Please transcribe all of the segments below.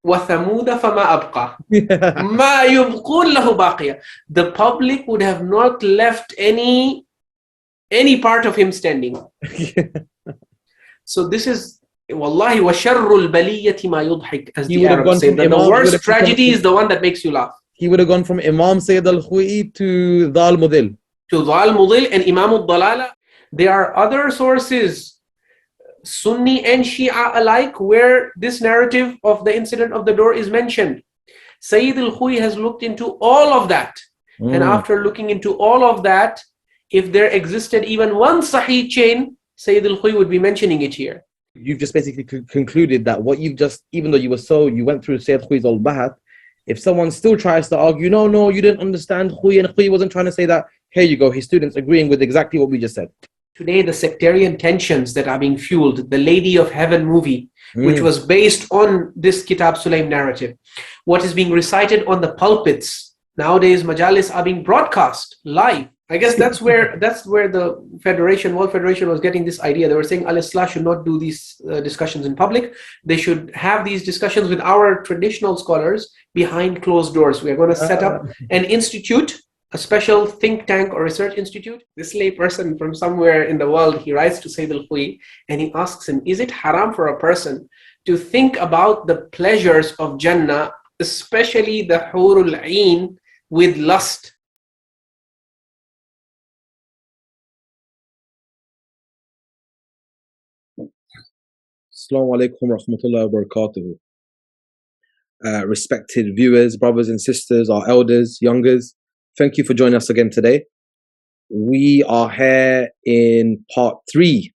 وَثَمُودَ فَمَا أَبْقَى مَا يُبْقُونَ لَهُ بَاقِيًا. The public would have not left any part of him standing. So this is, Wallahi, وَشَرُّ الْبَلِيَّةِ مَا يُضْحِكُ, as the Arabs say. The worst tragedy is the one that makes you laugh. He would have gone from Imam Syed al-Khoei to Dhal Mudil. To Dhal Mudil and Imam al-Dalala. There are other sources, Sunni and Shia alike, where this narrative of the incident of the door is mentioned. Syed Khoei has looked into all of that. And after looking into all of that, if there existed even one Sahih chain, Syed Khoei would be mentioning it here. You've just basically concluded that what you've just, even though you went through Syed Khoei's al-Bahath, if someone still tries to argue, no, you didn't understand Khoei, and Khoei wasn't trying to say that, here you go, his students agreeing with exactly what we just said. Today, the sectarian tensions that are being fueled, the Lady of Heaven movie, which was based on this Kitab Sulaym narrative, what is being recited on the pulpits, nowadays majalis are being broadcast live. I guess that's where the World Federation was getting this idea. They were saying Al-Islaah should not do these discussions in public. They should have these discussions with our traditional scholars behind closed doors. We are going to set up an institute, a special think tank or research institute. This lay person from somewhere in the world, he writes to Syed Khoei and he asks him, is it haram for a person to think about the pleasures of Jannah, especially the Hurul Ain, with lust? Assalamu alaikum wa rahmatullahi wa barakatuhu. Respected viewers, brothers and sisters, our elders, youngers, thank you for joining us again today. We are here in part 3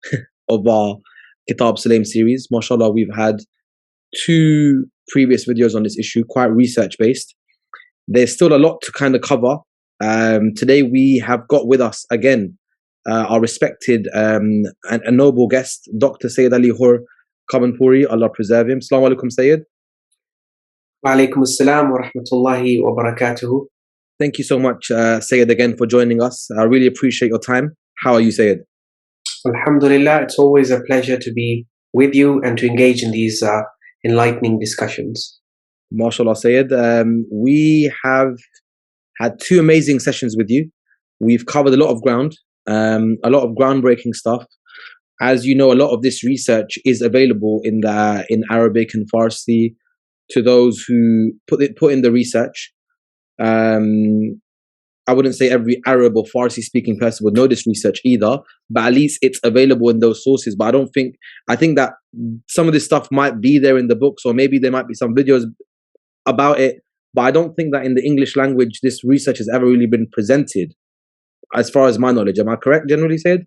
of our Kitab Sulaym series. MashaAllah, we've had 2 previous videos on this issue, quite research based. There's still a lot to kind of cover. Today we have got with us again our respected and a noble guest, Dr. Syed Ali Hur, Puri, Allah preserve him. Assalamu alaikum, Syed. Wa alaikum assalam wa rahmatullahi wa barakatuhu. Thank you so much, Syed, again for joining us. I really appreciate your time. How are you, Syed? Alhamdulillah, it's always a pleasure to be with you and to engage in these enlightening discussions. MashaAllah, Syed. We have had 2 amazing sessions with you. We've covered a lot of ground, a lot of groundbreaking stuff. As you know, a lot of this research is available in Arabic and Farsi to those who put in the research. I wouldn't say every Arab or Farsi speaking person would know this research either, but at least it's available in those sources. But I think that some of this stuff might be there in the books, or maybe there might be some videos about it, but I don't think that in the English language this research has ever really been presented, as far as my knowledge. Am I correct, generally said?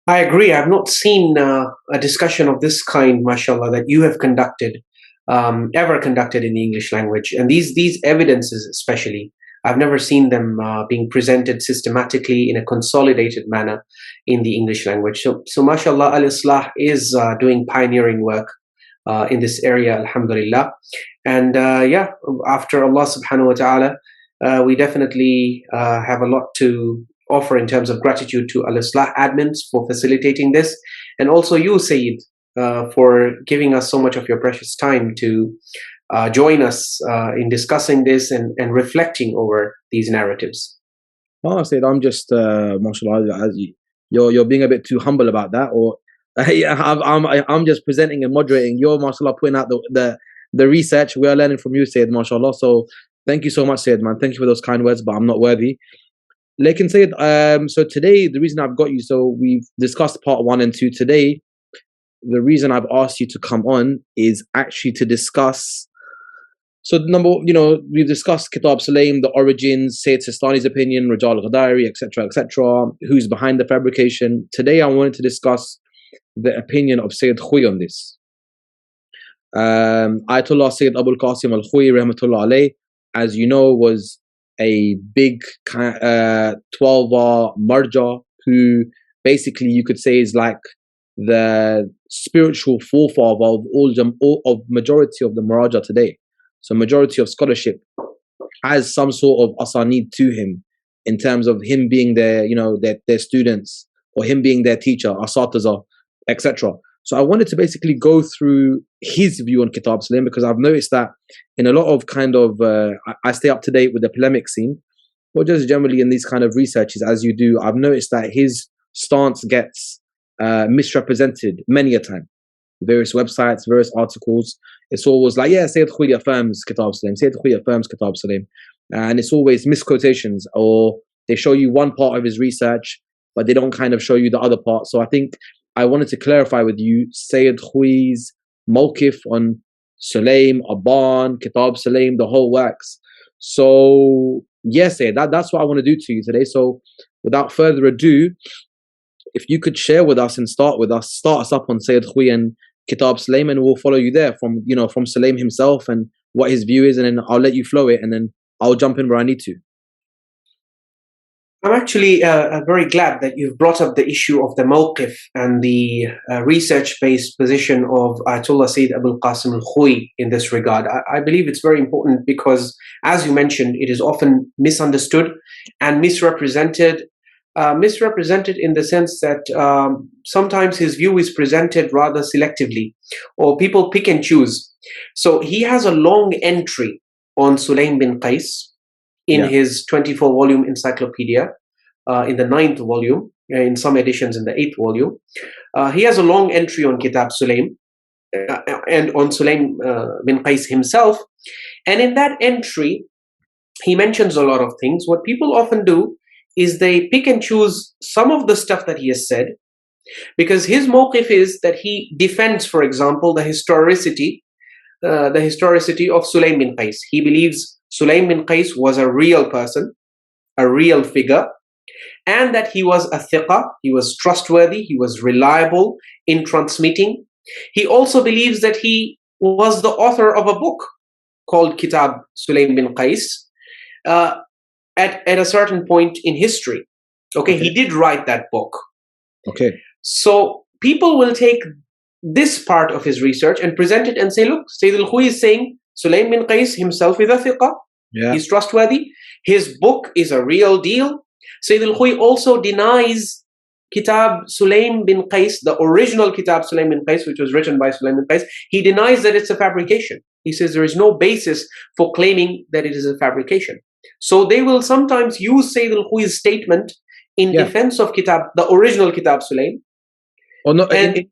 I agree. I've not seen a discussion of this kind, mashallah, that you have conducted, ever conducted in the English language. And these evidences especially, I've never seen them being presented systematically in a consolidated manner in the English language. So mashallah, Al-Islaah is doing pioneering work in this area, alhamdulillah. And after Allah subhanahu wa ta'ala, we definitely have a lot to offer in terms of gratitude to Al-Islaah admins for facilitating this, and also you, Syed, for giving us so much of your precious time to join us in discussing this and reflecting over these narratives. Oh, Syed, I'm just, mashallah, you're being a bit too humble about that, or I'm just presenting and moderating. You're, mashallah, putting out the research. We are learning from you, Syed, mashallah. So thank you so much, Syed, man. Thank you for those kind words, but I'm not worthy. Like and Syed, so today, the reason I've got you, so we've discussed part 1 and 2. Today, the reason I've asked you to come on is actually to discuss, so we've discussed Kitab Sulaym, the origins, Syed Sistani's opinion, Rijal, etc., who's behind the fabrication. Today, I wanted to discuss the opinion of Syed Khoei on this. Ayatollah Syed Abul Qasim al-Khoei, rahmatullah alayh, as you know, was a big 12-hour marja, who basically you could say is like the spiritual forefather of majority of the maraja today. So majority of scholarship has some sort of asanid to him in terms of him being their students, or him being their teacher, asatiza, etc. So I wanted to basically go through his view on Kitab Sulaym, because I've noticed that in a lot of kind of, I stay up to date with the polemic scene, or just generally in these kind of researches, as you do, I've noticed that his stance gets misrepresented many a time. Various websites, various articles, it's always like, yeah, Syed Khoei affirms Kitab Sulaym, Syed Khoei affirms Kitab Sulaym. And it's always misquotations, or they show you one part of his research, but they don't kind of show you the other part. So I think I wanted to clarify with you Syed Khoei's mawqif on Sulaym, Aban, Kitab Sulaym, the whole works. So yes, that's what I want to do to you today. So without further ado, if you could share with us and start us up on Syed Khoei and Kitab Sulaym, and we'll follow you there from Sulaym himself and what his view is, and then I'll let you flow it, and then I'll jump in where I need to. I'm actually very glad that you've brought up the issue of the mawqif and the research-based position of Ayatollah Sayyid Abul Qasim al-Khoei in this regard. I believe it's very important because, as you mentioned, it is often misunderstood and misrepresented. Misrepresented in the sense that sometimes his view is presented rather selectively, or people pick and choose. So he has a long entry on Sulaym bin Qays in his 24-volume Encyclopedia, in the 9th volume, in some editions in the 8th volume. He has a long entry on Kitab Sulaym and on Sulaym bin Qays himself. And in that entry, he mentions a lot of things. What people often do is they pick and choose some of the stuff that he has said, because his mawqif is that he defends, for example, the historicity of Sulaym bin Qays. He believes Sulaym bin Qays was a real person, a real figure, and that he was a thiqa, he was trustworthy, he was reliable in transmitting. He also believes that he was the author of a book called Kitab Sulayn bin Qays at a certain point in history. Okay, he did write that book. Okay. So people will take this part of his research and present it and say, look, Syed Khoei is saying Sulaym bin Qays himself is a thiqa. He's trustworthy. His book is a real deal. Syed Khoei also denies Kitab Sulaym bin Qays, the original Kitab Sulaym bin Qays, which was written by Sulaym bin Qays. He denies that it's a fabrication. He says there is no basis for claiming that it is a fabrication. So they will sometimes use Syed Khoei's statement in defense of the original Kitab Sulaym. Or no, they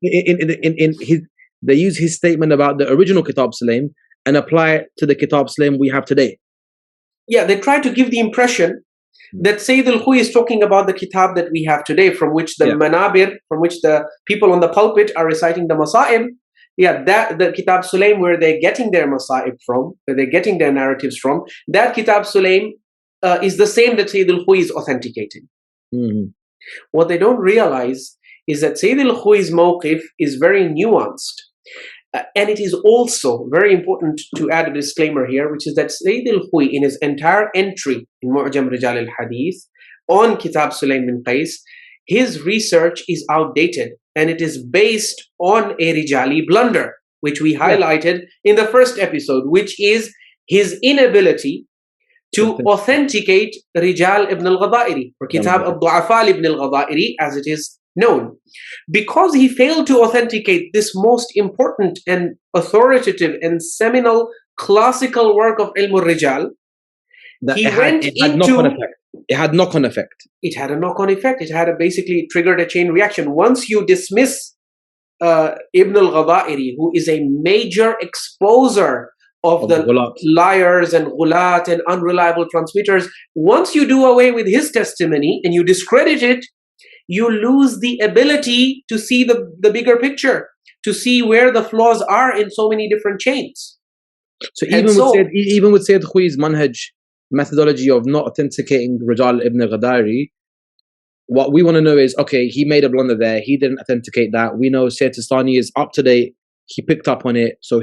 use his statement about the original Kitab Sulaym and apply it to the Kitab Sulaym we have today. Yeah, they try to give the impression that Syed Khoei is talking about the kitab that we have today, from which the manabir, from which the people on the pulpit are reciting the masaib. Yeah, that the Kitab Sulaym, where they're getting their masaib from, where they're getting their narratives from, that Kitab Sulaym is the same that Syed Khoei is authenticating. What they don't realize is that Syed Khoei's mawqif is very nuanced. And it is also very important to add a disclaimer here, which is that Syed Khoei, in his entire entry in Mu'jam Rijal al-Hadith on Kitab Sulayn bin Qays, his research is outdated, and it is based on a Rijali blunder, which we highlighted in the first episode, which is his inability to authenticate Rijal ibn al-Ghadairi, or Kitab al-Du'afa ibn al-Ghadairi, as it is known. Because he failed to authenticate this most important and authoritative and seminal classical work of Ilm al-Rijal, it had a knock-on effect. It had a knock-on effect. It had basically triggered a chain reaction. Once you dismiss Ibn al-Ghadairi, who is a major exposer of the liars and gulat and unreliable transmitters, once you do away with his testimony and you discredit it, you lose the ability to see the bigger picture, to see where the flaws are in so many different chains. So even with Syed Khoei's manhaj methodology of not authenticating Rijal ibn Ghadairi, what we want to know is, okay, he made a blunder there, he didn't authenticate that. We know Syed Sistani is up to date, he picked up on it. So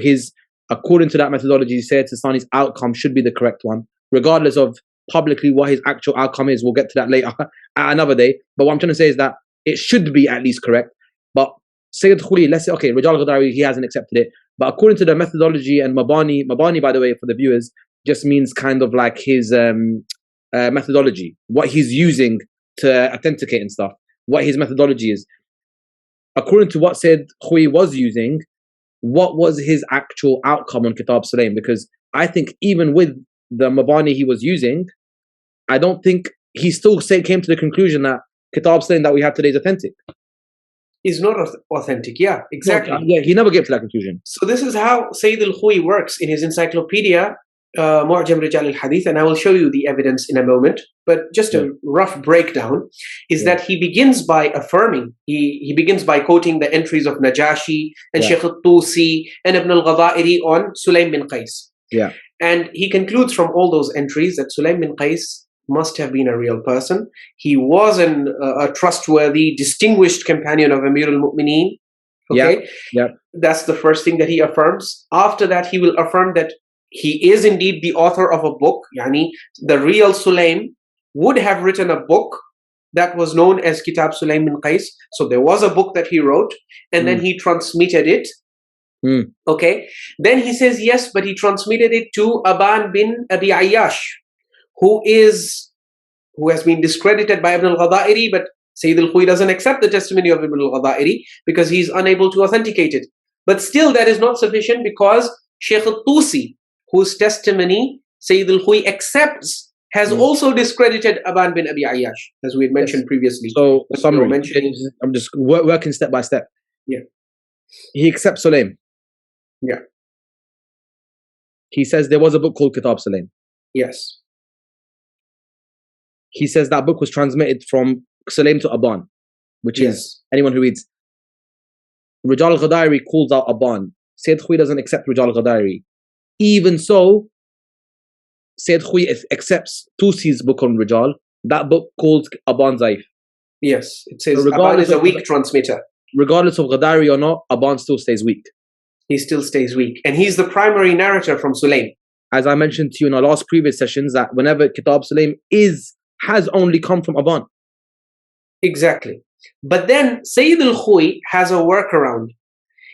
according to that methodology, Syed Sistani's outcome should be the correct one, regardless of publicly what his actual outcome is. We'll get to that later at another day. But what I'm trying to say is that it should be at least correct. But Syed Khoei, let's say, okay, Rijal Ghadairi, he hasn't accepted it. But according to the methodology and Mabani, by the way, for the viewers, just means kind of like his methodology, what he's using to authenticate and stuff, what his methodology is. according to what Syed Khoei was using, what was his actual outcome on Kitab Sulaym? Because I think even with the Mabani he was using, I don't think he still came to the conclusion that Kitab Sulaym that we have today is authentic. Is not authentic. Yeah, exactly. No, yeah, he never came to that conclusion. So this is how Syed al-Khoei works in his Encyclopedia, Mu'jam Rijal al-Hadith, and I will show you the evidence in a moment. But just a rough breakdown is that he begins by affirming, he begins by quoting the entries of Najashi and Sheikh al-Tusi and Ibn al-Ghadairi on Sulaym bin Qays. Yeah. And he concludes from all those entries that Sulaym bin Qays must have been a real person. He was a trustworthy, distinguished companion of Amir al-Mu'mineen. Okay? Yeah. That's the first thing that he affirms. After that, he will affirm that he is indeed the author of a book. Yani, the real Sulaym would have written a book that was known as Kitab Sulayn bin Qays. So there was a book that he wrote, and then he transmitted it. Okay? Then he says, yes, but he transmitted it to Aban bin Abi Ayyash, who has been discredited by Ibn al-Ghadairi, but Syed al-Khoei doesn't accept the testimony of Ibn al-Ghadairi because he's unable to authenticate it. But still that is not sufficient because Sheikh al-Tusi, whose testimony Syed al-Khoei accepts, has also discredited Aban bin Abi Ayyash, as we had mentioned previously. So, summary, I'm just working step by step. Yeah. He accepts Sulaym. Yeah. He says there was a book called Kitab Sulaym. Yes. He says that book was transmitted from Sulaym to Aban, which is anyone who reads. Rijal al-Ghadairi calls out Aban. Syed Khoei doesn't accept Rijal al-Ghadairi. Even so, Syed Khoei accepts Tusi's book on Rijal. That book called Aban Zaif. Yes, it says Aban is a weak transmitter. Regardless of Ghadairi or not, Aban still stays weak. He still stays weak. And he's the primary narrator from Sulaym. As I mentioned to you in our last previous sessions, that whenever Kitab Sulaym has only come from Aban. Exactly. But then Syed al-Khoei has a workaround.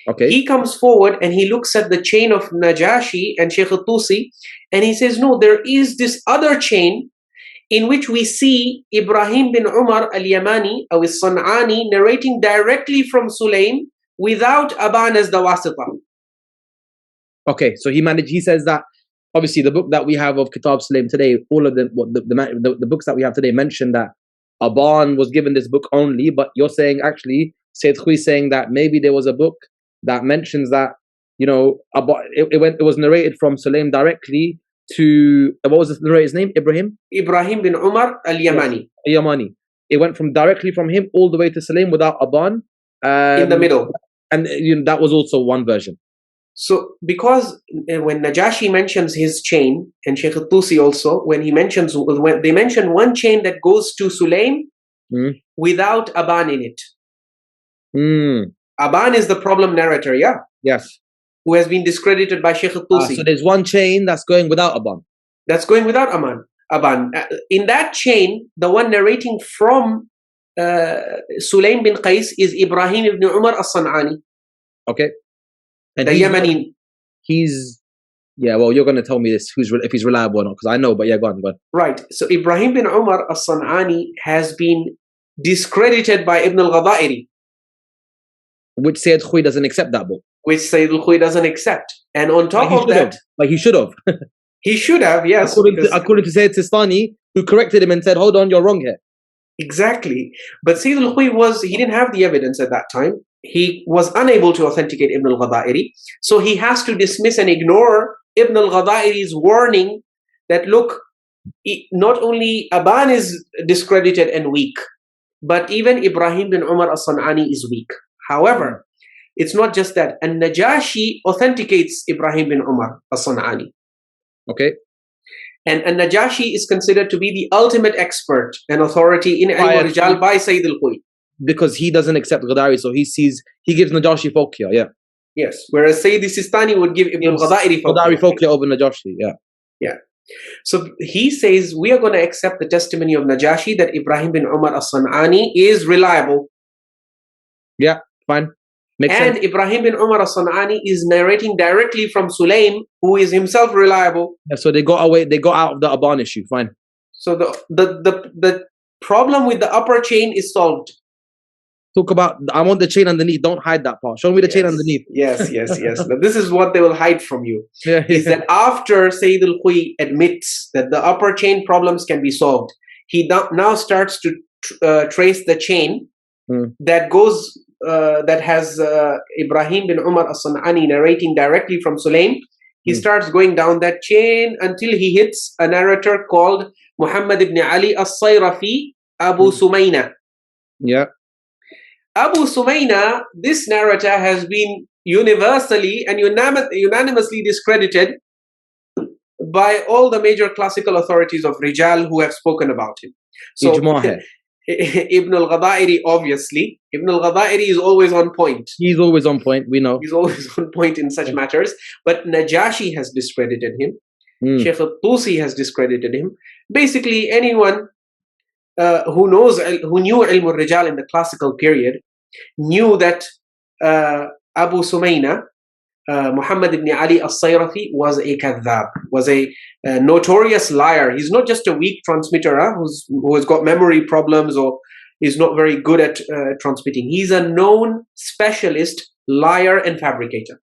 Okay. He comes forward and he looks at the chain of Najashi and Sheikh al-Tusi and he says, no, there is this other chain in which we see Ibrahim bin Umar al-Yamani or al-San'ani narrating directly from Sulaym without Aban as the wasita. Okay, so he says that obviously the book that we have of Kitab Sulaym today, all of them, the books that we have today mention that Aban was given this book only, but you're saying actually, Syed Khoei saying that maybe there was a book that mentions that, you know, it was narrated from Sulaym directly to, what was the narrator's name? Ibrahim bin Umar al-Yamani. Yes, Yamani. It went directly from him all the way to Sulaym without Aban. In the middle. And that was also one version. So, because when Najashi mentions his chain, and Sheikh al-Tusi also, when they mention one chain that goes to Sulaym without Aban in it. Aban is the problem narrator, yeah? Yes. Who has been discredited by Sheikh al-Tusi. So there's one chain that's going without Aban. That's going without Aban. In that chain, the one narrating from Sulaym bin Qays is Ibrahim ibn Umar al-San'ani. Okay. And the Yemeni. Well, you're going to tell me this, if he's reliable or not, because I know, but go on. Right. So Ibrahim bin Umar al-San'ani has been discredited by Ibn al-Ghadairi. Which Syed Khoei doesn't accept that book. Which Syed al-Khoei doesn't accept. And on top of that... Like he should have. He should have, yes. According to Syed Sistani, who corrected him and said, hold on, you're wrong here. Exactly. But Syed al-Khoei he didn't have the evidence at that time. He was unable to authenticate Ibn al-Ghadairi. So he has to dismiss and ignore Ibn al-Ghadairi's warning that, look, not only Aban is discredited and weak, but even Ibrahim bin Umar al-San'ani is weak. However, it's not just that. And Najashi authenticates Ibrahim bin Umar al-San'ani. Okay. And Najashi is considered to be the ultimate expert and authority in Rijal by Syed al-Khoei. Because he doesn't accept Ghadairi, so he gives Najashi Fawqiyah, yeah. Yes, whereas Sayyid Sistani would give Ibn al-Ghadairi Fawqiyah over Najashi, yeah. Yeah. So he says, we are going to accept the testimony of Najashi that Ibrahim bin Umar al-San'ani is reliable. Yeah, fine. Makes sense. And Ibrahim bin Umar al-San'ani is narrating directly from Sulaym, who is himself reliable. Yeah, so they got out of the Aban issue, fine. So the problem with the upper chain is solved. Talk about, I want the chain underneath. Don't hide that part. Show me the chain underneath. Yes. But this is what they will hide from you. Yeah, Is that after Syed Khoei admits that the upper chain problems can be solved, he now starts to trace the chain that goes, that has Ibrahim bin Umar as-San'ani narrating directly from Sulaim. He starts going down that chain until he hits a narrator called Muhammad ibn Ali as-Sayrafi Abu Sumayna. Yeah. Abu Sumayna, this narrator has been universally and unanimously discredited by all the major classical authorities of Rijal who have spoken about him. So Ibn al-Ghadairi, obviously. Ibn al-Ghadairi is always on point. He's always on point, we know. He's always on point in such matters. But Najashi has discredited him. Sheikh al-Tusi has discredited him. Basically, anyone who knew Ilm al-Rijal in the classical period knew that Abu Sumayna, Muhammad ibn Ali as-Sayrafi, was a kadhab, was a notorious liar. He's not just a weak transmitter who has got memory problems or is not very good at transmitting. He's a known specialist liar and fabricator.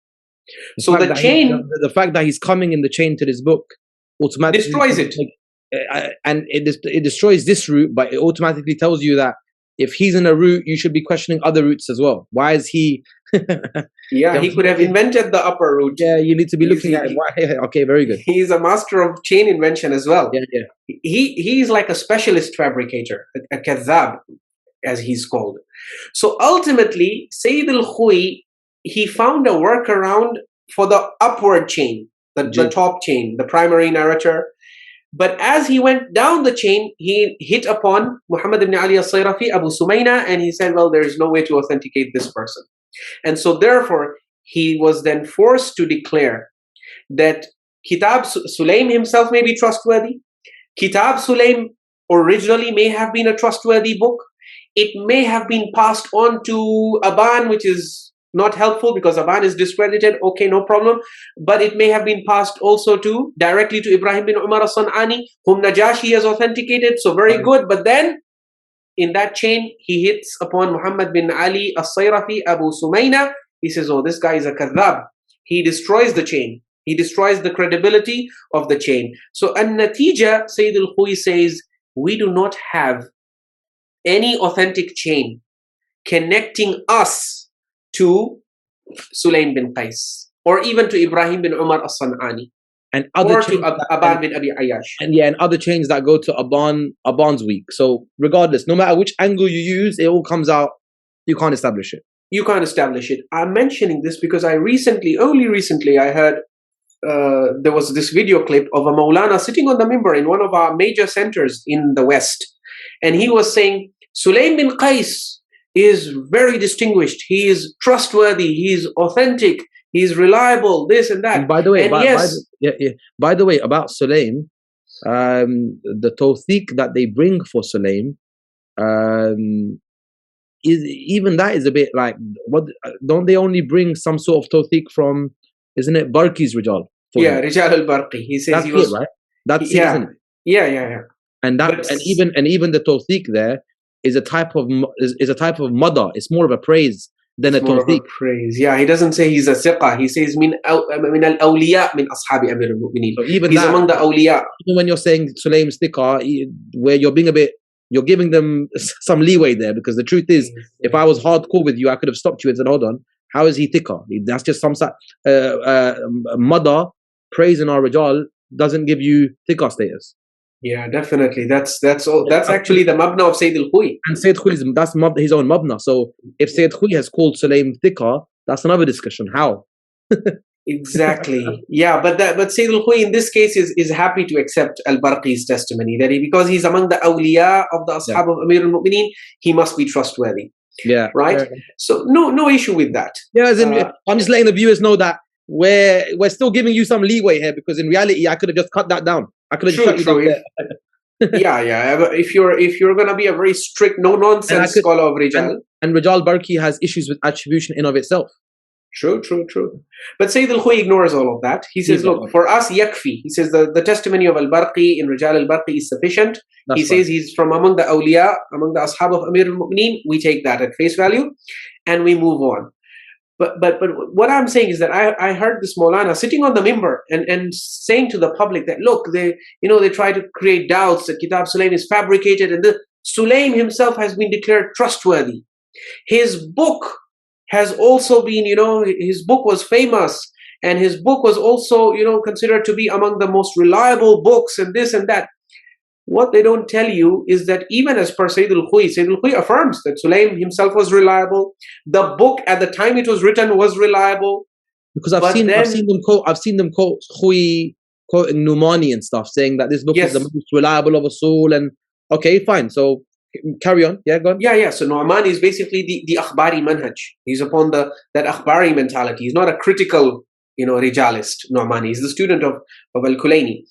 So the fact that he's coming in the chain to this book automatically destroys it. And it destroys this route, but it automatically tells you that if he's in a route, you should be questioning other routes as well. Why is he? Yeah, he could have invented the upper route. Yeah, you need to be looking at it. Okay, very good. He's a master of chain invention as well. Yeah. He's like a specialist fabricator, a kadhab, as he's called. So ultimately, Syed Khoei, he found a workaround for the upward chain, the top chain, the primary narrator. But as he went down the chain, he hit upon Muhammad ibn Ali as-Sayrafi, Abu Sumayna, and he said, well, there is no way to authenticate this person. And so therefore, he was then forced to declare that Kitab Sulaym himself may be trustworthy. Kitab Sulaym originally may have been a trustworthy book. It may have been passed on to Aban, which is not helpful because Aban is discredited. Okay, no problem. But it may have been passed also directly to Ibrahim bin Umar as-San'ani, whom Najashi has authenticated. So very good. But then in that chain, he hits upon Muhammad bin Ali as-Sayrafi, Abu Sumayna. He says, oh, this guy is a kadhab. He destroys the chain. He destroys the credibility of the chain. So an-natija, Syed Khoei says, we do not have any authentic chain connecting us to Sulaym bin Qays, or even to Ibrahim bin Umar as-San'ani, and other or to Aban bin Abi Ayyash. And other chains that go to Aban's weak. So regardless, no matter which angle you use, it all comes out, you can't establish it. You can't establish it. I'm mentioning this because only recently, I heard there was this video clip of a Maulana sitting on the mimbar in one of our major centers in the West. And he was saying, Sulaym bin Qays is very distinguished. He is trustworthy. He is authentic. He is reliable. This and that. And by the way, by the way, about Sulaym, the tawthiq that they bring for Sulaym, even that is a bit like, what? Don't they only bring some sort of tawthiq from? Isn't it Barqi's Rijal? Yeah, Rijal al-Barqi. He says he was right. That's it, isn't it? Yeah. And even the tawthiq there is a type of madha. It's more of a praise than a tawthiq. Praise. Yeah, he doesn't say he's a thiqa. He says min al-awliya min ashabi amir al-mu'minin. So he's among the awliya. Even when you're saying Sulaym's thiqa, where you're giving them some leeway there, because the truth is, if I was hardcore with you, I could have stopped you and said, hold on, how is he thiqa? That's just some madha, praise in our Rijal doesn't give you thiqa status. Yeah, definitely. That's actually the mabna of Syed Khoei. And Syed Khoei that's his own mabna. So if Syed Khoei has called Sulaym thiqa, that's another discussion. How? Exactly. Yeah, but Syed Khoei in this case is happy to accept al-Barqi's testimony that because he's among the awliya of the ashab of Amir al-Mu'mineen, he must be trustworthy. Yeah. Right. So no issue with that. Yeah, I'm just letting the viewers know that we're still giving you some leeway here, because in reality, I could have just cut that down. I could have just shut you down there. Yeah. If you're gonna be a very strict, no nonsense scholar of Rijal, and Rijal Barqi has issues with attribution in of itself. True, true, true. But Syed Khoei ignores all of that. He says, Leave that look, one. for us, yakfi. He says the testimony of Al-Barqi in Rijal Al-Barqi is sufficient. That's He fine. says he's from among the awliya, among the ashab of Amir al-Mu'mineen. We take that at face value and we move on. But what I'm saying is that I heard this Maulana sitting on the mimbar and saying to the public that, look, they try to create doubts that Kitab Sulaym is fabricated, and the Sulaim himself has been declared trustworthy. His book has also been, his book was famous, and his book was also, considered to be among the most reliable books, and this and that. What they don't tell you is that even as per Syed Khoei affirms that Sulaim himself was reliable. The book at the time it was written was reliable. Because I've seen them quote Khui, quoting Numani and stuff, saying that this book is the most reliable of us all. And okay, fine. So carry on. Yeah, go on. Yeah. So Nu'man is basically the akhbari manhaj. He's upon that akhbari mentality. He's not a critical, rijalist. Nu'man. He's the student of al-Kulaini.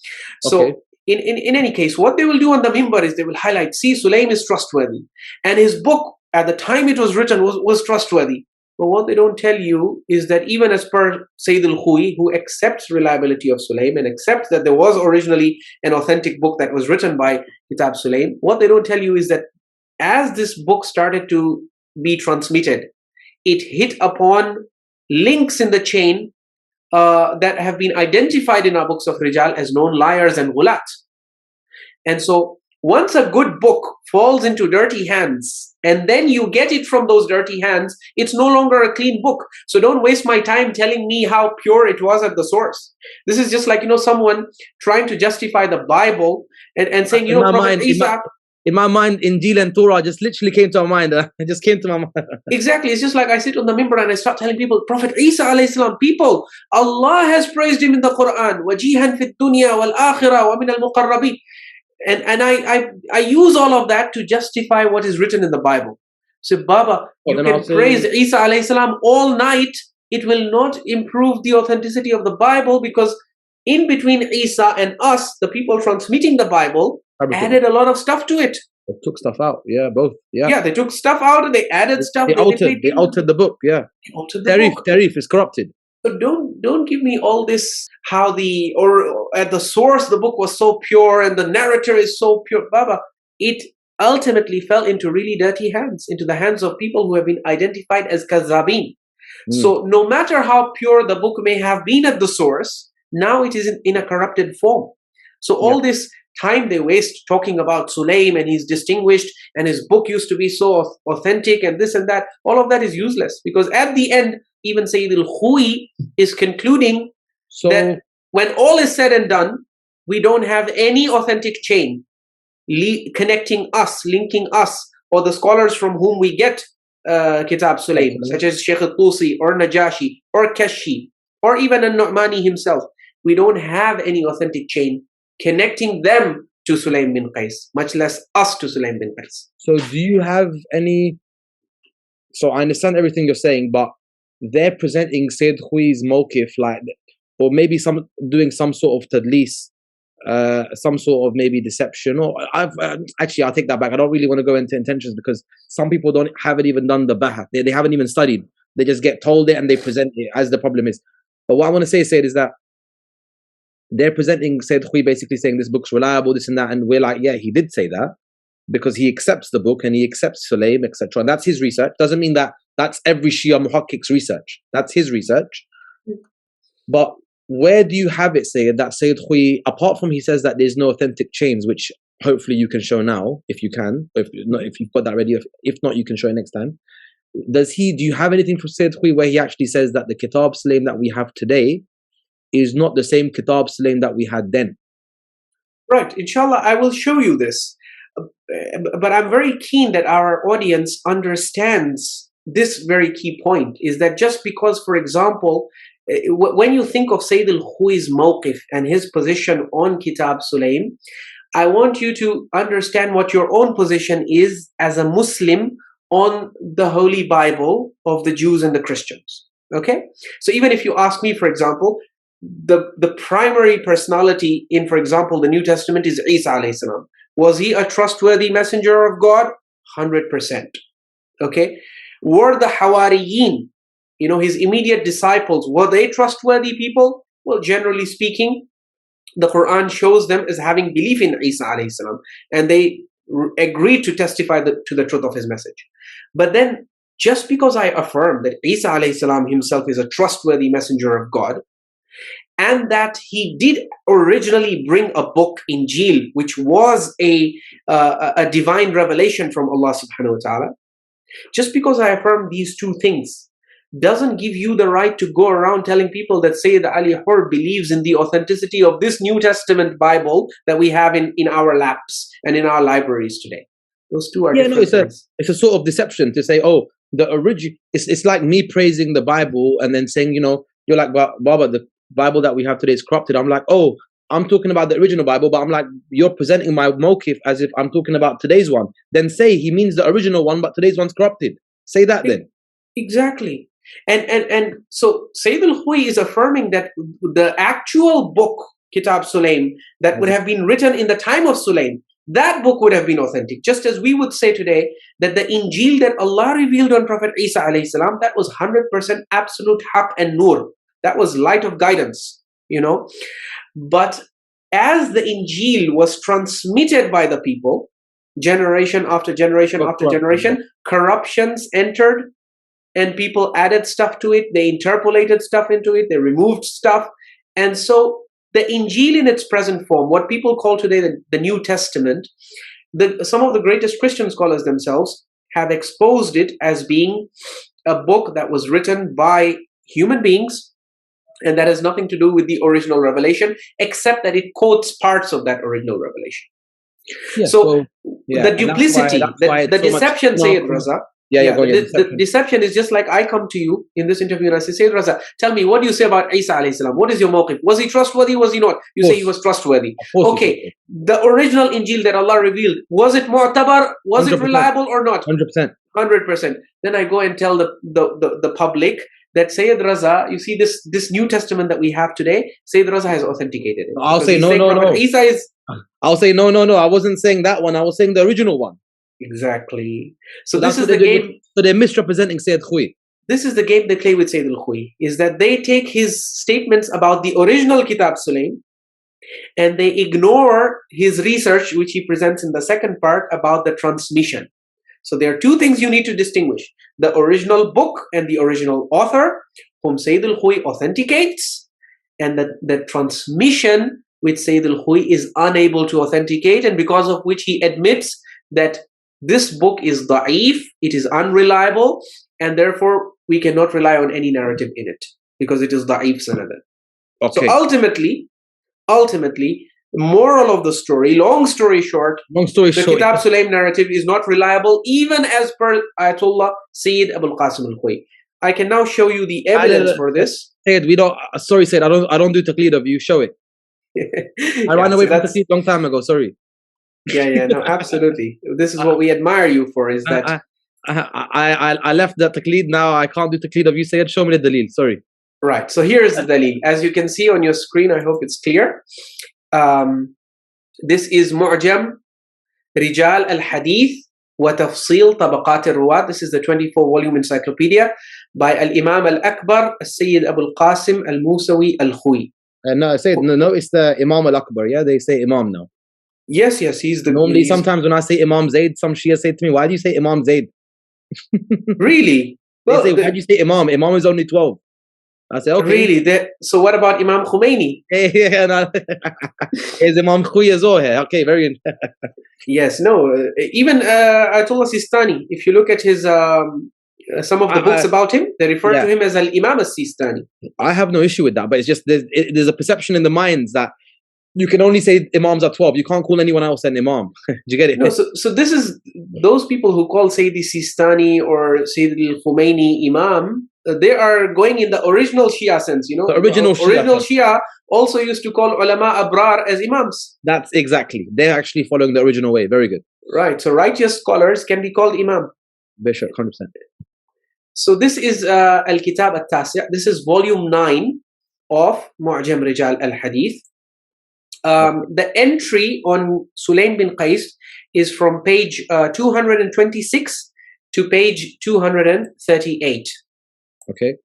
So. Okay. In any case, what they will do on the mimbar is they will highlight, see, Sulaim is trustworthy. And his book, at the time it was written, was trustworthy. But what they don't tell you is that even as per Syed Khoei, who accepts reliability of Sulaim and accepts that there was originally an authentic book that was written by Kitab Sulaym, what they don't tell you is that as this book started to be transmitted, it hit upon links in the chain that have been identified in our books of Rijal as known liars and gulat. And so once a good book falls into dirty hands, and then you get it from those dirty hands, it's no longer a clean book. So don't waste my time telling me how pure it was at the source. This is just like, someone trying to justify the Bible and saying, Prophet Isa... In my mind, Injil and Torah just literally came to my mind. It just came to my mind. Exactly. It's just like I sit on the mimbar and I start telling people, Prophet Isa alayhi salam, people, Allah has praised him in the Quran. وَجِيهًا فِي الدُّنْيَا وَالْآخِرَةِ وَمِنَ الْمُقَرَّبِينَ. And I use all of that to justify what is written in the Bible. So Baba, you can praise Isa alayhi salam all night. It will not improve the authenticity of the Bible, because in between Isa and us, the people transmitting the Bible, added a lot of stuff to it. They took stuff out. Yeah, both. Yeah. Yeah, they took stuff out and they added stuff. They altered the book. Yeah. They altered the book. Tarif is corrupted. So don't give me all this how at the source the book was so pure and the narrator is so pure. Baba, it ultimately fell into really dirty hands, into the hands of people who have been identified as kazabin. So no matter how pure the book may have been at the source, now it is in a corrupted form. So all this time they waste talking about Sulaim and he's distinguished and his book used to be so authentic and this and that, all of that is useless, because at the end even Syed Khoei is concluding that when all is said and done, we don't have any authentic chain connecting us, linking us, or the scholars from whom we get Kitab Sulaym, such as Sheikh al-Tusi or Najashi or Kashi or even al-Nu'mani himself. We don't have any authentic chain connecting them to Sulaym bin Qays, much less us to Sulaym bin Qays. So do you have any... So I understand everything you're saying, but they're presenting Syed Khoei's mawqif like, or maybe doing some sort of tadlis, some sort of maybe deception, or actually I'll take that back. I don't really want to go into intentions, because some people haven't even done the bahath. They haven't even studied. They just get told it and they present it as the problem is. But what I want to say, Syed, is that they're presenting Syed Khoei basically saying this book's reliable, this and that, and we're like, yeah, he did say that, because he accepts the book and he accepts Sulaim, etc. And that's his research. Doesn't mean that that's every Shia muhakkik's research. That's his research. But where do you have it, Syed, that Syed Khoei, apart from he says that there's no authentic chains, which hopefully you can show now, if you can, if you've got that ready, if not, you can show it next time. Do you have anything from Syed Khoei where he actually says that the Kitab Sulaym that we have today is not the same Kitab Sulaym that we had then? Right, inshallah, I will show you this. But I'm very keen that our audience understands this very key point, is that just because, for example, when you think of Syed Khoei's mawqif and his position on Kitab Sulaym, I want you to understand what your own position is as a Muslim on the Holy Bible of the Jews and the Christians. Okay? So even if you ask me, for example, the primary personality in, for example, the New Testament is Isa alayhi salam. Was he a trustworthy messenger of God? 100%. Okay? Were the Hawariyin his immediate disciples, were they trustworthy people? Well, generally speaking, the Quran shows them as having belief in Isa alayhi salam, and they agreed to testify to the truth of his message. But then, just because I affirm that Isa alayhi salam himself is a trustworthy messenger of God, and that he did originally bring a book, Injil, which was a divine revelation from Allah subhanahu wa ta'ala, just because I affirm these two things doesn't give you the right to go around telling people that Syed Ali Hur believes in the authenticity of this New Testament Bible that we have in our laps and in our libraries today. Those two are different things. It's a sort of deception to say, oh, the origin. It's like me praising the Bible and then saying, you're like, Baba, the Bible that we have today is corrupted. I'm like, oh, I'm talking about the original Bible, but I'm like, you're presenting my mawqif as if I'm talking about today's one. Then say he means the original one, but today's one's corrupted. Say that then. Exactly. And so Syed Khoei is affirming that the actual book, Kitab Sulaym, that would have been written in the time of Sulaim, that book would have been authentic. Just as we would say today that the Injil that Allah revealed on Prophet Isa alayhi salam, that was 100% absolute haqq and nur. That was light of guidance, But as the Injil was transmitted by the people, generation after generation after generation, corruptions entered, and people added stuff to it, they interpolated stuff into it, they removed stuff. And so the Injil in its present form, what people call today the New Testament, some of the greatest Christian scholars themselves have exposed it as being a book that was written by human beings, and that has nothing to do with the original revelation, except that it quotes parts of that original revelation. Yeah, so the duplicity, the deception, Sayyid Raza, the deception is just like I come to you in this interview and I say, Sayyid Raza, tell me, what do you say about Isa alayhi salam? What is your mawqif? Was he trustworthy? Was he not? You say he was trustworthy. Okay, the original Injil that Allah revealed, was it mu'tabar? Was 100%. It reliable or not? 100%. 100%. Then I go and tell the public that Sayyid Raza, you see this New Testament that we have today, Sayyid Raza has authenticated it. I'll say no. Isa is... I'll say no. I wasn't saying that one. I was saying the original one. Exactly. So this is the game. So they're misrepresenting Syed Khoei. This is the game they play with Syed Khoei, is that they take his statements about the original Kitab Sulaym and they ignore his research, which he presents in the second part about the transmission. So there are two things you need to distinguish: the original book and the original author, whom Syed Khoei authenticates, and the transmission which Syed Khoei is unable to authenticate, and because of which he admits that this book is da'if, it is unreliable, and therefore we cannot rely on any narrative in it because it is da'if sanad. Okay. So ultimately, moral of the story, long story short, the Kitab Sulaym narrative is not reliable, even as per Ayatollah Sayyid Abul Qasim al-Khoei. I can now show you the evidence for this. Sayyid, Sayyid, I don't do taqleed of you. Show it. I ran away from taqleed long time ago. Sorry. No, absolutely. This is what we admire you for, is that I left that taqleed. Now I can't do taqleed of you. Sayyid, show me the dalil. Sorry. Right. So here is the dalil. As you can see on your screen, I hope it's clear. This is Mu'jam Rijal al-Hadith wa Tafsil Tabaqat al-Ruwat. This is the 24-volume encyclopedia by Al-Imam al-Akbar Sayyid Abul Qasim al-Musawi al-Khui. No, it's the Imam al-Akbar. Yeah, they say Imam now. Yes, he's the... Normally, sometimes when I say Imam Zaid, some Shia say to me, why do you say Imam Zaid? Really? They say, why do you say Imam? Imam is only 12. I say, okay. Really? So what about Imam Khomeini? Is Imam Khui as well here? Okay, very interesting. Yes, no. Even Ayatollah Sistani, if you look at his... some of the books about him, they refer to him as Al-Imam al-Sistani. I have no issue with that, but it's just there's a perception in the minds that you can only say Imams are 12. You can't call anyone else an Imam. Do you get it? No, so this is those people who call Sayyidi Sistani or Sayyid al-Khomeini Imam, they are going in the original Shia sense, The original Shia also used to call ulama abrar as imams. That's exactly. They're actually following the original way. Very good. Right. So righteous scholars can be called imam. Bishop, 100%. So this is Al-Kitab al-Tasi'. This is volume 9 of Mu'jam Rijal al-Hadith. The entry on Sulaym bin Qays is from page 226 to page 238. Okay.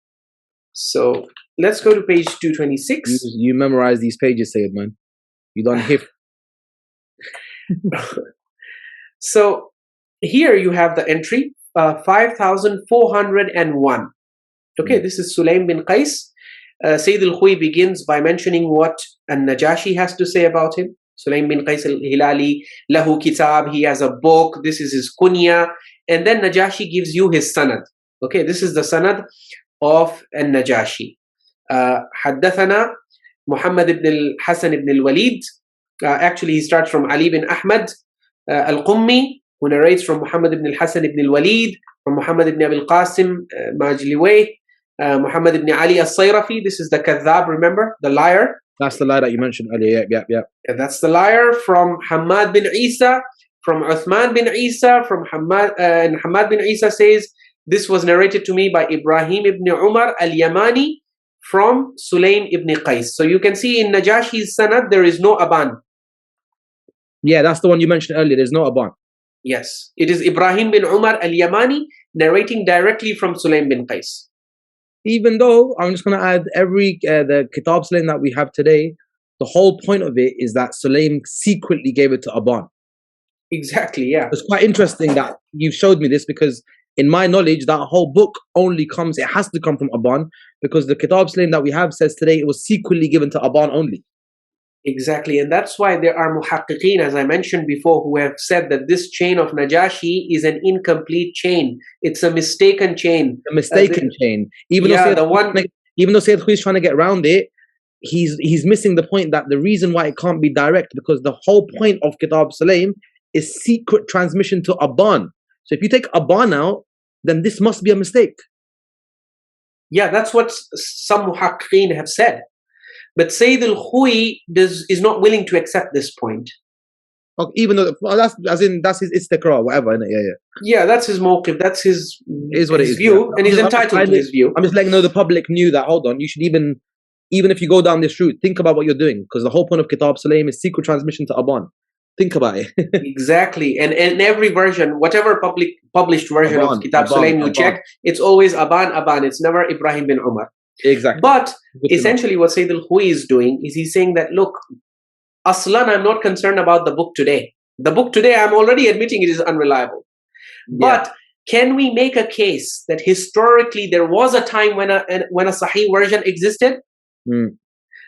So let's go to page 226. You memorize these pages, Sayyid, man. You don't hif. So here you have the entry 5401. Okay, this is Sulaym bin Qays. Syed Khoei begins by mentioning what An-Najashi has to say about him. Sulaym bin Qays al-Hilali, lahu kitab, he has a book, this is his kunya, and then Najashi gives you his sanad. Okay, this is the sanad of An-Najashi. Haddathana Muhammad ibn al-Hasan ibn al-Walid. Actually, he starts from Ali bin Ahmad al-Qummi, who narrates from Muhammad ibn al-Hasan ibn al-Walid, from Muhammad ibn Abil Qasim Majliway, Muhammad ibn Ali al-Sayrafi. This is the Kadhab, remember? The liar. That's the liar that you mentioned earlier. Yeah. And that's the liar. From Hamad bin Isa, from Uthman bin Isa, from Hamad, and Hamad bin Isa says, this was narrated to me by Ibrahim ibn Umar al-Yamani from Sulaym ibn Qays. So you can see in Najashi's sanad, there is no Aban. Yeah, that's the one you mentioned earlier. There's no Aban. Yes, it is Ibrahim bin Umar al-Yamani narrating directly from Sulaym bin Qays. Even though, I'm just going to add, the Kitab Sulaym that we have today, the whole point of it is that Sulaym secretly gave it to Aban. Exactly, yeah. It's quite interesting that you showed me this, because in my knowledge, that whole book only comes, it has to come from Aban, because the Kitab Sulaym that we have says today it was secretly given to Aban only. Exactly, and that's why there are muhaqqiqeen, as I mentioned before, who have said that this chain of Najashi is an incomplete chain. It's a mistaken chain. A mistaken chain. Even though Syed Khoei is trying to get around it, he's missing the point that the reason why it can't be direct, because the whole point of Kitab Sulaym is secret transmission to Aban. So if you take Aban out, then this must be a mistake. Yeah, that's what some muhaqqiqeen have said. But Syed Khoei is not willing to accept this point. Okay, even though that's his istiqra, whatever, innit? Yeah, that's his mawqif, that's his view, and he's entitled to his view. I'm just letting know the public knew that, hold on, you should even if you go down this route, think about what you're doing, because the whole point of Kitab Sulaym is secret transmission to Aban. Think about it. Exactly, and in every version, whatever published version of Kitab Sulaym you check, it's always Aban. It's never Ibrahim bin Umar. Exactly. But essentially what Syed Khoei is doing is he's saying that, look, Aslan, I'm not concerned about the book today. The book today, I'm already admitting it is unreliable. But can we make a case that historically there was a time when a Sahih version existed?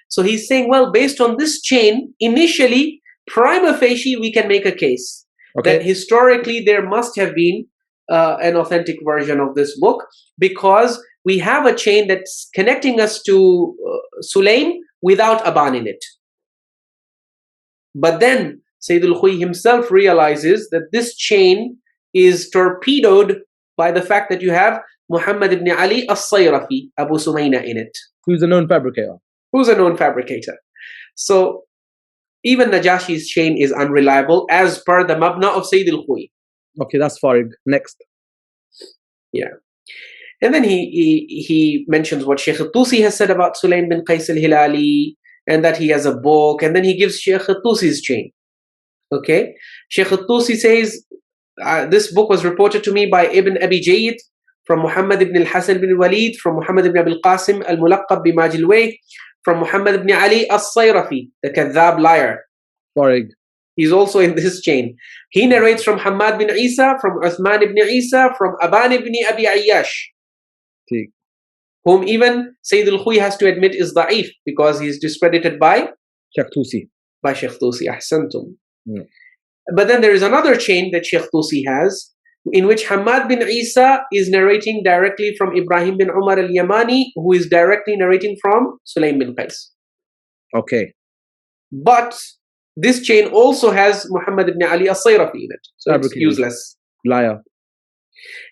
So he's saying, well, based on this chain, initially, prima facie, we can make a case that historically there must have been an authentic version of this book, because we have a chain that's connecting us to Sulaym without Aban in it. But then Syed Khoei himself realizes that this chain is torpedoed by the fact that you have Muhammad ibn Ali al-Sayrafi, Abu Sumayna, in it. Who's a known fabricator. So even Najashi's chain is unreliable as per the mabna of Syed Khoei. Okay, that's Farid. Next. Yeah. And then he mentions what Sheikh al-Tusi has said about Sulaym bin Qays al-Hilali, and that he has a book, and then he gives Sheikh al-Tusi's chain. Okay, Sheikh al-Tusi says, this book was reported to me by Ibn Abi Jayyid, from Muhammad ibn al-Hasan bin Walid, from Muhammad ibn Abil Qasim al-Mulaqab bi Majilway, from Muhammad ibn Ali al-Sayrafi, the Kadhab liar. Farid. He's also in this chain. He narrates from Hamad bin Isa, from Uthman ibn Isa, from Aban ibn Abi Ayyash, whom even Syed Khoei has to admit is da'if, because he is discredited by Sheikh Tusi. Ahsantum. But then there is another chain that Sheikh Tusi has, in which Hamad bin Isa is narrating directly from Ibrahim bin Umar al-Yamani, who is directly narrating from Sulaym bin Qays. Okay. But this chain also has Muhammad ibn Ali al-Sayrafi in it. So it's useless. Liar.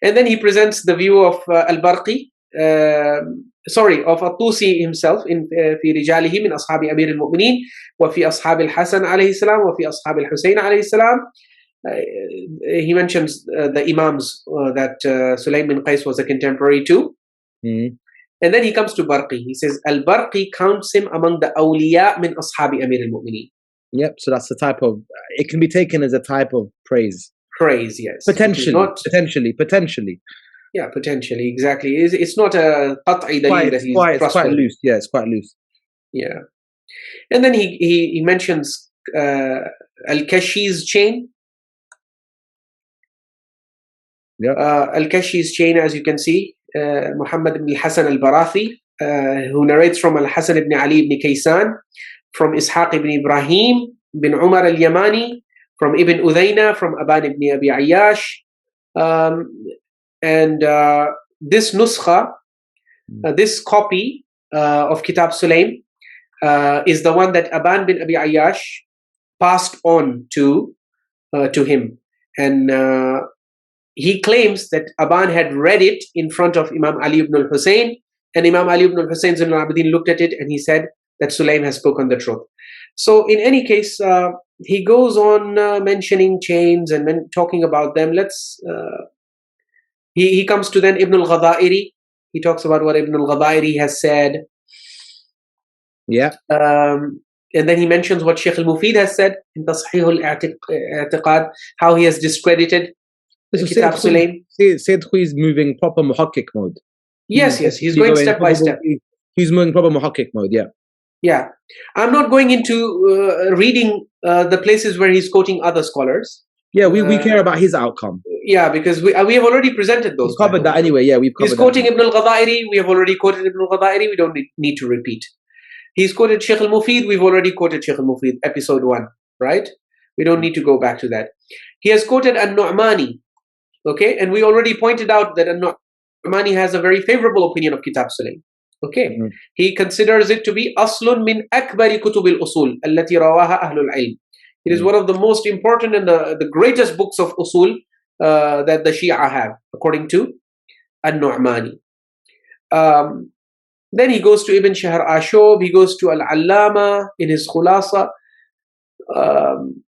And then he presents the view of al-Barqi, of al-Tusi himself in في رجاله من أصحاب أمير المؤمنين وفي أصحاب الحسن عليه السلام وفي أصحاب الحسين عليه السلام. He mentions the Imams that Sulaym bin Qays was a contemporary to. And then he comes to Barqi. He says, Al-Barqi counts him among the awliya min ashabi Amir al-Mu'mineen. Yep, so that's the type of, it can be taken as a type of praise. Praise, yes. Potentially. Yeah, potentially, exactly. It's not a qat'i dalil that he's It's quite trustworthy. loose. Yeah, it's quite loose. Yeah. And then he mentions Al-Kashi's chain. Yeah. Al-Kashi's chain, as you can see, Muhammad ibn al-Hasan al-Barathi, who narrates from Al-Hasan ibn Ali ibn Kaysan, from Ishaq ibn Ibrahim, bin Umar al-Yamani, from Ibn Udayna, from Aban ibn Abi Ayyash. This nuskha, this copy of Kitab Sulaym is the one that Aban bin Abi Ayyash passed on to him. And he claims that Aban had read it in front of Imam Ali ibn al-Hussein, and Imam Ali ibn al-Hussein Zain al-Abidin looked at it and he said that Sulaim has spoken the truth. So in any case, he goes on mentioning chains and talking about them. He comes to then Ibn al-Ghadairi. He talks about what Ibn al-Ghadairi has said. Yeah. And then he mentions what Sheikh al-Mufid has said in Tasheeh al-I'tiqad, how he has discredited Kitab Sulaym. Syed Khoei is moving proper muhakkik mode. Yes, he's going step by step. He's moving proper muhakkik mode, yeah. Yeah. I'm not going into reading the places where he's quoting other scholars. Yeah, we care about his outcome. Yeah, because we have already presented those. We've covered that anyway, yeah. He's quoting Ibn al-Ghadairi. We have already quoted Ibn al-Ghadairi. We don't need to repeat. He's quoted Sheikh al-Mufid. We've already quoted Sheikh al-Mufid, episode 1, right? We don't need to go back to that. He has quoted An-Nu'mani, okay? And we already pointed out that An-Nu'mani has a very favorable opinion of Kitab Sulaym, okay? He considers it to be aslun min akbari kutub al-usul allati rawaha ahlul ilm. It is one of the most important and the greatest books of usul that the Shia have, according to An-Nu'mani. Then he goes to Ibn Shahr Ashub, he goes to Al-Allama in his Khulasa.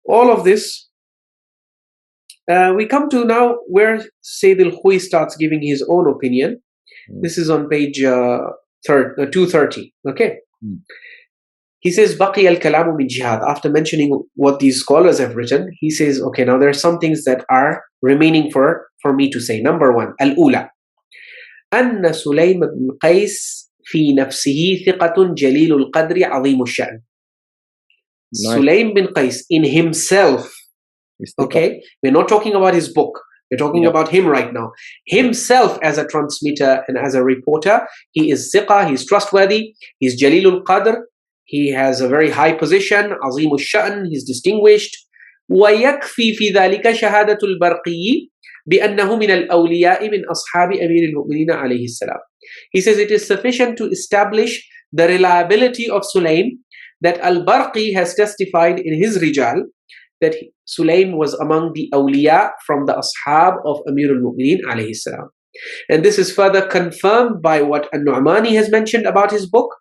All of this. We come to now where Syed Khoei starts giving his own opinion. This is on page 230. Okay. He says, Baqi al-kalamu min jihad. After mentioning what these scholars have written, he says, okay, now there are some things that are remaining for me to say. Number 1, al-ula. Anna Sulaym bin Qays في نفسه ثقة جليل القدر عظيم الشأن. Sulaym bin Qays in himself, okay, we're not talking about his book, we're talking about him right now. Himself as a transmitter and as a reporter, he is thiqa, he's trustworthy, he's Jalilul Qadr, he has a very high position, عظيم الشأن, he's distinguished. ويكفي في ذلك شهادة البرقي بأنه من الأولياء من أصحاب أمير المؤمنين عليه السلام. He says it is sufficient to establish the reliability of Sulaim that Al-Barqi has testified in his Rijal that Sulaim was among the awliya from the ashab of Amir al-Mu'mineen alayhi salam. And this is further confirmed by what An-Nu'mani has mentioned about his book.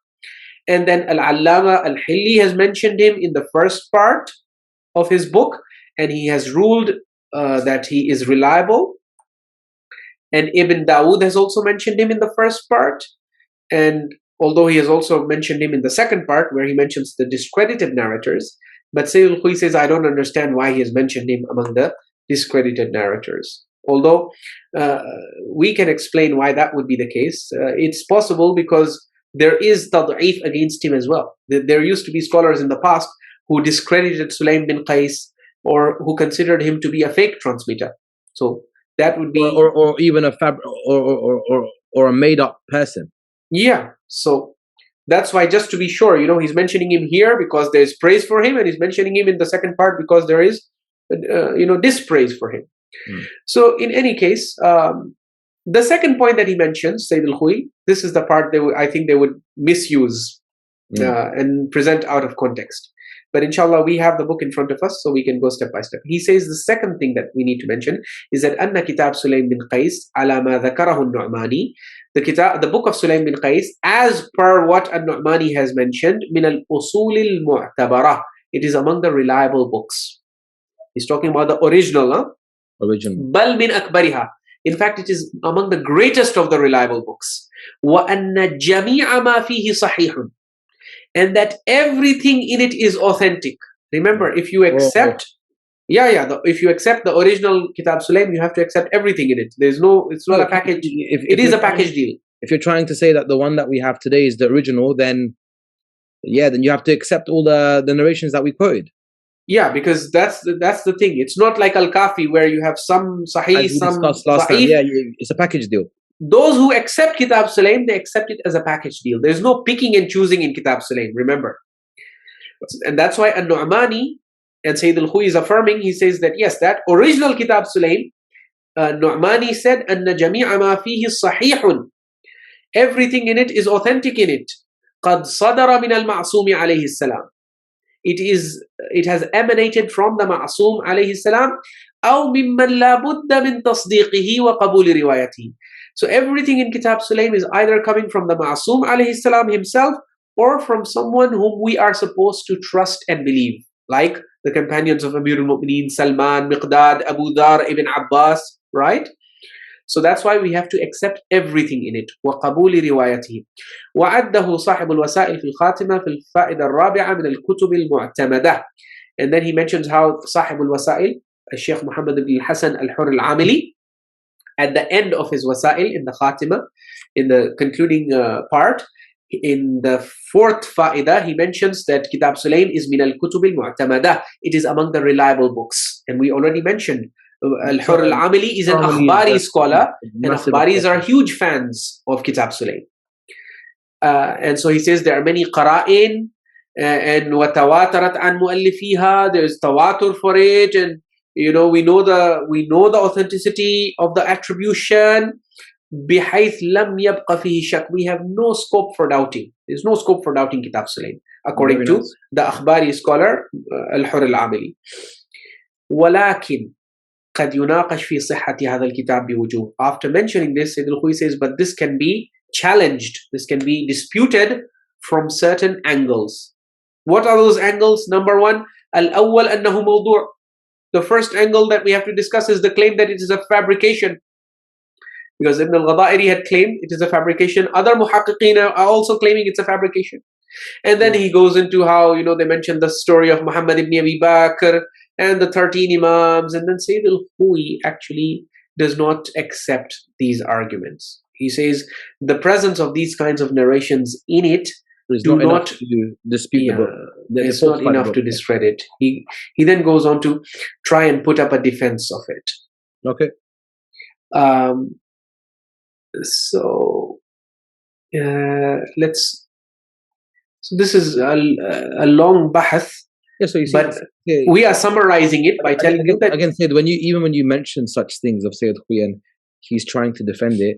And then Al-Allama Al-Hilli has mentioned him in the first part of his book. And he has ruled that he is reliable. And Ibn Dawood has also mentioned him in the first part. And although he has also mentioned him in the second part, where he mentions the discredited narrators, but Syed Khoei says, I don't understand why he has mentioned him among the discredited narrators. Although we can explain why that would be the case. It's possible because there is tad'if against him as well. There used to be scholars in the past who discredited Sulaym bin Qays or who considered him to be a fake transmitter. So that would be, or even a or a made up person. Yeah. So that's why, just to be sure, he's mentioning him here because there's praise for him, and he's mentioning him in the second part because there is, dispraise for him. So in any case, the second point that he mentions, Syed Khoei, this is the part I think they would misuse and present out of context. But inshallah, we have the book in front of us, so we can go step by step. He says the second thing that we need to mention is that Anna Kitab Sulaym bin Qays, ala ma dhakarahu Nu'mani, the book of Sulaym bin Qays, as per what An-Nu'mani has mentioned, min al-usul al-mu'tabara, it is among the reliable books. He's talking about the original, bal min akbariha. In fact, it is among the greatest of the reliable books. Wa anna jami'a ma fihi sahihun. And that everything in it is authentic. Remember, if you accept Yeah. If you accept the original Kitab Sulaym, you have to accept everything in it. It's not a package. It is a package deal. If you're trying to say that the one that we have today is the original, then you have to accept all the narrations that we quoted. Yeah, because that's the thing. It's not like Al-Kafi where you have some Sahih, some Da'if. Yeah, it's a package deal. Those who accept Kitab Sulaym, they accept it as a package deal. There's no picking and choosing in Kitab Sulaym, remember. And that's why An-Nu'mani and Syed Khoei is affirming, he says that yes, that original Kitab Sulaym, Nu'mani said, أَنَّ جَمِيعَ مَا فِيهِ صَحِيحٌ. Everything in it is authentic in it. قَدْ صَدَرَ مِنَ الْمَعْصُومِ عَلَيْهِ السَّلَامِ. It has emanated from the Ma'asum alayhi salam, أو ممن لا بد من تصديقه وقبول روايته. So everything in Kitab Sulaym is either coming from the Ma'asum alayhi salam himself or from someone whom we are supposed to trust and believe, like the companions of Amir al-Mu'mineen, Salman, Miqdad, Abu Dhar, Ibn Abbas, right? So that's why we have to accept everything in it. وقبول روايته. وعده صاحب الوسائل في الخاتمة في الفائدة الرابعة من الكتب المعتمدة. And then he mentions how صاحب الوسائل, Sheikh Muhammad ibn Hassan al-Hur al-Amili, at the end of his wasail, in the khatima, in the concluding part, in the fourth fa'idah, he mentions that Kitab Sulaym is min al-kutub al-mu'tamadah. It is among the reliable books. And we already mentioned Al-Hur al-Amili is an Akhbari scholar, and Akhbaris are huge fans of Kitab Sulaym. And so he says there are many qara'in, and وَتَوَاتَرَتْ عَنْ مُؤَلِّفِيهَا. There's tawatur for it, and we know the authenticity of the attribution. بِحَيْثْ لَمْ يَبْقَ فِيهِ شَكْ. We have no scope for doubting. There's no scope for doubting Kitab Sulaym, according to the Akhbari scholar Al-Hur al-Amili. وَلَكِنْ قد يناقش في صحة هذا الكتاب بوجوه. After mentioning this, Syed Khoei says, but this can be challenged, this can be disputed from certain angles. What are those angles? Number one, al-awwal annahu mawdu'. The first angle that we have to discuss is the claim that it is a fabrication. Because Ibn al-Ghadairi had claimed it is a fabrication. Other muhaqqiqeen are also claiming it's a fabrication. And then he goes into how, they mention the story of Muhammad ibn Abi Bakr and the 13 Imams, and then Syed Khoei actually does not accept these arguments. He says the presence of these kinds of narrations in it do not dispute the book. It's not enough to discredit. He then goes on to try and put up a defense of it. Okay. So this is a long bahath. Yeah, so you see, but we are summarizing it by telling you that again, Syed, when you mention such things of Syed Khoei and he's trying to defend it,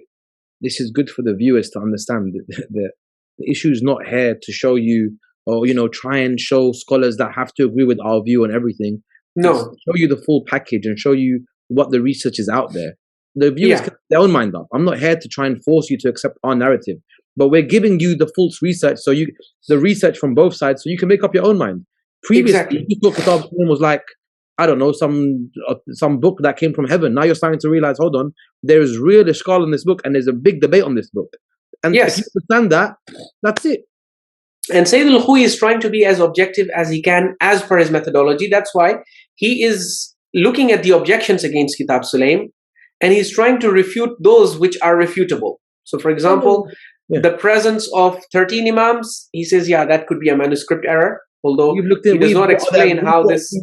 this is good for the viewers to understand that the issue is not here to show you or try and show scholars that have to agree with our view on everything. No, show you the full package and show you what the research is out there. The viewers can put their own mind up. I'm not here to try and force you to accept our narrative, but we're giving you the full research, the research from both sides, so you can make up your own mind. Previously, you thought Kitab Sulaym was like, I don't know, some book that came from heaven. Now you're starting to realize, hold on, there is real ishqal in this book, and there's a big debate on this book. And if you understand that, that's it. And Syed Khoei is trying to be as objective as he can, as per his methodology. That's why he is looking at the objections against Kitab Sulaym, and he's trying to refute those which are refutable. So, for example, the presence of 13 Imams, he says, that could be a manuscript error. Although he does not explain how this...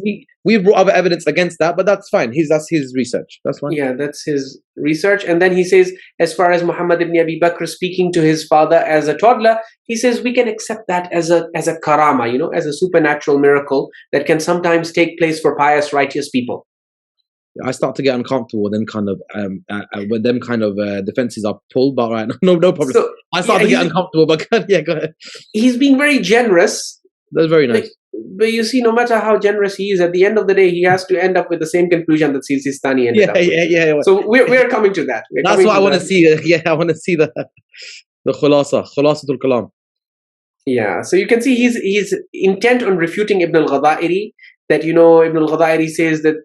We've brought other evidence against that, but that's fine. That's his research. That's fine. Yeah, that's his research. And then he says, as far as Muhammad ibn Abi Bakr speaking to his father as a toddler, he says we can accept that as a karama, as a supernatural miracle that can sometimes take place for pious, righteous people. I start to get uncomfortable when them kind of defenses are pulled, but right, no problem. So, I start to get uncomfortable, but go ahead. He's being very generous. That's very nice. But you see, no matter how generous he is, at the end of the day, he has to end up with the same conclusion that Sistani ended up with. Yeah. So we're coming to that. That's what I want to see. I want to see the khulasatul kalam. Yeah, so you can see he's intent on refuting Ibn al-Ghadairi, that, Ibn al-Ghadairi says that,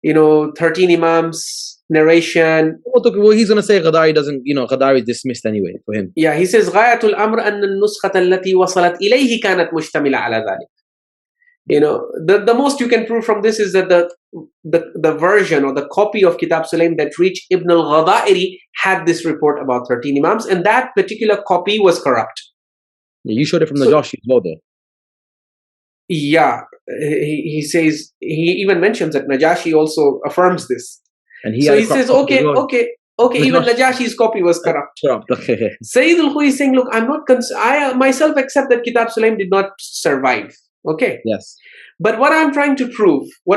13 Imams, narration. Well, he's going to say Ghadairi is dismissed anyway for him. Yeah, he says غاية الأمر أن النسخة التي وصلت إليه كانت مشتملة على ذلك. The most you can prove from this is that the version or the copy of Kitab Sulaym that reached Ibn al-Ghadairi had this report about 13 Imams, and that particular copy was corrupt. Yeah, you showed it from Najashi as well, though. Yeah, he says, he even mentions that Najashi also affirms this. And he says, okay, even Najashi's copy was corrupt. Syed Khoei is saying, look, I'm not I myself accept that Kitab Sulaym did not survive. Okay. Yes. But what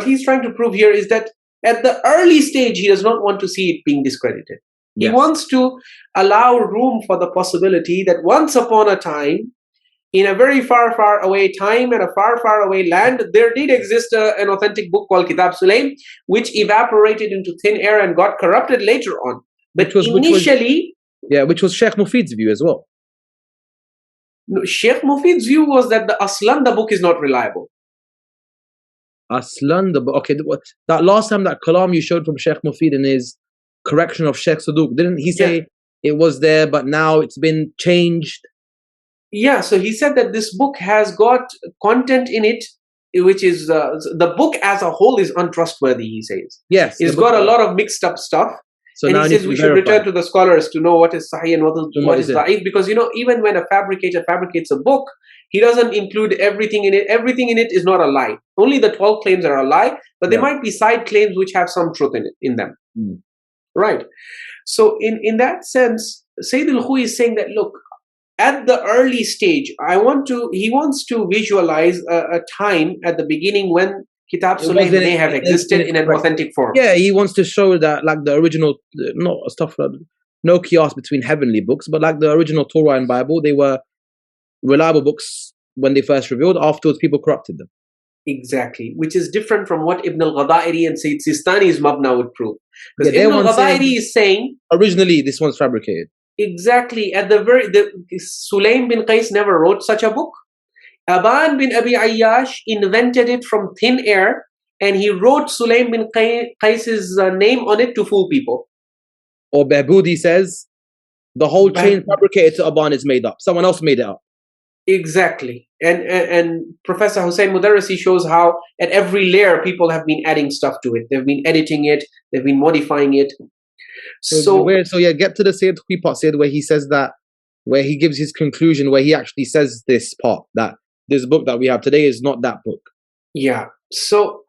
he's trying to prove here is that at the early stage, he does not want to see it being discredited. Yes. He wants to allow room for the possibility that once upon a time, in a very far, far away time and a far, far away land, there did exist an authentic book called Kitab Sulaym, which evaporated into thin air and got corrupted later on. But which was Sheikh Mufid's view as well. No, Sheikh Mufid's view was that the book is not reliable. Okay, that last time that kalam you showed from Sheikh Mufid in his correction of Sheikh Saduq, didn't he say it was there, but now it's been changed? Yeah, so he said that this book has got content in it, which is the book as a whole is untrustworthy, he says. Yes. It's got a lot of mixed up stuff. So and he says we should return to the scholars to know what is sahih and what is da'if. Because, even when a fabricator fabricates a book, he doesn't include everything in it. Everything in it is not a lie. Only the 12 claims are a lie, but there might be side claims which have some truth in them. Mm. Right. So in that sense, Syed Khoei is saying that, look, at the early stage, he wants to visualize a time at the beginning when Kitab Sulaym may have existed in an authentic form. Yeah, he wants to show that, like the original, not stuff, no kiosk between heavenly books, but like the original Torah and Bible, they were reliable books when they first revealed. Afterwards, people corrupted them. Exactly, which is different from what Ibn al-Ghadairi and Sayyid Sistani's Mabna would prove. Because Ibn al-Ghadairi is saying, originally this one's fabricated. Exactly. Sulaym bin Qays never wrote such a book. Aban bin Abi Ayyash invented it from thin air, and he wrote Sulaym bin Qays's name on it to fool people. Or Behboudi says, the whole chain fabricated to Aban is made up. Someone else made it up. Exactly. And Professor Hussein Mudarrisi shows how at every layer people have been adding stuff to it. They've been editing it. They've been modifying it. Get to the Syed Khoei part, where he says that, where he gives his conclusion, where he actually says this part, that this book that we have today is not that book. Yeah. So,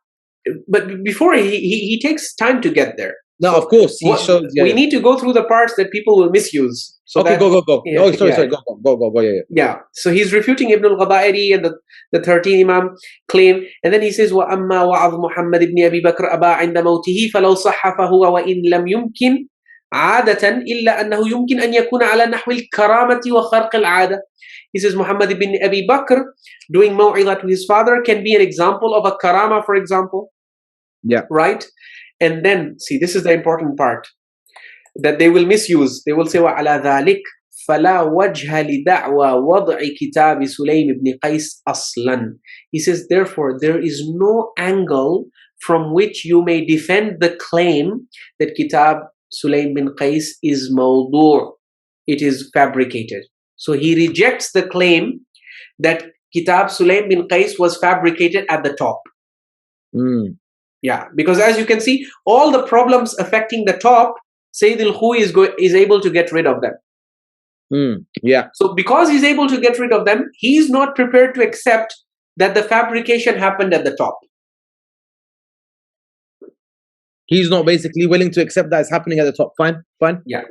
but before he takes time to get there. No, of course. We need to go through the parts that people will misuse. So okay, go. Yeah, oh, sorry, go. Yeah. So he's refuting Ibn al-Ghadairi and the 13 Imam claim, and then he says, وَأَمَّا وَعَظْ مُحَمَّدِ بْنِ أَبِي بَكْرَ أَبَا عِنْدَ مَوْتِهِ فَلَوْ صَحَّ فَهُوَ وَإِنْ لَمْ يُمْكِنْ عادة إلا أنه يمكن أن يكون على نحو الكرامة وخرق العادة. He says Muhammad ibn Abi Bakr doing maw'idah to his father can be an example of a karama, for example. Yeah. Right? And then, see, this is the important part that they will misuse. They will say, وَعَلَى ذَلِكَ فَلَا وَجْهَ لِدَعْوَى وَضْعِ كِتَابِ سُلَيْمِ بْنِ قَيْس أَصْلًا. He says, therefore, there is no angle from which you may defend the claim that Kitab Sulaym bin Qays is mawdu'. It is fabricated. So he rejects the claim that Kitab Sulaym bin Qays was fabricated at the top. Mm. Yeah, because as you can see, all the problems affecting the top, Syed Khoei is able to get rid of them. Yeah. So because he's able to get rid of them, he's not prepared to accept that the fabrication happened at the top. He's not basically willing to accept that it's happening at the top. Fine. Yeah.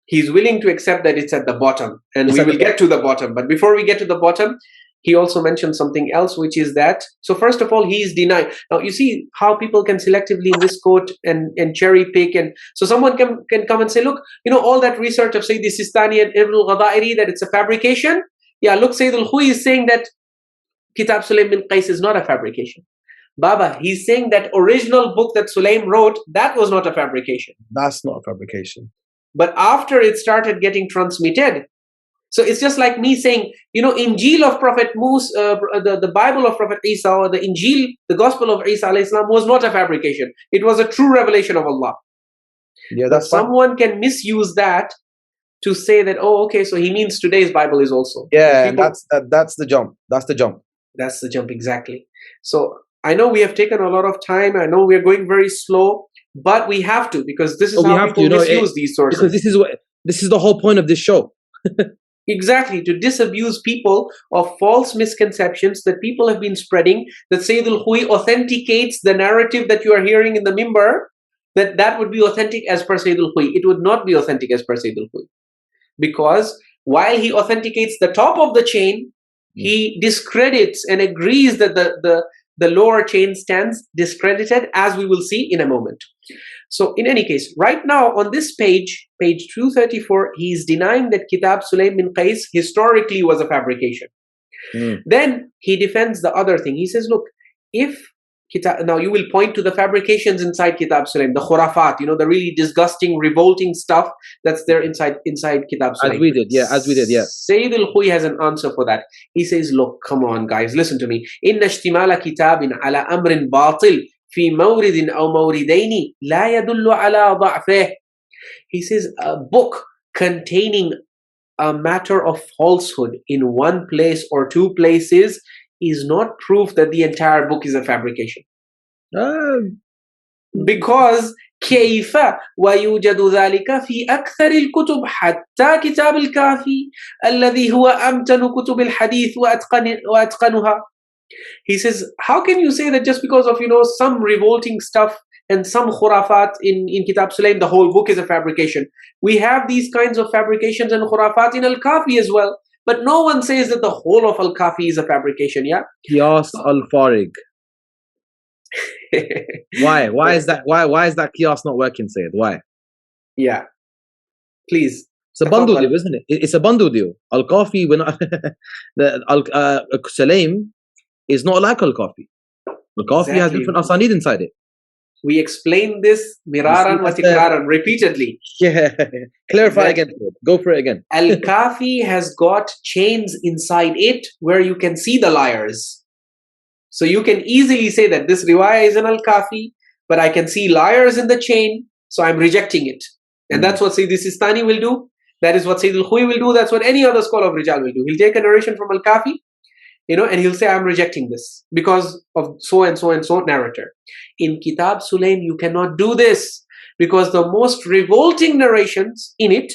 He's willing to accept that it's at the bottom. And we will get to the bottom. But before we get to the bottom, he also mentioned something else, which is that, so first of all, he is denying. Now, you see how people can selectively misquote and cherry pick. And so someone can come and say, look, all that research of Sayyid Sistani and Ibn al-Ghadairi, that it's a fabrication. Yeah, look, Syed Khoei is saying that Kitab Sulaym bin Qays is not a fabrication. Baba, he's saying that original book that Sulaim wrote, that was not a fabrication. That's not a fabrication. But after it started getting transmitted, so it's just like me saying, Injil of Prophet Musa, the Bible of Prophet Isa, or the Injil, the Gospel of Isa alayhi salam, was not a fabrication. It was a true revelation of Allah. Yeah, that's someone can misuse that to say that, oh, okay, so he means today's Bible is also. Yeah, that's the jump. That's the jump. That's the jump, exactly. So I know we have taken a lot of time. I know we're going very slow, but we have to, because this is we how have to, people misuse these sources. Because this is the whole point of this show. Exactly, to disabuse people of false misconceptions that people have been spreading, that Syed Khoei authenticates the narrative that you are hearing in the mimbar, that would be authentic as per Syed Khoei. It would not be authentic as per Syed Khoei. Because while he authenticates the top of the chain, he discredits and agrees that the lower chain stands discredited, as we will see in a moment. So in any case, right now on this page 234, he is denying that Kitab Sulayn bin Qays historically was a fabrication. Then he defends the other thing. He says, look, if now you will point to the fabrications inside Kitab Sulaym, the khurafat, the really disgusting, revolting stuff that's there inside Kitab Sulaym. As we did, yeah. Syed Khoei has an answer for that. He says, look, come on guys, listen to me. Inna ishtimala kitabin ala amrin batil fi mawridin aw mawridaini la yadullu ala da'fih. He says, a book containing a matter of falsehood in one place or two places is not proof that the entire book is a fabrication. Because كيف ويوجد ذلك في أكثر الكتب حتى كتاب الكافي الذي هو أمتن كتب الحديث وأتقنها. He says, how can you say that just because of some revolting stuff and some khurafat in Kitab Sulaym, the whole book is a fabrication? We have these kinds of fabrications and khurafat in Al-Kafi as well. But no one says that the whole of Al-Kafi is a fabrication, yeah? Qiyas al-Farig. Why? Why is that qiyas not working, Syed? Why? Yeah. Please. It's a bundle deal, isn't it? It's a bundle deal. Al-Kafi, Sulaym is not like Al-Kafi. Al-Kafi has different asanid inside it. We explained this miraran wa tikraran, repeatedly. Yeah. Clarify again. Go for it again. Al-Kafi has got chains inside it where you can see the liars. So you can easily say that this riwayah is an Al-Kafi, but I can see liars in the chain, so I'm rejecting it. And that's what Sayyid Sistani will do. That is what Syed Khoei will do. That's what any other scholar of Rijal will do. He'll take a narration from Al-Kafi, and he'll say, I'm rejecting this because of so and so and so narrator. In Kitab Sulaym, you cannot do this because the most revolting narrations in it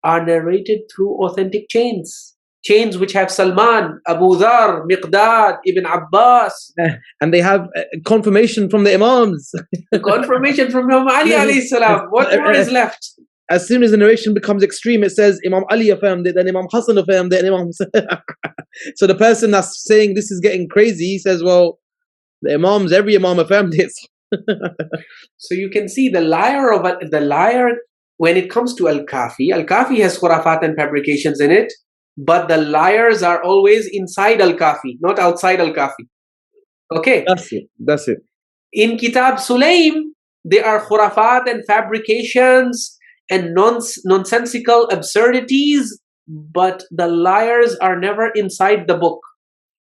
are narrated through authentic chains. Chains which have Salman, Abu Dhar, Miqdad, Ibn Abbas. And they have confirmation from the Imams. Confirmation from Imam Ali alayhi salam. What more is left? As soon as the narration becomes extreme, it says Imam Ali affirmed it, then Imam Hassan affirmed it, and Imam. So the person that's saying this is getting crazy, he says, well, every Imam affirmed it. So you can see the liar when it comes to Al-Kafi. Al-Kafi has khurafat and fabrications in it, but the liars are always inside Al-Kafi, not outside Al-Kafi. Okay? That's it. In Kitab Sulaym, there are khurafat and fabrications and nonsensical absurdities, but the liars are never inside the book.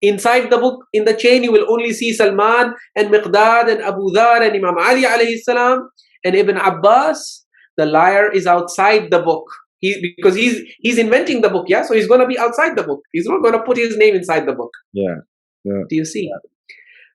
Inside the book, in the chain, you will only see Salman and Miqdad and Abu Dhar and Imam Ali alayhi salam and Ibn Abbas. The liar is outside the book. Because he's inventing the book, yeah? So he's going to be outside the book. He's not going to put his name inside the book. Yeah. Do you see? Yeah.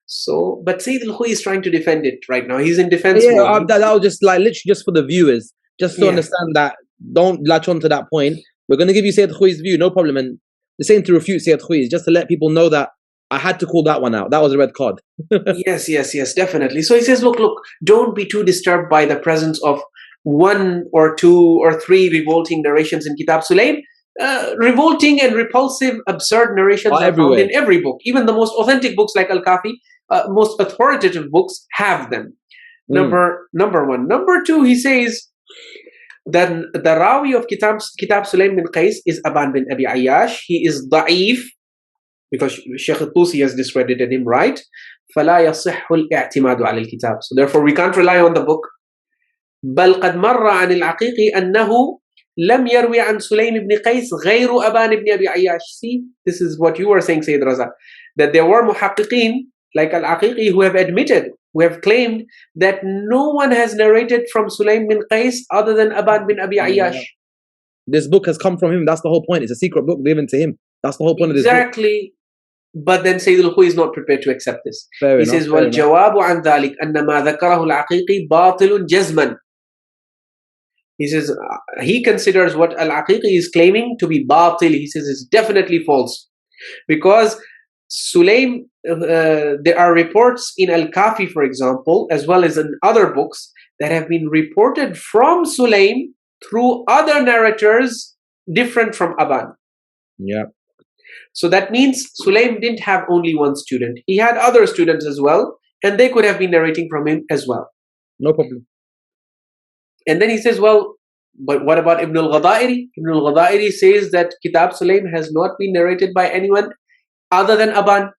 So, but Syed Khoei is trying to defend it right now. He's in defense mode. That was just literally just for the viewers, just to understand that. Don't latch on to that point. We're going to give you Syed Khoei's view, no problem. And the same to refute Syed Khoei, just to let people know that I had to call that one out. That was a red card. Yes, definitely. So he says, look, don't be too disturbed by the presence of one or two or three revolting narrations in Kitab Sulaym. Revolting and repulsive, absurd narrations are found in every book. Even the most authentic books like Al-Kafi, most authoritative books have them. Number one. Number two, he says that the Rawi of Kitab Sulaym bin Qays is Aban bin Abi Ayyash. He is da'if because Shaykh al-Tusi has discredited him, right? فَلَا يَصِحُّ الْاِعْتِمَادُ عَلَى الْكِتَابِ. So therefore, we can't rely on the book. بل قد مر عن العقيقي أنه لم يروي عن سليم بن قيس غير أبان بن أبي عياش. See, this is what you were saying, Sayyid Raza, that there were muhaqqiqeen like al-Aqiqi who have claimed that no one has narrated from Sulaym bin Qays other than Aban bin Abi Ayyash. This book has come from him. That's the whole point. It's a secret book given to him. That's the whole point of this book. But then Syed Khoei is not prepared to accept this. Fair He enough, says, fair enough. وَالْجَوَابُ عَنْ ذَلِكَ أَنَّ مَا ذَكَرَهُ الْعَقِيقِ بَاطِلٌ جَزْمًا. He says, he considers what Al-Aqiqi is claiming to be batil. He says it's definitely false. Because Sulaim, there are reports in Al-Kafi, for example, as well as in other books that have been reported from Sulaim through other narrators different from Aban. Yeah. So that means Sulaim didn't have only one student. He had other students as well, and they could have been narrating from him as well. No problem. And then he says, well, but what about Ibn al-Ghadairi? Ibn al-Ghadairi says that Kitab Sulaym has not been narrated by anyone other than Aban.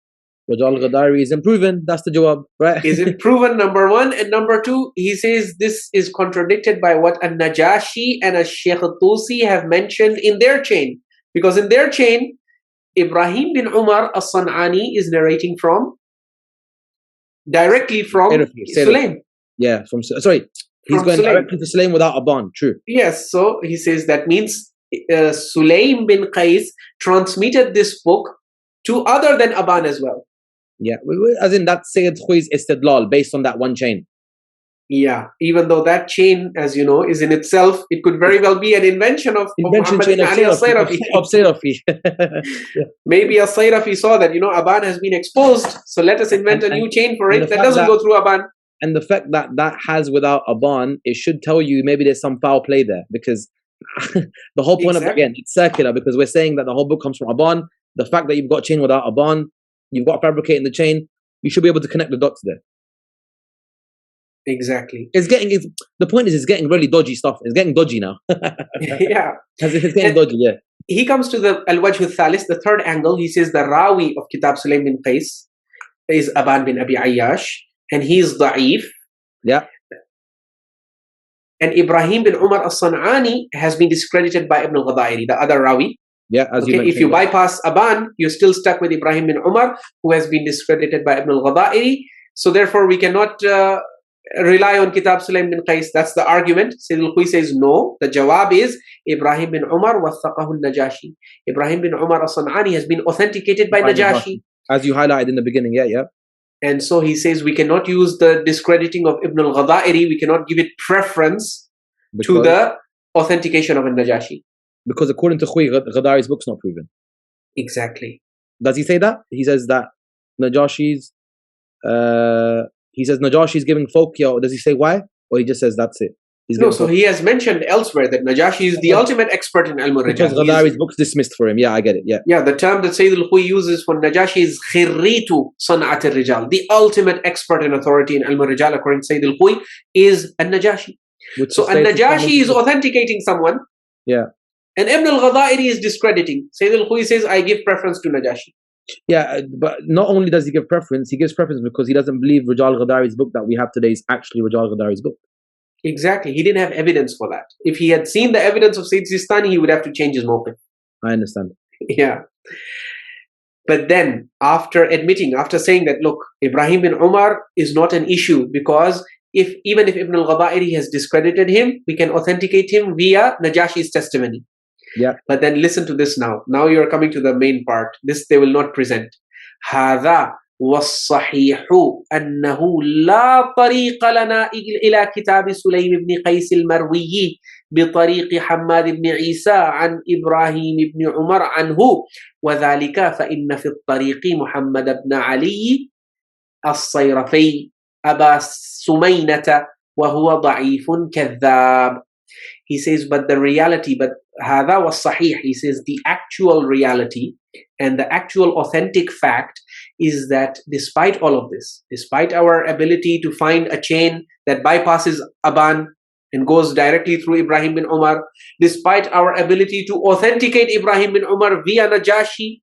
Rijal Ghadari is unproven. That's the jawab, right? Is it proven, number one? And number two, he says this is contradicted by what An-Najashi and Al-Sheikh Tusi have mentioned in their chain. Because in their chain, Ibrahim bin Umar as-San'ani is narrating directly from Sulaym. Yeah, he's going directly to Sulaim without Aban, true. Yes, so he says that means Sulaym bin Qays transmitted this book to other than Aban as well. Yeah, as in that Syed Khoei's istidlal based on that one chain. Yeah, even though that chain, as you know, is in itself, it could very well be an invention of chain of Sayrafi. Maybe Sayrafi saw that, Aban has been exposed, so let us invent a new chain for it that doesn't go through Aban. And the fact that that has without Aban, it should tell you maybe there's some foul play there, because the whole point of, again, it's circular, because we're saying that the whole book comes from Aban. The fact that you've got a chain without Aban, you've got fabricating the chain, you should be able to connect the dots there. Exactly. The point is, it's getting really dodgy stuff. It's getting dodgy now. Yeah. It's getting dodgy, yeah. He comes to the Al-Wajh al-Thalis, the third angle. He says the Rawi of Kitab Sulaym bin Qays is Aban bin Abi Ayyash, and he is da'if. Yeah. And Ibrahim bin Umar as-San'ani has been discredited by Ibn al-Ghadairi, the other Rawi. Yeah, if you bypass Aban, you're still stuck with Ibrahim bin Umar, who has been discredited by Ibn al-Ghadairi. So therefore, we cannot rely on Kitab Sulaym bin Qays. That's the argument. Syed Khoei says no. The jawab is Ibrahim bin Umar wathaqahu al-Najashi. Ibrahim bin Umar as-San'ani has been authenticated by Najashi. As you highlighted in the beginning, yeah. And so he says we cannot use the discrediting of Ibn al-Ghadairi. We cannot give it preference to the authentication of al-Najashi. Because according to Khui, Ghadairi's book's not proven. Exactly. Does he say that? He says that Najashi's giving fawqiyah, or does he say why? Or he just says that's it? No, so he has mentioned elsewhere that Najashi is the ultimate expert in Rijal. Because Ghadairi's book's dismissed for him. Yeah, I get it. Yeah. Yeah, the term that Syed Khoei uses for Najashi is khirritu san'at al-Rijal. The ultimate expert in authority in Rijal, according to Syed Khoei, is al-Najashi. So al-Najashi is authenticating someone. Yeah. And Ibn al-Ghadairi is discrediting. Syed Khoei says, I give preference to Najashi. Yeah, but not only does he give preference, he gives preference because he doesn't believe Rijal Ghadairi's book that we have today is actually Rijal Ghadairi's book. Exactly. He didn't have evidence for that. If he had seen the evidence of Sayyid Sistani, he would have to change his mawqif. I understand. Yeah. But then, after saying that, look, Ibrahim bin Umar is not an issue, because even if Ibn al-Ghadairi has discredited him, we can authenticate him via Najashi's testimony. Yeah. But then listen to this now. Now you're coming to the main part. This they will not present. هذا والصحيح أنه لا طريق لنا إلى كتاب سليم بن قيس المروي بطريق حماد بن عيسى عن إبراهيم بن عمر عنه، وذلك فإن في الطريق محمد بن علي الصيرفي أبا سمينة وهو ضعيف كذاب. He says, but the reality, but هذا والصحيح, he says the actual reality and the actual authentic fact is that despite all of this, despite our ability to find a chain that bypasses Aban and goes directly through Ibrahim bin Umar, despite our ability to authenticate Ibrahim bin Umar via Najashi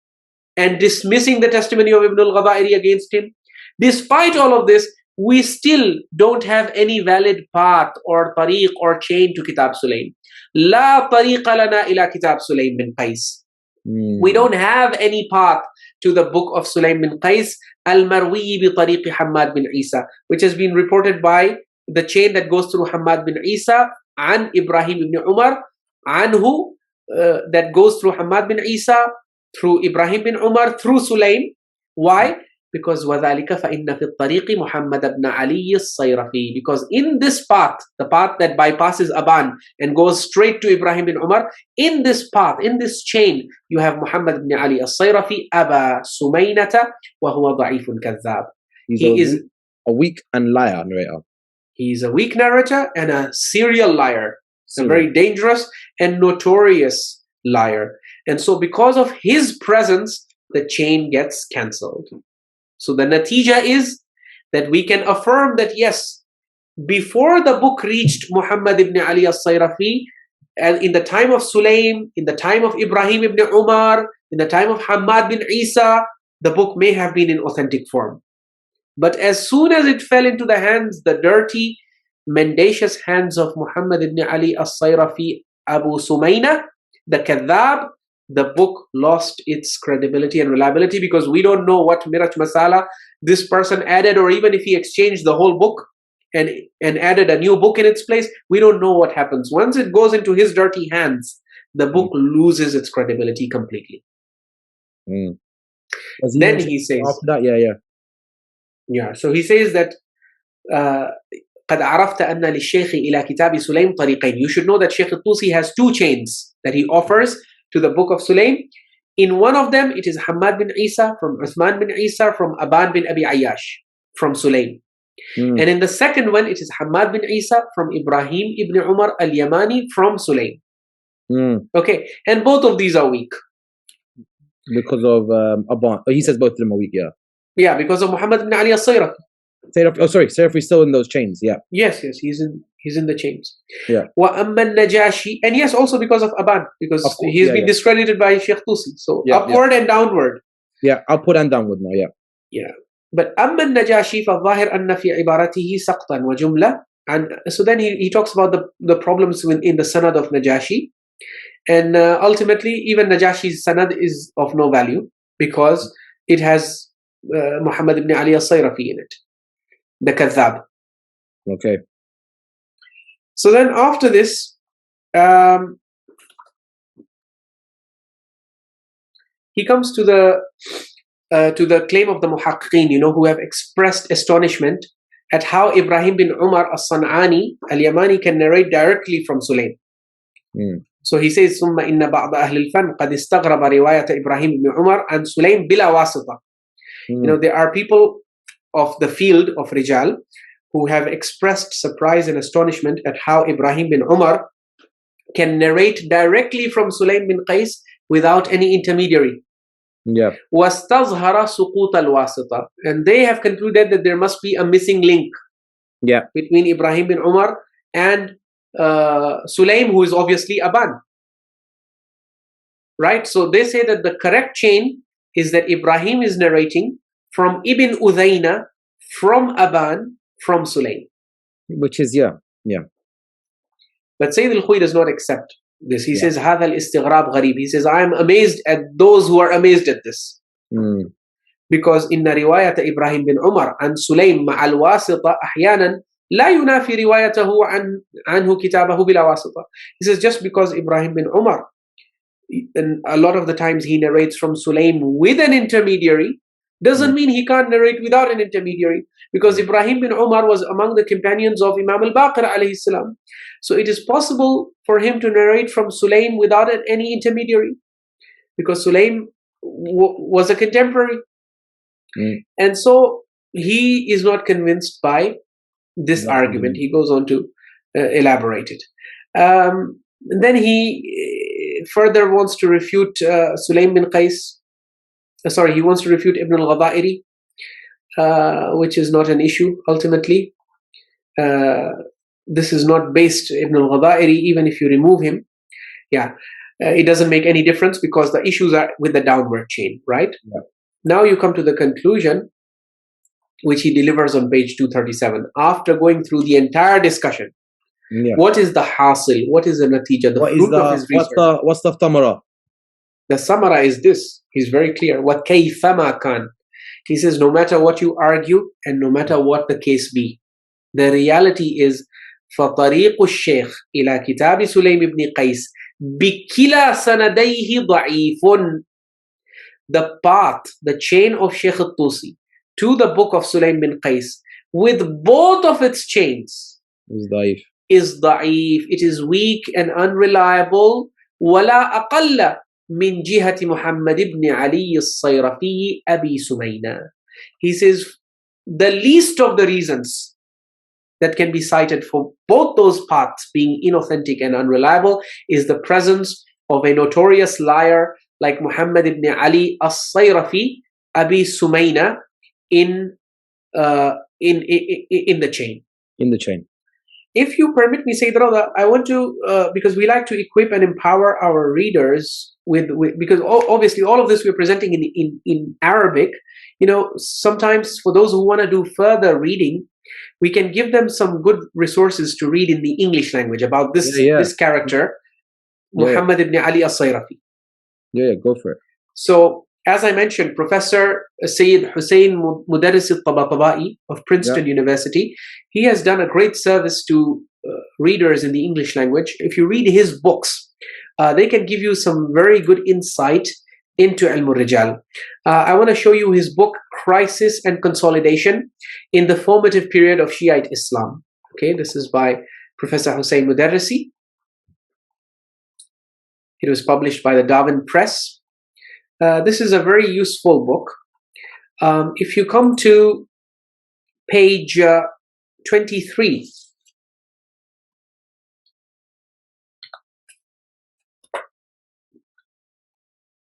and dismissing the testimony of Ibn al-Ghadairi against him, despite all of this, we still don't have any valid path or tariq or chain to Kitab Sulaym. La tariqa lana ila Kitab Sulaym bin Qays. We don't have any path to the book of Sulaym bin Qays, al-Marwi bi tariqi Hammad bin Isa, which has been reported by the chain that goes through Hammad bin Isa, an Ibrahim ibn Umar, anhu, that goes through Hammad bin Isa, through Ibrahim bin Umar, through Sulaym, Why? Because وَذَلِكَ فَإِنَّ فِي الطَّرِيقِ مُحَمَّدَ بْنَ عَلِيِّ الصَّيْرَفِي. Because in this path, the path that bypasses Aban and goes straight to Ibrahim bin Umar, in this path, in this chain, you have Muhammad ibn Ali al-Sayrafi, Aba Sumaynata, وَهُوَ ضَعِيفٌ كَذَّابٌ. He is a weak and liar narrator. He's a weak narrator and a serial liar. A very dangerous and notorious liar. And so because of his presence, the chain gets cancelled. So the natija is that we can affirm that yes, before the book reached Muhammad ibn Ali al-Sayrafi, and in the time of Sulaim, in the time of Ibrahim ibn Umar, in the time of Hamad bin Isa, the book may have been in authentic form. But as soon as it fell into the hands, the dirty, mendacious hands of Muhammad ibn Ali al-Sayrafi, Abu Sumayna, the Kadhab, the book lost its credibility and reliability, because we don't know what Miraj Masala this person added, or even if he exchanged the whole book and added a new book in its place, we don't know what happens. Once it goes into his dirty hands, the book loses its credibility completely. Then he says, after that, so he says that قد عرفت أن للشيخ إلى كتاب سليم طريقين. You should know that Shaykh al-Tusi has two chains that he offers to the book of Sulaim. In one of them, it is Hamad bin Isa from Uthman bin Isa from Aban bin Abi Ayyash from Sulaim. And in the second one, it is Hamad bin Isa from Ibrahim ibn Umar al-Yamani from Sulaim. Okay, and both of these are weak. Because of Aban. He says both of them are weak, Yeah, because of Muhammad ibn Ali al-Sayrafi. Sayrafi is still in those chains, Yes, he's in the chains. وَأَمَّا النَّجَاشِي, and yes, also because of Aban, because he's been discredited by Shaykh Tusi. So upward and downward. Upward and downward now, But أَمَّا النَّجَاشِي فَالظَّاهِرْ أَنَّ فِي عِبَارَتِهِ سَقْطًا وَجُمْلَةً. And so then he talks about the problems in the sanad of Najashi. And ultimately, even Najashi's sanad is of no value, because it has Muhammad ibn Ali al-Sayrafi in it, the Kadhab. Okay. So then after this, he comes to the claim of the muhaqqiqeen, who have expressed astonishment at how Ibrahim bin Umar as-San'ani al-Yamani can narrate directly from Sulaim. So he says, ثم إن بعض أهل الفن قد استغرب رواية إبراهيم بن عمر عن سليم بلا واسطة. There are people of the field of Rijal who have expressed surprise and astonishment at how Ibrahim bin Umar can narrate directly from Sulaym bin Qays without any intermediary. وَاسْتَظْهَرَ سُقُوطَ الْوَاسِطَةِ. And they have concluded that there must be a missing link between Ibrahim bin Umar and Sulaim, who is obviously Aban. Right? So they say that the correct chain is that Ibrahim is narrating from Ibn Udayna, from Aban, from Sulaim. Which is, But Syed Khoei does not accept this. He says, هذا الاستغراب غريب. He says, I am amazed at those who are amazed at this. Because إن رواية إبراهيم بن عمر عن سليم مع الواسطة أحيانا لا ينافي روايته عنه كتابه بلا واسطة. He says, just because Ibrahim bin Umar, and a lot of the times he narrates from Sulaim with an intermediary, doesn't mean he can't narrate without an intermediary, because Ibrahim bin Umar was among the companions of Imam al-Baqir alayhi salam. So it is possible for him to narrate from Sulaim without any intermediary, because Sulaim was a contemporary. And so he is not convinced by this argument. He goes on to elaborate it. Then he further wants to refute Sulaym bin Qays. He wants to refute Ibn al-Ghadairi, which is not an issue ultimately. This is not based Ibn al-Ghadairi, even if you remove him. It doesn't make any difference, because the issues are with the downward chain, right? Now you come to the conclusion, which he delivers on page 237, after going through the entire discussion. What is the hasil? What is the natija? The fruit of his research. What's the thamara? The samara is this. He's very clear. What kayfama kan. He says, no matter what you argue and no matter what the case be, the reality is فطريق الشيخ إلى كتاب سليم بن قيس بكلا سنديه ضعيف. the path, the chain of Sheikh al-Tusi to the book of Sulaym bin Qays with both of its chains is da'if. It is weak and unreliable. وَلَا أَقَلَّ مِنْ جِهَةِ مُحَمَّدِ بْنِ عَلِيِّ الصَّيْرَفِيِّ أَبِي سُمَيْنَةَ. He says the least of the reasons that can be cited for both those paths being inauthentic and unreliable is the presence of a notorious liar like Muhammad ibn Ali as-Sayrafi Abi Sumayna in the chain. In the chain. If you permit me, Sayyid Rada, I want to, because we like to equip and empower our readers with because obviously all of this we're presenting in Arabic. You know, sometimes for those who want to do further reading, we can give them some good resources to read in the English language about this character, Muhammad ibn Ali as-Sayrafi. Yeah, go for it. So, as I mentioned, Professor Syed Hussein Mudarris al-Tabatabai of Princeton University, he has done a great service to readers in the English language. If you read his books, they can give you some very good insight into Rijal. I want to show you his book, Crisis and Consolidation in the Formative Period of Shiite Islam. Okay, this is by Professor Hussein Mudarrisi. It was published by the Darwin Press. This is a very useful book. If you come to page 23,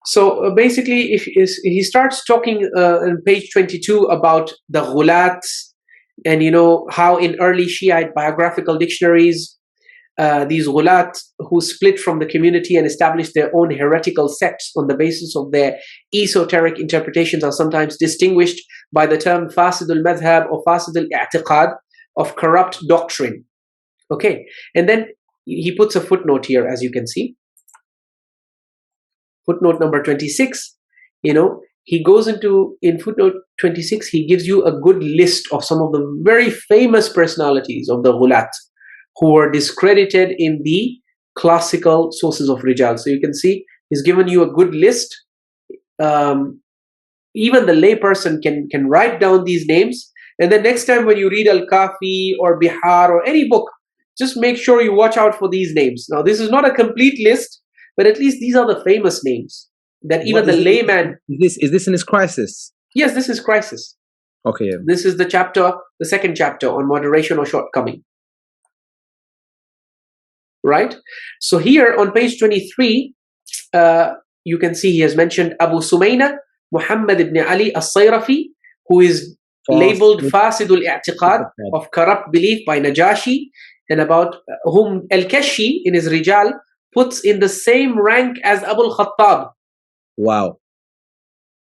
so basically, if he starts talking on page 22 about the gulat, and you know how in early Shiite biographical dictionaries, these gulat who split from the community and established their own heretical sects on the basis of their esoteric interpretations are sometimes distinguished by the term fasidul madhab or fasidul i'tiqad, of corrupt doctrine. Okay, and then he puts a footnote here, as you can see. Footnote number 26, you know, he goes into, in footnote 26, he gives you a good list of some of the very famous personalities of the gulat who were discredited in the classical sources of Rijal. So you can see he's given you a good list. Even the layperson can write down these names, and then next time when you read Al-Kafi or Bihar or any book, just make sure you watch out for these names. Now, this is not a complete list, but at least these are the famous names that even the layman... Is this in his crisis? Yes, this is crisis. Okay. Yeah. This is the chapter, the second chapter on moderation or shortcoming. Right? So here on page 23, you can see he has mentioned Abu Sumayna, Muhammad ibn Ali as-Sayrafi, who is labeled Fasidul I'tiqad, of corrupt belief by Najashi, and about whom Al-Kashi in his Rijal puts in the same rank as Abu al-Khattab. Wow.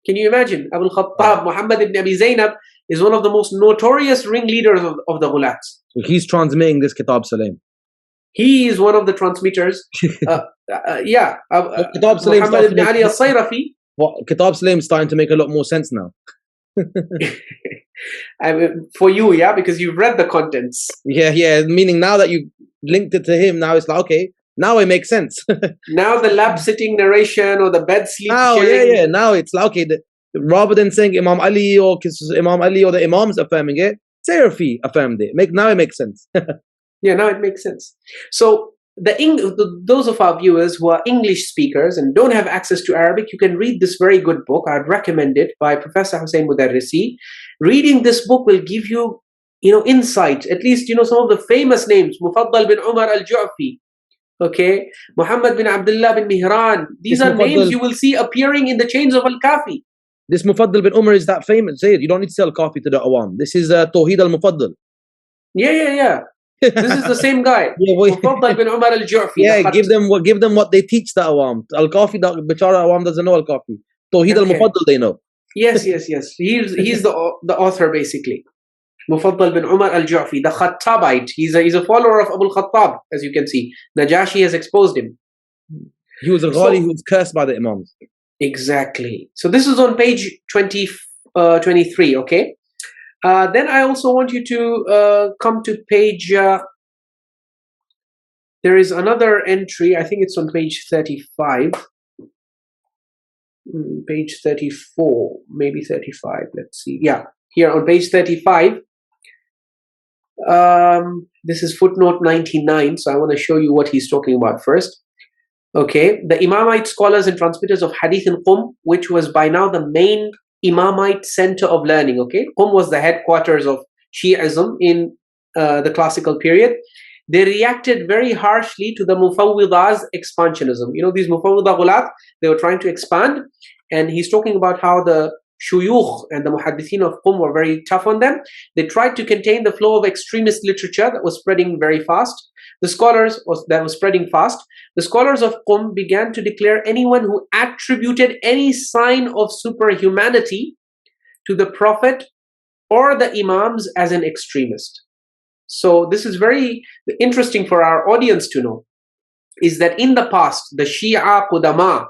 Can you imagine? Abu al-Khattab, Muhammad ibn Abi Zaynab, is one of the most notorious ringleaders of the Ghulat. So he's transmitting this Kitab Sulaym. He is one of the transmitters. Kitab Muhammad ibn Ali al-Sayrafi. Kitab Sulaym is starting to make a lot more sense now. I mean, for you, yeah, because you've read the contents. Yeah. Meaning now that you linked it to him, now it's like, okay, now it makes sense. Now the lap sitting narration or the bed sleep sharing. Now it's like, okay, rather than saying Imam Ali or the Imams affirming it, Sayrafi affirmed it. Now it makes sense. Yeah, now it makes sense. So those of our viewers who are English speakers and don't have access to Arabic, you can read this very good book. I'd recommend it, by Professor Hussein Mudarrisi. Reading this book will give you, insight. At least, some of the famous names. Mufaddal bin Umar al-Ju'fi. Okay, Muhammad bin Abdullah bin Mihran. These are names you will see appearing in the chains of Al-Kafi. This Mufaddal bin Umar is that famous. Say it. You don't need to sell Al-Kafi to the Awam. This is Tawheed al-Mufaddal. Yeah. This is the same guy. Mufaddal bin Umar al-Ju'fi. Yeah, give them what they teach the Awam. Al-Kafi, the Bichara Awam doesn't know Al-Kafi. Tawheed al-Mufaddal they know. Yes. He's the author basically. Mufaddal bin Umar al-Ju'fi, the Khattabite. He's a follower of Abu al-Khattab, as you can see. Najashi has exposed him. He was a Ghali who was cursed by the Imams. Exactly. So this is on page 23, okay? Then I also want you to come to page... there is another entry, I think it's on page 35. page 34, maybe 35. Let's see. Yeah, here on page 35. This is footnote 99. So I want to show you what he's talking about first. Okay, the Imamite scholars and transmitters of Hadith in Qum, which was by now the main Imamite center of learning. Okay, Qum was the headquarters of Shi'ism in the classical period. They reacted very harshly to the Mufawwida's expansionism. You know, these Mufawwida gulat, they were trying to expand, and he's talking about how the Shuyukh and the Muhaddithin of Qum were very tough on them. They tried to contain the flow of extremist literature that was spreading very fast. The scholars of Qum began to declare anyone who attributed any sign of superhumanity to the Prophet or the Imams as an extremist. So this is very interesting for our audience to know, is that in the past, the Shia Qudama,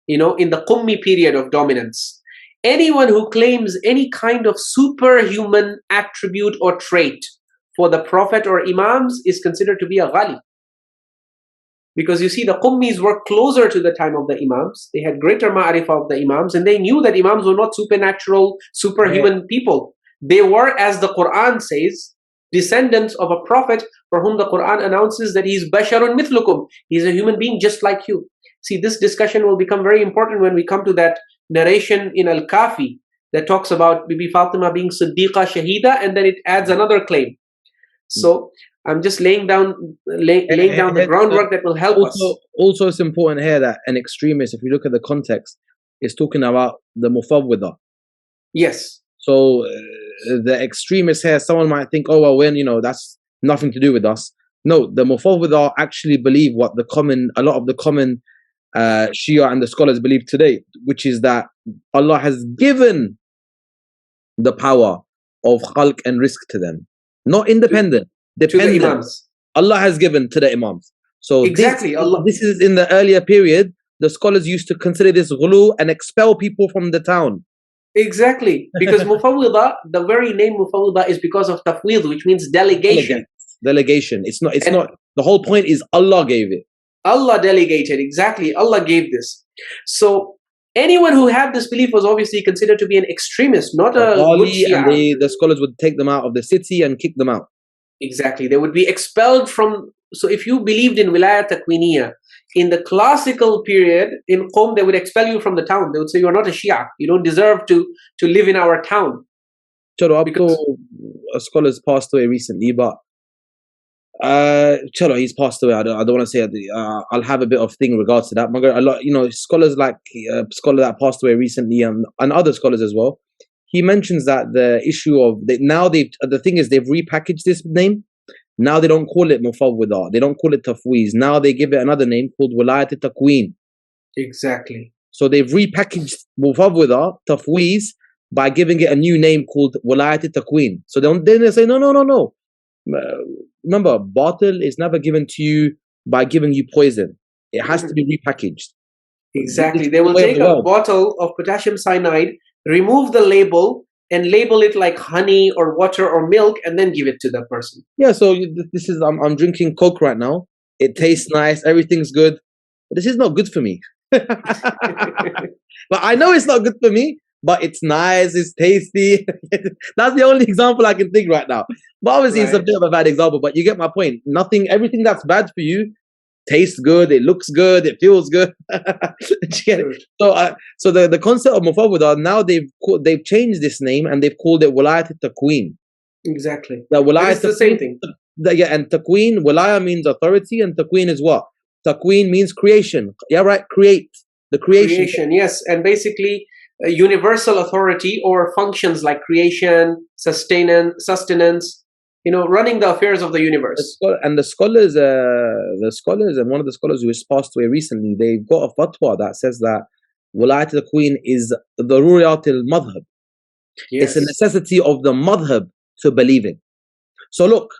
you know, in the Qummi period of dominance, anyone who claims any kind of superhuman attribute or trait for the Prophet or Imams is considered to be a ghali. Because you see, the Qummis were closer to the time of the Imams. They had greater ma'rifah of the Imams, and they knew that Imams were not supernatural, superhuman people. They were, as the Quran says, descendants of a prophet for whom the Quran announces that he is basharun mithlukum. He is a human being just like you. See, this discussion will become very important when we come to that narration in Al-Kafi that talks about Bibi Fatima being Siddiqa Shahida, and then it adds another claim. So I'm just laying down the groundwork that will help us. Also, it's important here that an extremist, if you look at the context, is talking about the Mufawwida. Yes. So the extremists here, someone might think, oh, well, that's nothing to do with us. No, the Mufawwida actually believe what a lot of the common Shia and the scholars believe today, which is that Allah has given the power of khalq and risk to them. Not independent, dependent. To the Imams. Allah has given to the Imams. So exactly, this is in the earlier period, the scholars used to consider this ghulu and expel people from the town. Exactly, because Mufawwida, the very name Mufawwida is because of tafwid, which means delegation. Delegation. It's not. The whole point is Allah gave it. Allah delegated. Exactly, Allah gave this. So anyone who had this belief was obviously considered to be an extremist, not a good Shia. And the scholars would take them out of the city and kick them out. Exactly, they would be expelled from. So if you believed in Wilayah Takwiniya in the classical period in Qum, they would expel you from the town. They would say, you are not a Shia. You don't deserve to live in our town. Because scholars passed away recently, but he's passed away. I don't want to say I'll have a bit of thing in regards to that. A lot, scholars like scholar that passed away recently, and other scholars as well. He mentions that the issue of the thing is they've repackaged this name. Now they don't call it Mufawwida. They don't call it Tafweez. Now they give it another name called Wilayat al-Takween. Exactly. So they've repackaged Mufawwida, Tafweez, by giving it a new name called Wilayat al-Takween. So then they say, no. Remember, batil is never given to you by giving you poison. It has to be repackaged. Exactly. They will take a bottle of potassium cyanide, remove the label, and label it like honey or water or milk, and then give it to the person. Yeah, so this is, I'm drinking Coke right now. It tastes nice, everything's good, but this is not good for me. But I know it's not good for me, but it's nice, it's tasty. That's the only example I can think right now. But obviously it's a bit of a bad example, but you get my point. Everything that's bad for you tastes good, it looks good, it feels good. So the concept of Mufawwida, now they've changed this name and they've called it Wilayat al-Takween. Exactly. It's the same thing. And Takween, Wilaya means authority, and Takween is what? Takween means creation. Yeah, right, create. The creation. Yes. And basically universal authority over functions like creation, sustenance, running the affairs of the universe. And the scholars, and one of the scholars who has passed away recently, they've got a fatwa that says that Wilayat al-Queen is the Ruriyat al-Madhab. Yes. It's a necessity of the Madhab to believe in. So look,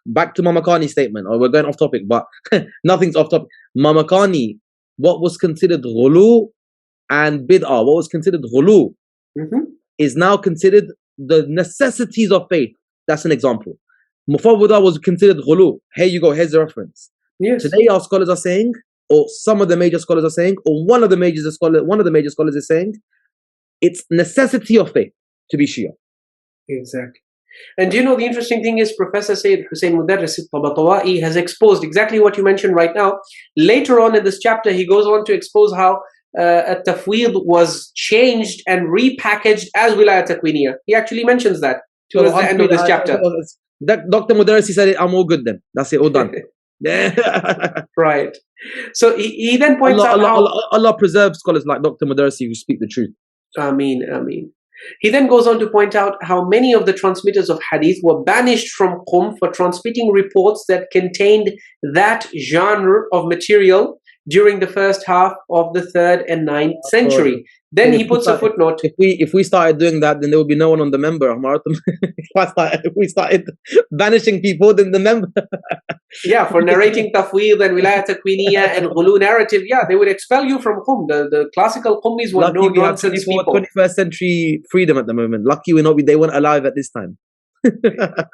back to Mamakani's statement, or we're going off topic, but nothing's off topic. Mamakani, what was considered ghulu and bid'ah, what was considered ghulu, is now considered the necessities of faith. That's an example. Mufawwida was considered ghulu. Here you go, here's the reference. Yes. Today our scholars are saying or some of the major scholars are saying, or one of the major scholars is saying, it's necessity of faith to be Shia. Exactly. And do you know, the interesting thing is Professor Syed Hussein Mudarris al-Tabatabai has exposed exactly what you mentioned right now. Later on in this chapter, he goes on to expose how at-tafweed was changed and repackaged as wilayat taqwiniya. He actually mentions that towards the end of this chapter. Dr. Mudarris, he said, I'm all good then. That's it, all done. Right. So he then points out how Allah preserves scholars like Dr. Mudarris who speak the truth. Ameen, ameen. He then goes on to point out how many of the transmitters of hadith were banished from Qum for transmitting reports that contained that genre of material during the first half of the 3rd and 9th century. Then he puts a footnote. If we started doing that, then there would be no one on the member. If we started banishing people, then the member. Yeah, for narrating tafweed and wilayat taqwiniya and ghulu narrative, yeah, they would expel you from Qum. The classical Qummis were no nonsense people. 21st century freedom at the moment. Lucky they weren't alive at this time.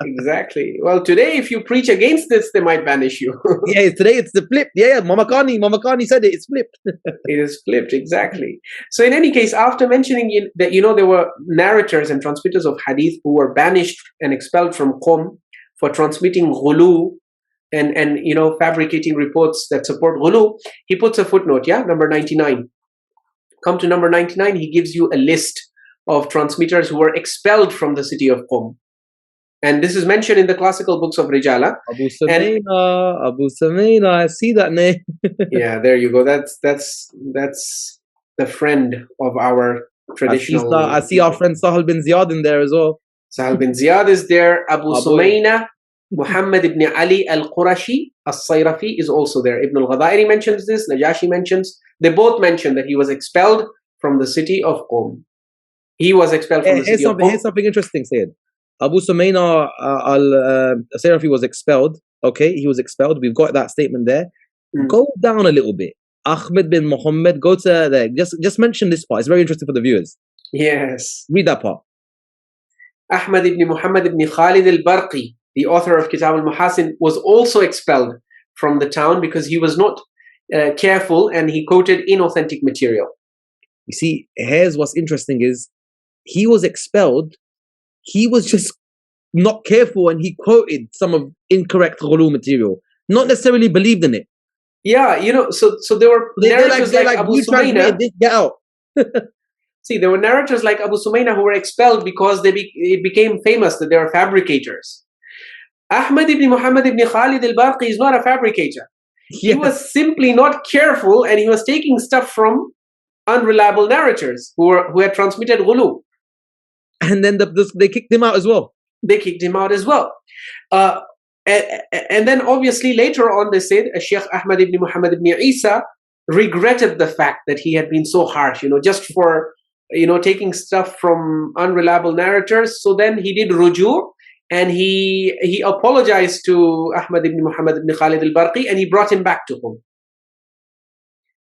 Exactly. Well, today, if you preach against this, they might banish you. Yeah, today it's the flip. Yeah, Mama Kani said it. It's flipped. It is flipped, exactly. So, in any case, after mentioning that there were narrators and transmitters of hadith who were banished and expelled from Qum for transmitting ghulu and fabricating reports that support ghulu, he puts a footnote. Yeah, number 99. Come to number 99. He gives you a list of transmitters who were expelled from the city of Qum. And this is mentioned in the classical books of Rijal. Abu Samaina, I see that name. Yeah, there you go. That's the friend of our traditional. I see our friend Sahal bin Ziyad in there as well. Sahal bin Ziyad is there. Abu Sumayna, Muhammad ibn Ali al-Qurashi, al-Sayrafi is also there. Ibn al-Ghadairi mentions this. Najashi mentions. They both mention that he was expelled from the city of Qum. He was expelled from the city of Qum. Here's something interesting, Syed. Abu Sumayna al-Sayrafi was expelled. Okay, he was expelled. We've got that statement there. Go down a little bit. Ahmed bin Muhammad, go to there. Just mention this part. It's very interesting for the viewers. Yes. Read that part. Ahmad ibn Muhammad ibn Khalid al-Barqi, the author of Kitab al-Muhasin, was also expelled from the town because he was not careful and he quoted inauthentic material. You see, here's what's interesting is he was expelled. He was just not careful and he quoted some of incorrect ghulu material, not necessarily believed in it. Yeah, so there were narrators like Abu Sumayna. Get out. See, there were narrators like Abu Sumayna who were expelled because it became famous that they were fabricators. Ahmad ibn Muhammad ibn Khalid al-Barqi is not a fabricator. He was simply not careful and he was taking stuff from unreliable narrators who had transmitted ghulu. And then they kicked him out as well. They kicked him out as well. And then obviously later on they said Sheikh Ahmad ibn Muhammad ibn Isa regretted the fact that he had been so harsh, just for, taking stuff from unreliable narrators. So then he did ruju and he apologized to Ahmad ibn Muhammad ibn Khalid al-Barqi and he brought him back to him.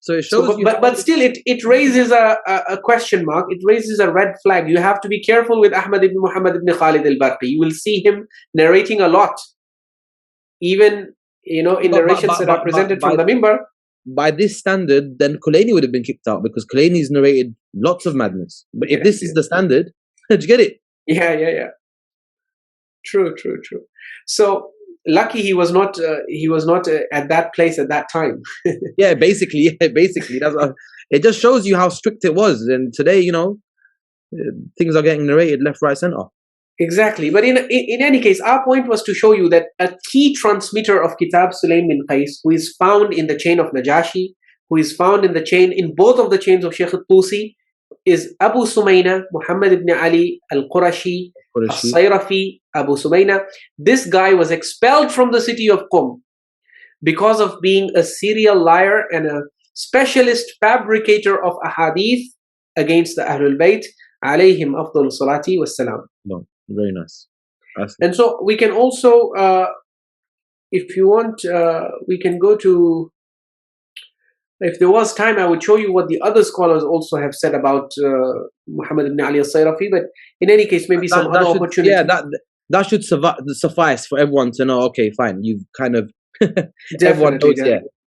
So it shows but still it raises a question mark. It raises a red flag. You have to be careful with Ahmad ibn Muhammad ibn Khalid al-Barqi. You will see him narrating a lot. Even, in narrations that are presented from the mimbar. By this standard, then Kulaini would have been kicked out because Kulaini's narrated lots of madness. But if this is the standard, did you get it? Yeah. True. So lucky he was not at that place at that time. basically that's it just shows you how strict it was. And today, things are getting narrated left, right, center. Exactly. But in any case, our point was to show you that a key transmitter of Kitab Sulayn bin Qays, who is found in the chain of Najashi, who is found in both of the chains of Sheikh al-Tusi, is Abu Sumayna, Muhammad ibn Ali al-Qurashi, al-Sayrafi, Abu Sumayna. This guy was expelled from the city of Qum because of being a serial liar and a specialist fabricator of ahadith against the Ahlul Bayt, alayhim afdal salati wassalam. No, very nice. And so we can also, if you want, we can go to, if there was time, I would show you what the other scholars also have said about Muhammad ibn Ali al-Sayrafi, but in any case, maybe some other opportunity. Yeah, that should suffice for everyone to know, okay, fine, you've kind of, everyone knows,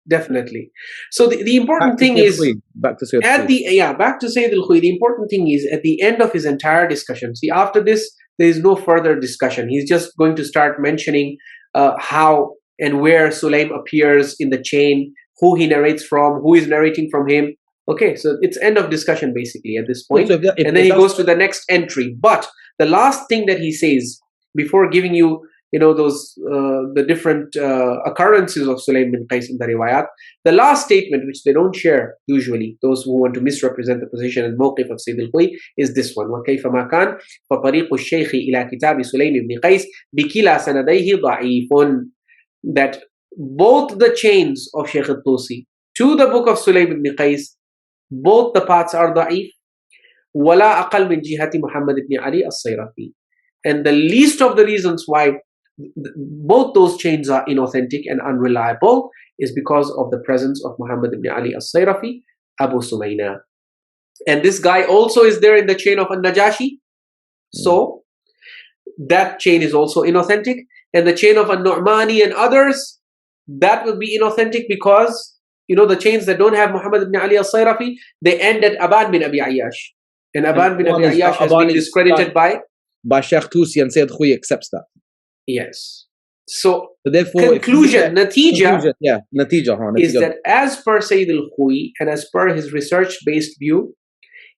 definitely. So the important thing Syed is Khoei. Back to Syed at Khoei. back to Syed Al-Khoei, the important thing is at the end of his entire discussion. See, after this, there is no further discussion. He's just going to start mentioning how and where Sulaim appears in the chain, who he narrates from, who is narrating from him. Okay, so it's end of discussion basically at this point. So And then he goes to the next entry. But the last thing that he says before giving you, those the different occurrences of Sulaym bin Qays in the riwayat, the last statement, which they don't share usually, those who want to misrepresent the position and mawqif of Syed Khoei, is this one: وَكَيْفَ مَا كَانَ فَطَرِيقُ الشَّيْخِ إِلَى كِتَابِ سُلَيْمِ بِنْ قَيْسٍ بِكِلَا سَنَدَيْهِ ضَعِيفٌ. That both the chains of Shaykh al-Tusi to the book of Sulaym bin Qays, both the paths are da'if. وَلَا أَقَلْ مِنْ جِهَةِ مُحَمَّدِ ibn Ali al-Sayrafi. And the least of the reasons why both those chains are inauthentic and unreliable is because of the presence of Muhammad ibn Ali al-Sayrafi, Abu Sumayna. And this guy also is there in the chain of al-Najashi. So that chain is also inauthentic. And the chain of al-Nu'mani and others, that will be inauthentic because, the chains that don't have Muhammad ibn Ali al-Sayrafi, they end at Aban bin Abi Ayyash. And Aban bin Abi Ayyash has been discredited by Shaykh Tusi, and Syed Khoei accepts that. Yes. So therefore, conclusion, natija is natija. that as per Syed Al-Khoei and as per his research-based view,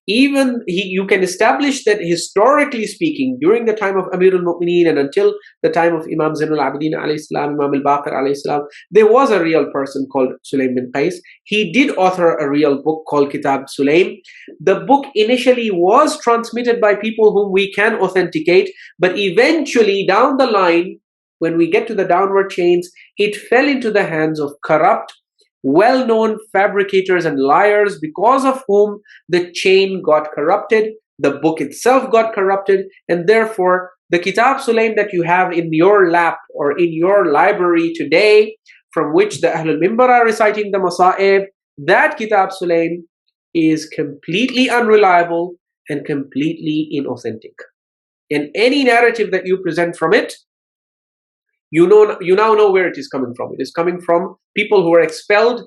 even you can establish that historically speaking, during the time of Amir al-Mu'mineen and until the time of Imam Zain al-Abidin alayhi salam, Imam al-Baqir alayhi salam, there was a real person called Sulaym bin Qays. He did author a real book called Kitab Sulaym. The book initially was transmitted by people whom we can authenticate, but eventually down the line, when we get to the downward chains, it fell into the hands of corrupt, well-known fabricators and liars, because of whom the chain got corrupted, the book itself got corrupted, and therefore the Kitab Sulaym that you have in your lap or in your library today, from which the Ahlul Mimbar are reciting the Masa'ib, that Kitab Sulaym is completely unreliable and completely inauthentic. And any narrative that you present from it, you now know where it is coming from. It is coming from people who were expelled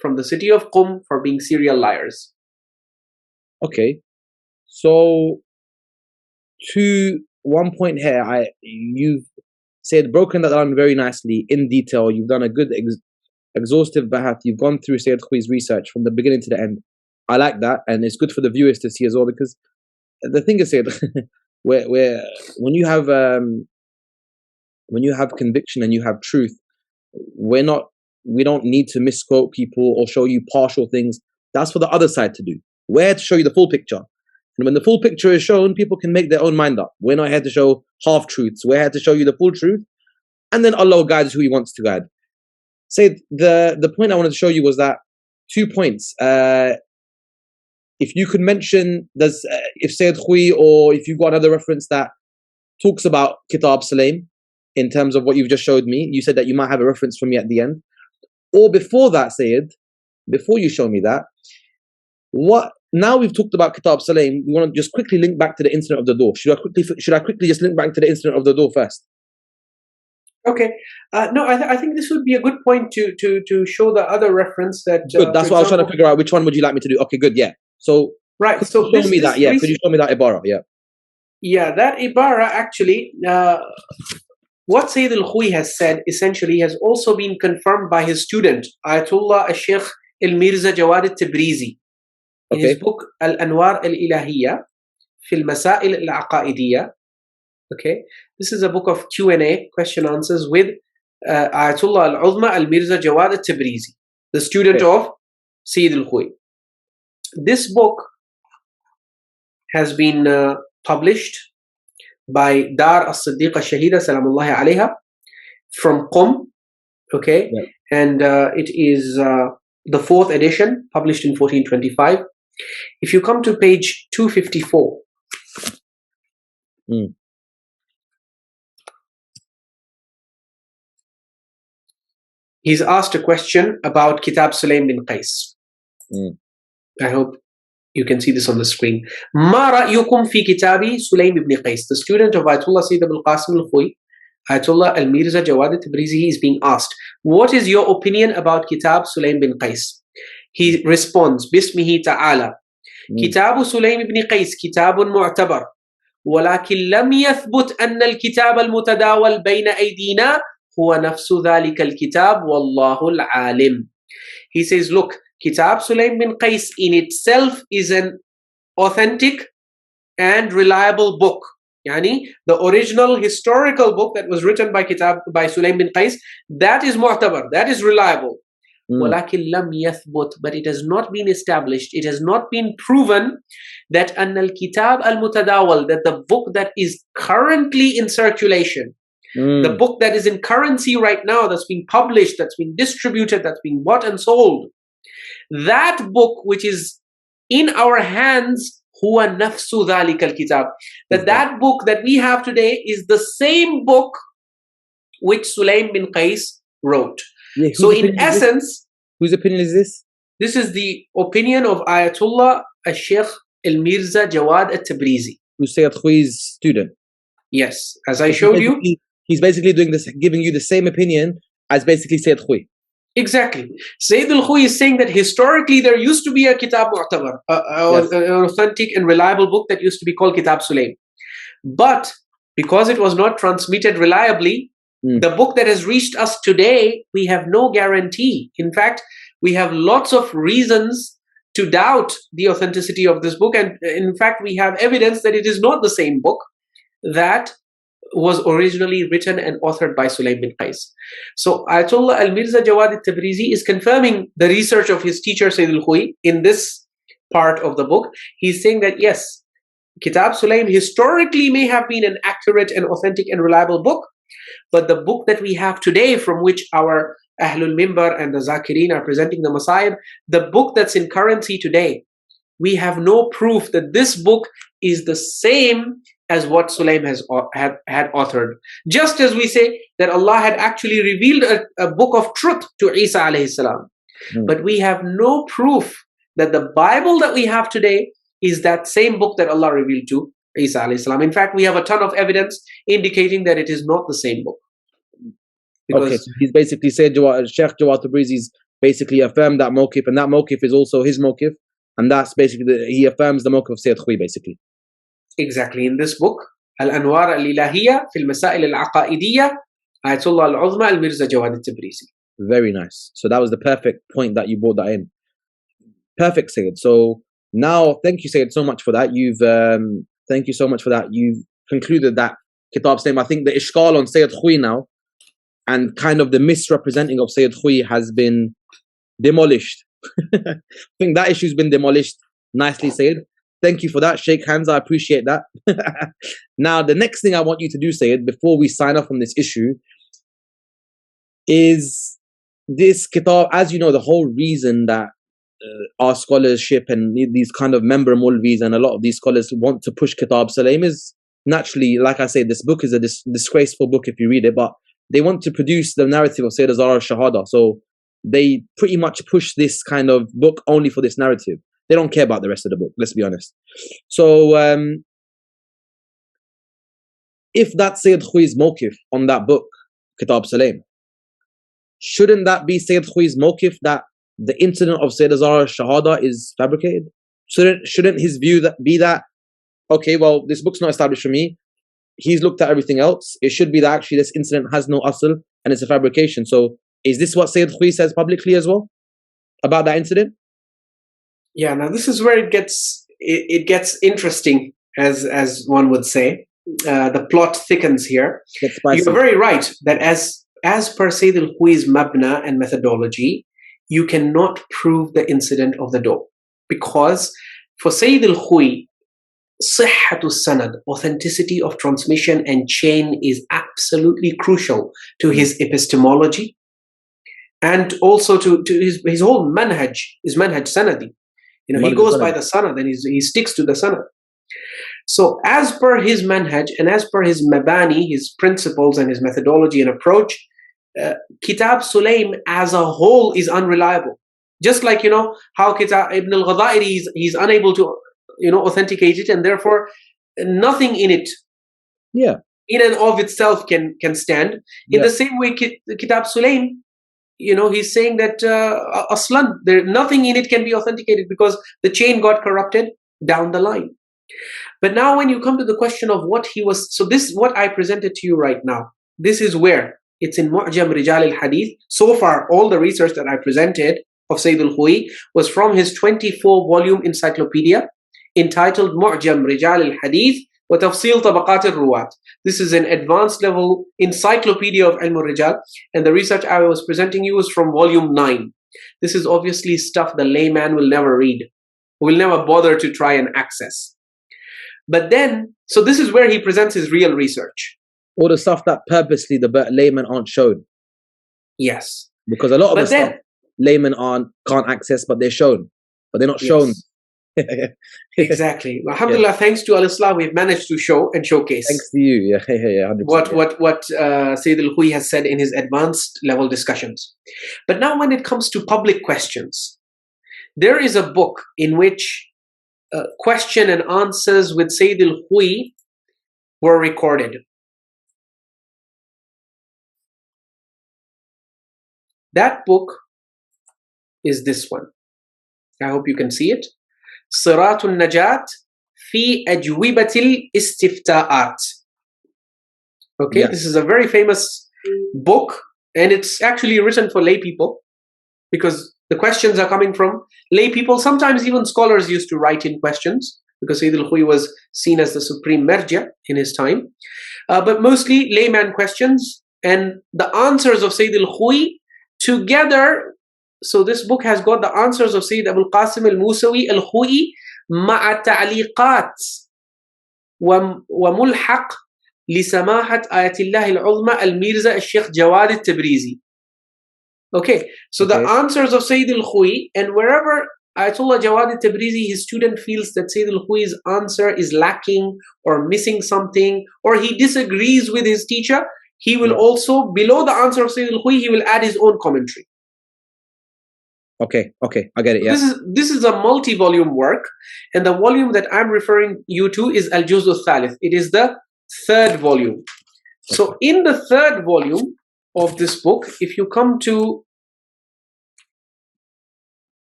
from the city of Qum for being serial liars. Okay, so to one point here, you've said broken that down very nicely in detail. You've done a good exhaustive bahath. You've gone through Syed Khoei's research from the beginning to the end. I like that, and it's good for the viewers to see as well, because the thing is, Syed, where when you have conviction and you have truth, we don't need to misquote people or show you partial things. That's for the other side to do. We're here to show you the full picture. And when the full picture is shown, people can make their own mind up. We're not here to show half truths. We're here to show you the full truth. And then Allah guides who He wants to guide. Say the point I wanted to show you was that 2 points. If you could mention, if Syed Khoei, or if you've got another reference that talks about Kitab Sulaym, in terms of what you've just showed me, you said that you might have a reference for me at the end. Or before that, Syed, before you show me that, now we've talked about Kitab Sulaym, we want to just quickly link back to the incident of the door. Should I quickly just link back to the incident of the door first? Okay. No, I think this would be a good point to show the other reference that. Good. That's what I was trying to figure out. Which one would you like me to do? Okay, good. Yeah. So right. So show me that. Yeah. Could you show me that ibara? Yeah. Yeah, that ibara actually. What Syed Al-Khoei has said essentially has also been confirmed by his student, Ayatollah al-Sheikh al-Mirza Jawad al-Tabrizi, in his book Al-Anwar al-Ilahiyya fi al-Masail al-Aqaidiyya. Okay, this is a book of Q&A, question answers, with Ayatollah al-Uzma al-Mirza Jawad al-Tabrizi, the student of Syed Al-Khoei. This book has been published by Dar as-Siddiqa Shahida Salamullahi alayha from Qum, okay, and it is the 4th edition, published in 1425. If you come to page 254, he's asked a question about Kitab Sulayn bin Qays. I hope you can see this on the screen. Ma ra'yukum fi kitabi Sulaym ibn Qays? The student of Ayatollah Sayyid Abul Qasim al-Khoei Ayatollah Al-Mirza Jawad al-Tabrizi is being asked, what is your opinion about Kitab Sulayn bin Qays? He responds, Bismihi ta'ala, Kitab Sulaym bin Qays kitabun mu'tabar, ولكن لم يثبت أن الكتاب المتداول بين أيدينا هو نفس ذلك الكتاب والله العالم. He says, look, Kitab Sulaym bin Qays in itself is an authentic and reliable book. Yani, the original historical book that was written by Sulaym bin Qays, that is mu'tabar, that is reliable. وَلَكِنْ لَمْ يَثْبُتْ, but it has not been established, it has not been proven that أَنَّ الْكِتَابَ الْمُتَدَاوَل, that the book that is currently in circulation, the book that is in currency right now, that's being published, that's being distributed, that's being bought and sold, that book which is in our hands, huwa nafsu dhalika al-kitab, that book that we have today is the same book which Sulaym bin Qays wrote. Yeah, so in essence, whose opinion is this? This is the opinion of Ayatollah al-Sheikh al-Mirza Jawad al-Tabrizi, who's Syed Khoei's student. Yes, as I showed you, he's basically doing this, giving you the same opinion as basically Syed Khoei. Exactly. Syed al-Khoei is saying that historically there used to be a Kitab Mu'tabar, an authentic and reliable book that used to be called Kitab Sulaym. But because it was not transmitted reliably, the book that has reached us today, we have no guarantee. In fact, we have lots of reasons to doubt the authenticity of this book. And in fact, we have evidence that it is not the same book that was originally written and authored by Sulaym bin Qays. So Ayatollah Al-Mirza Jawad al-Tabrizi is confirming the research of his teacher Syed Khoei in this part of the book. He's saying that yes, Kitab Sulaym historically may have been an accurate and authentic and reliable book, but the book that we have today, from which our Ahlul Mimbar and the Zakireen are presenting the Masayib, the book that's in currency today, we have no proof that this book is the same as what Sulaym had authored. Just as we say that Allah had actually revealed a book of truth to Isa alayhi salam. But we have no proof that the Bible that we have today is that same book that Allah revealed to Isa alayhi salam. In fact, we have a ton of evidence indicating that it is not the same book. Okay, so he's basically said, Sheikh Jawad Tabrizi's basically affirmed that mawqif, and that mawqif is also his mawqif, and that's basically, he affirms the mawqif of Syed Khoei basically. Exactly. In this book, Al-Anwar Al-Ilahiyya fil Masail Al-Aqaidiyya, Ayatollah Al-Uzma Al-Mirza Jawad al-Tabrizi. Very nice. So that was the perfect point that you brought that in. Perfect, Syed. So now, thank you, Syed, so much for that. Thank you so much for that. You've concluded that Kitab Sulaym. I think the ishkal on Syed Khoei now, and kind of the misrepresenting of Syed Khoei has been demolished. I think that issue's been demolished. Nicely said. Thank you for that. Shake hands. I appreciate that. Now, the next thing I want you to do, Syed, before we sign off on this issue, is this kitab, as you know, the whole reason that our scholarship and these kind of member Mulvis and a lot of these scholars want to push Kitab Sulaym is naturally, like I say, this book is a disgraceful book if you read it, but they want to produce the narrative of Sayyid Azhar al-Shahada. So they pretty much push this kind of book only for this narrative. They don't care about the rest of the book, let's be honest. So if that's Syed Khoei's mawqif on that book, Kitab Sulaym, shouldn't that be Syed Khoei's mawqif that the incident of Sayyid Azhar al-Shahada is fabricated? Shouldn't his view be that, okay, well, this book's not established for me, he's looked at everything else, it should be that actually this incident has no asl and it's a fabrication. So is this what Syed Khoei says publicly as well about that incident? Yeah, now this is where it gets interesting, as one would say. The plot thickens here. You're very right that as per Syed al-Khoei's mabna and methodology, you cannot prove the incident of the door, because for Syed al-Khoei, sihhatu sanad, authenticity of transmission and chain, is absolutely crucial to his epistemology and also to his whole manhaj, his manhaj sanadi. You know, he goes by the sanad and he sticks to the sanad. So as per his manhaj and as per his mabani, his principles and his methodology and approach, Kitab Sulaym as a whole is unreliable. Just like, you know, how Kitab Ibn al-Ghadairi, he's unable to, you know, authenticate it, and therefore nothing in it in and of itself can stand. In the same way, Kitab Sulaym, he's saying that aslan, nothing in it can be authenticated because the chain got corrupted down the line. But now when you come to the question of what he was, so this is what I presented to you right now. This is where it's in Mu'jam Rijal al-Hadith. So far, all the research that I presented of Syed Khoei was from his 24-volume encyclopedia entitled Mu'jam Rijal al-Hadith wa Tafsil Tabaqat al-Ruwat. This is an advanced level encyclopedia of Ilm al-Rijal, and the research I was presenting you was from volume 9. This is obviously stuff the layman will never read, will never bother to try and access. But then, so this is where he presents his real research. All the stuff that purposely the laymen aren't shown. Yes. Because a lot of the stuff laymen can't access, but they're shown. But they're not shown. Exactly. Alhamdulillah, thanks to Al-Islaah, we've managed to show and showcase. Thanks to you. 100%. What Syed Khoei has said in his advanced level discussions. But now when it comes to public questions, there is a book in which question and answers with Syed Khoei were recorded. That book is this one. I hope you can see it. Siratun Najat fi Ajwibatil Istifta'at. Okay, yes. This is a very famous book, and it's actually written for lay people because the questions are coming from lay people. Sometimes even scholars used to write in questions because Syed Khoei was seen as the supreme merja in his time. But mostly layman questions, and the answers of Syed Khoei together. So this book has got the answers of Sayyid Abul Qasim al-Musawi al-Khoei ma'a ta'liqat wa mulhaq li samahat Ayatullah al-Uzma al-Mirza al-Sheikh Jawad al-Tabrizi. Okay, so the answers of Syed Khoei, and wherever Ayatollah Jawad al-Tabrizi, his student, feels that Syed Khoei's answer is lacking or missing something, or he disagrees with his teacher, he will also, below the answer of Syed Khoei, he will add his own commentary. Okay, I get it. Yeah. This is a multi-volume work, and the volume that I'm referring you to is Al-Juz al-Thalith. It is the 3rd volume. So in the 3rd volume of this book, if you come to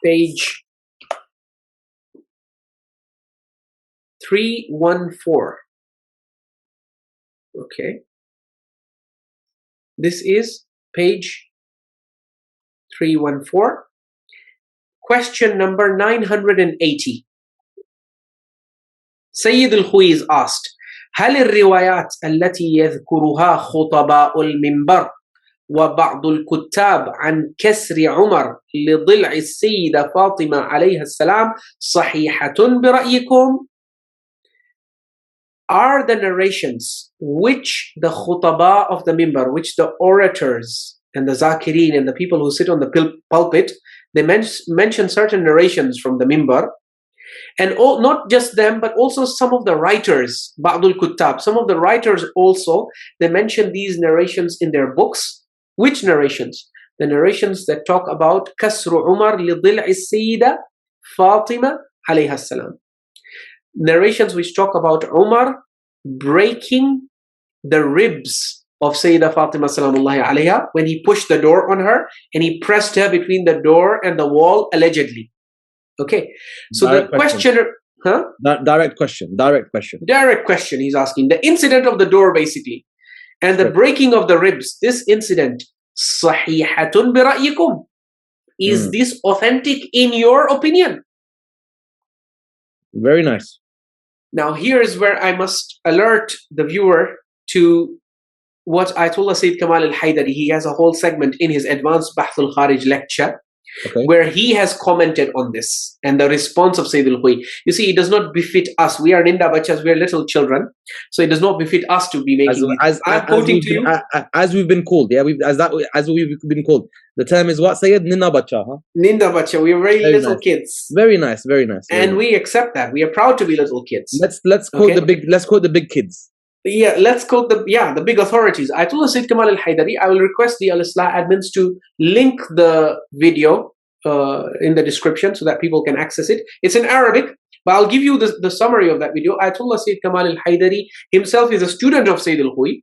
page 314, okay, this is page 314, question number 980. Syed Khoei is asked, هل الروايات التي يذكرها خطباء المنبر وبعض الكتاب عن كسر عمر لضلع السيدة فاطمة عليها السلام صحيحة برأيكم? Are the narrations which the khutaba of the minbar, which the orators and the zakirin and the people who sit on the pulpit, they mention certain narrations from the minbar, and not just them, but also some of the writers, ba'dul kuttab, some of the writers also, they mention these narrations in their books. Which narrations? The narrations that talk about kasru Umar li dil'i sayyida Fatima alayha salam. Narrations which talk about Umar breaking the ribs of Sayyidah Fatima salamullahi alayha when he pushed the door on her and he pressed her between the door and the wall, allegedly. Okay, so direct the questioner, Direct question. He's asking the incident of the door, basically, and the breaking of the ribs. This incident, sahihatun bi ra'yikum, is this authentic in your opinion? Very nice. Now here is where I must alert the viewer to what Ayatollah Sayyid Kamal al-Haydari, he has a whole segment in his advanced Bahth al-Kharij lecture, where he has commented on this and the response of Syed Khoei. You see, it does not befit us. We are Ninda Bachas, we are little children, so it does not befit us to be making I'm quoting to you. As we've been called, as we've been called. The term is what, Sayyid? Ninda Bacha, huh? Ninda Bacha, we are very little kids. Very nice. And we accept that. We are proud to be little kids. Let's quote the big kids. Yeah, let's quote the big authorities. Ayatollah Sayyid Kamal al-Haydari, I will request the Al-Islaah admins to link the video in the description so that people can access it. It's in Arabic, But I'll give you the summary of that video. Ayatollah Sayyid Kamal al-Haidari himself is a student of Syed Khoei,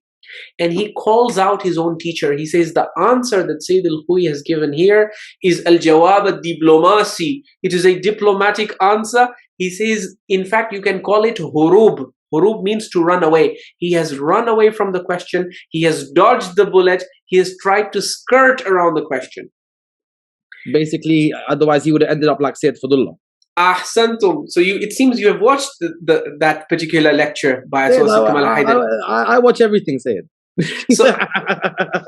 and he calls out his own teacher. He says the answer that Syed Khoei has given here is al-jawab al-diplomasi. It is a diplomatic answer. He says, in fact, you can call it hurub. Hurub means to run away. He has run away from the question. He has dodged the bullet. He has tried to skirt around the question. Basically, otherwise he would have ended up like Sayyid Fadullah. Ahsantum. So it seems you have watched that particular lecture by Ayatollah Kamal al-Haidari. I watch everything, Sayyid. So,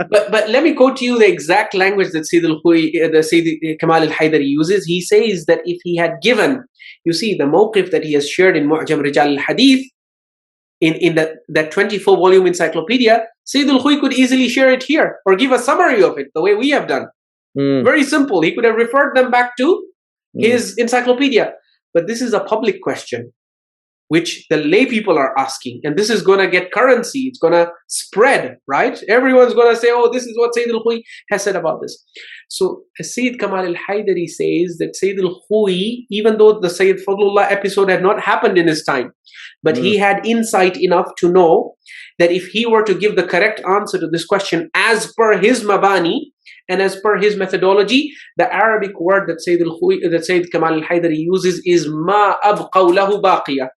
but let me quote to you the exact language that Syed Kamal al-Haidari uses. He says that if he had given, you see, the mawqif that he has shared in Mu'jam Rijal al-Hadith, in that 24 volume encyclopedia, Syed Khoei could easily share it here or give a summary of it the way we have done. Very simple. He could have referred them back to his encyclopedia. But this is a public question which the lay people are asking, and this is going to get currency. It's going to spread, right? Everyone's going to say, oh, this is what Syed Khoei has said about this. So Syed Kamal al-Haidari says that Syed Khoei, even though the Syed Fadlullah episode had not happened in his time, but he had insight enough to know that if he were to give the correct answer to this question as per his mabani and as per his methodology, the Arabic word that Syed Kamal al-Haidari uses is ma abqaw lahu baqiya,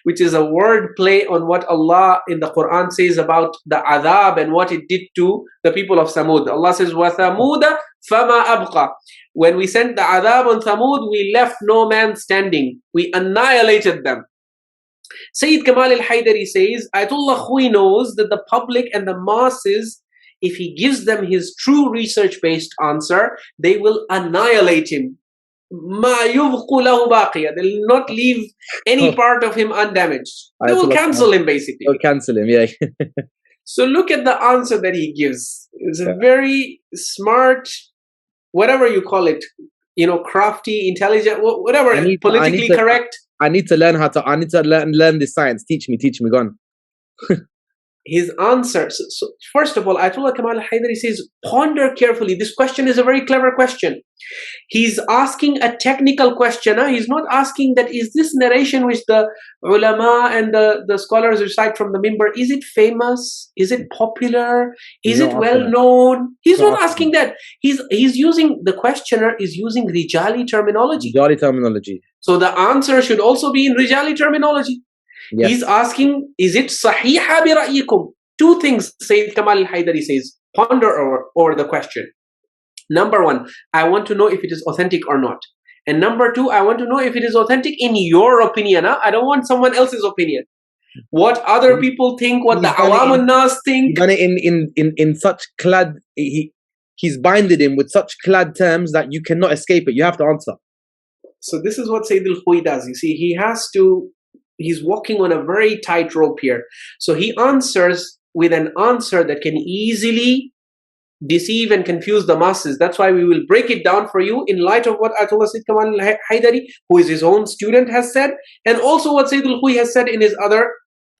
which is a word play on what Allah in the Quran says about the adhab and what it did to the people of Thamud. Allah says, wa thamuda fama abqa. When we sent the adhab on Thamud, we left no man standing. We annihilated them. Syed Kamal al-Haidari says, Ayatollah Khoei knows that the public and the masses, if he gives them his true research-based answer, they will annihilate him. Ma yubqu lahu baqiya. They will not leave any part of him undamaged. They will cancel him, basically. They'll cancel him, yeah. So look at the answer that he gives. It's a very smart, whatever you call it, crafty, intelligent, whatever, politically correct. I need to learn learn this science. Teach me, go on. His answer. So first of all, Ayatollah Kamal al-Haidari says, ponder carefully. This question is a very clever question. He's asking a technical question. He's not asking that, is this narration which the ulama and the scholars recite from the mimbar, is it famous? Is it popular? Is it well known? He's not asking that. He's using, the questioner is using Rijali terminology. Rijali terminology. So the answer should also be in Rijali terminology. Yes. He's asking, is it sahiha bi ra'yikum? Two things Syed Kamal al-Haidari says. Ponder over the question. Number one, I want to know if it is authentic or not. And number two, I want to know if it is authentic in your opinion. I don't want someone else's opinion. What other people think, what the awam an-nas think. He's done it in such clad, he's binded him with such clad terms that you cannot escape it. You have to answer. So this is what Syed Khoei does. You see, he's walking on a very tight rope here. So he answers with an answer that can easily deceive and confuse the masses. That's why we will break it down for you in light of what Ayatollah Sayyid Kamal al-Haidari, who is his own student, has said, and also what Syed Khoei has said in his other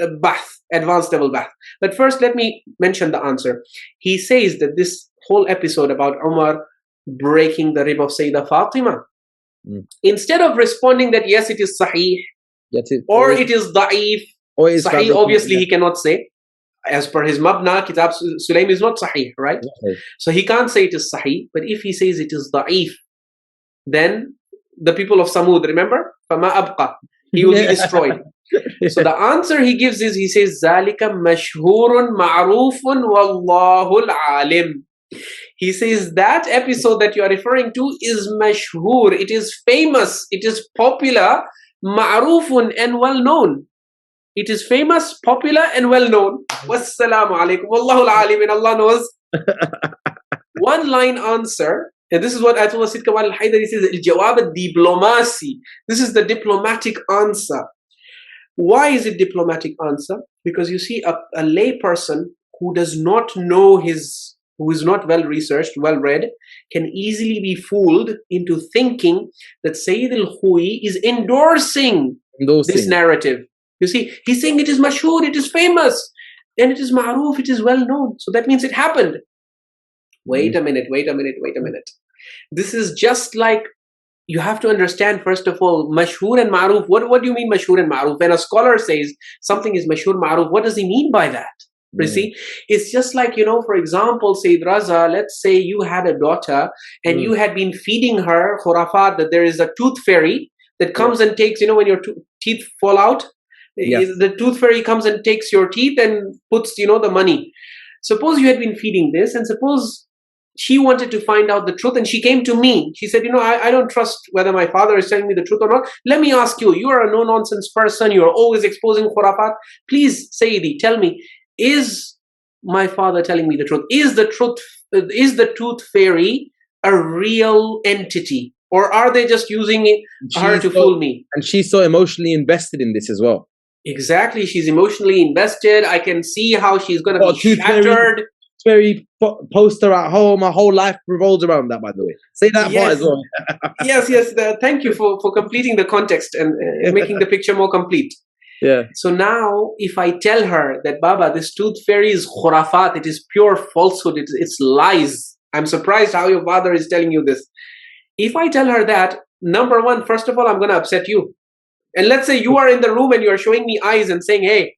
advanced level bahth. But first, let me mention the answer. He says that this whole episode about Umar breaking the rib of Sayyidah Fatima, instead of responding that yes, it is sahih, or it is da'if, or sahih, obviously he cannot say. As per his mabna, Kitab Sulaym is not sahih, right? Okay. So he can't say it is sahih, but if he says it is da'if, then the people of Samud, remember? فَمَا أَبْقَى. He will be destroyed. So the answer he gives is, he says, ذَلِكَ مَشْهُورٌ مَعْرُوفٌ وَاللَّهُ الْعَالِمُ. He says that episode that you are referring to is mashhur, it is famous, it is popular, ma'rufun, and well known. It is famous, popular, and well known. Wassalamu alaikum. Wallahu al-alim, and Allah knows. One line answer, and this is what Ayatollah Sayyid Kamal al-Haidari says, al-jawab al-diplomasi. This is the diplomatic answer. Why is it diplomatic answer? Because you see, a lay person who does not know who is not well researched, well read, can easily be fooled into thinking that Syed Khoei is endorsing this narrative. You see, he's saying it is mashhur, it is famous, and it is ma'ruf, it is well known. So that means it happened. Wait a minute. This is just like, you have to understand, first of all, mashhur and ma'ruf. What do you mean mashhur and ma'ruf? When a scholar says something is mashhur ma'ruf, what does he mean by that? You see, it's just like, for example, Sayyid RAZA, let's say you had a daughter and you had been feeding her khurafat that there is a tooth fairy that comes and takes, when your teeth fall out, the tooth fairy comes and takes your teeth and puts, the money. Suppose you had been feeding this, and suppose she wanted to find out the truth and she came to me. She said, I don't trust whether my father is telling me the truth or not. Let me ask you, you are a no-nonsense person. You are always exposing khurafat. Please, Sayyidi, tell me, is my father telling me the truth? Is the tooth fairy a real entity? Or are they just using her to fool me? And she's so emotionally invested in this as well. Exactly. She's emotionally invested. I can see how she's going to be shattered. Fairy poster at home. My whole life revolves around that, by the way. Say that part as well. Yes. Thank you for completing the context and making the picture more complete. Yeah. So now, if I tell her that, Baba, this tooth fairy is khurafat, it is pure falsehood, it's lies. I'm surprised how your father is telling you this. If I tell her that, number one, first of all, I'm going to upset you. And let's say you are in the room and you are showing me eyes and saying, hey,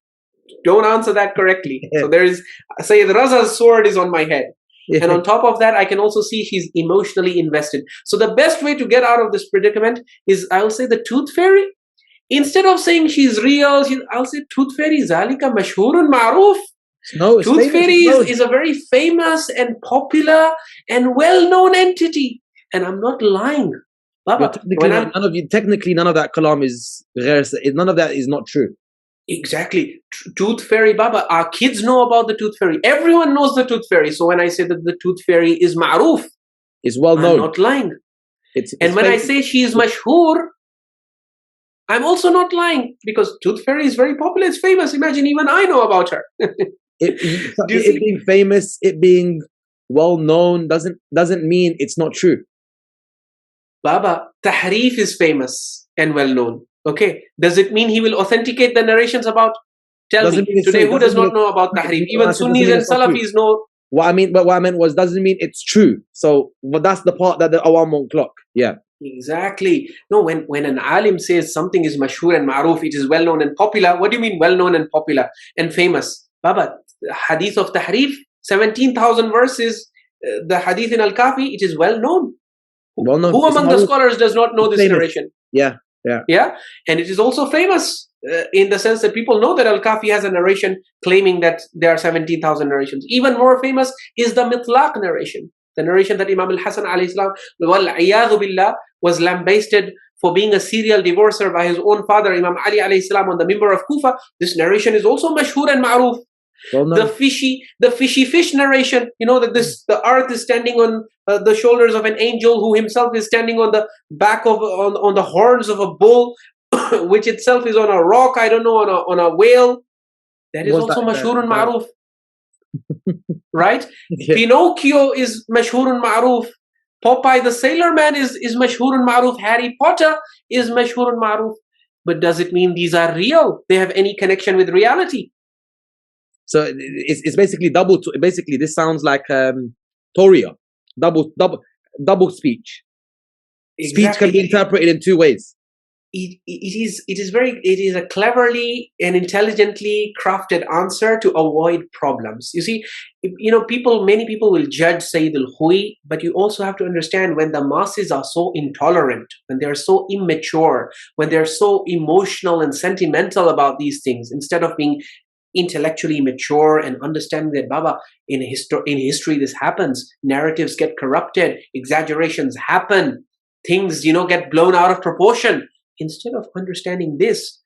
don't answer that correctly. So there is, say, the Raza's sword is on my head. And on top of that, I can also see she's emotionally invested. So the best way to get out of this predicament is, I'll say, the tooth fairy. Instead of saying she's real, I'll say tooth fairy zalika mashhurun ma'ruf. No, tooth fairy is a very famous and popular and well-known entity. And I'm not lying. Baba, technically, none of that kalam is none of that is not true. Exactly. Tooth fairy, Baba. Our kids know about the tooth fairy. Everyone knows the tooth fairy. So when I say that the tooth fairy is ma'ruf, is well known. I'm not lying. And when I say she is mashhur, I'm also not lying, because tooth fairy is very popular. It's famous. Imagine even I know about her. it being famous, it being well known doesn't mean it's not true. Baba, tahrif is famous and well known. Okay. Does it mean he will authenticate the narrations about? Tell me today, who does not know about tahrif? Even Sunnis and Salafis know. What I meant was, doesn't mean it's true. So, but that's the part that the awam won't clock. Yeah. Exactly. No, when an alim says something is mashhur and ma'ruf, it is well known and popular. What do you mean well known and popular and famous? Baba, hadith of tahrif, 17,000 verses, the hadith in Al-Kafi, it is well known. Well known. Who among the scholars does not know this narration? Yeah. And it is also famous in the sense that people know that Al-Kafi has a narration claiming that there are 17,000 narrations. Even more famous is the mitlaq narration. The narration that Imam al-Hasan alayhi salam, wal-'iyadhu billah, was lambasted for being a serial divorcer by his own father, Imam Ali alayhi salam, on the mimbar of Kufa. This narration is also mashhur and ma'ruf. The fishy fish narration, that the earth is standing on the shoulders of an angel who himself is standing on the back of on the horns of a bull, which itself is on a rock, I don't know, on a whale. That is also mashhur and ma'ruf. Right? Pinocchio is mashhur and ma'ruf. Popeye the Sailor Man is mashhur and ma'ruf. Harry Potter is mashhur and ma'ruf. But does it mean these are real? They have any connection with reality? So it's basically double. Basically, this sounds like Toria, double speech. Exactly. Speech can be interpreted in two ways. It is a cleverly and intelligently crafted answer to avoid problems. You see, many people will judge Syed Khoei, but you also have to understand, when the masses are so intolerant, when they're so immature, when they're so emotional and sentimental about these things, instead of being intellectually mature and understanding that, Baba, in history this happens, narratives get corrupted, exaggerations happen, things get blown out of proportion. Instead of understanding this,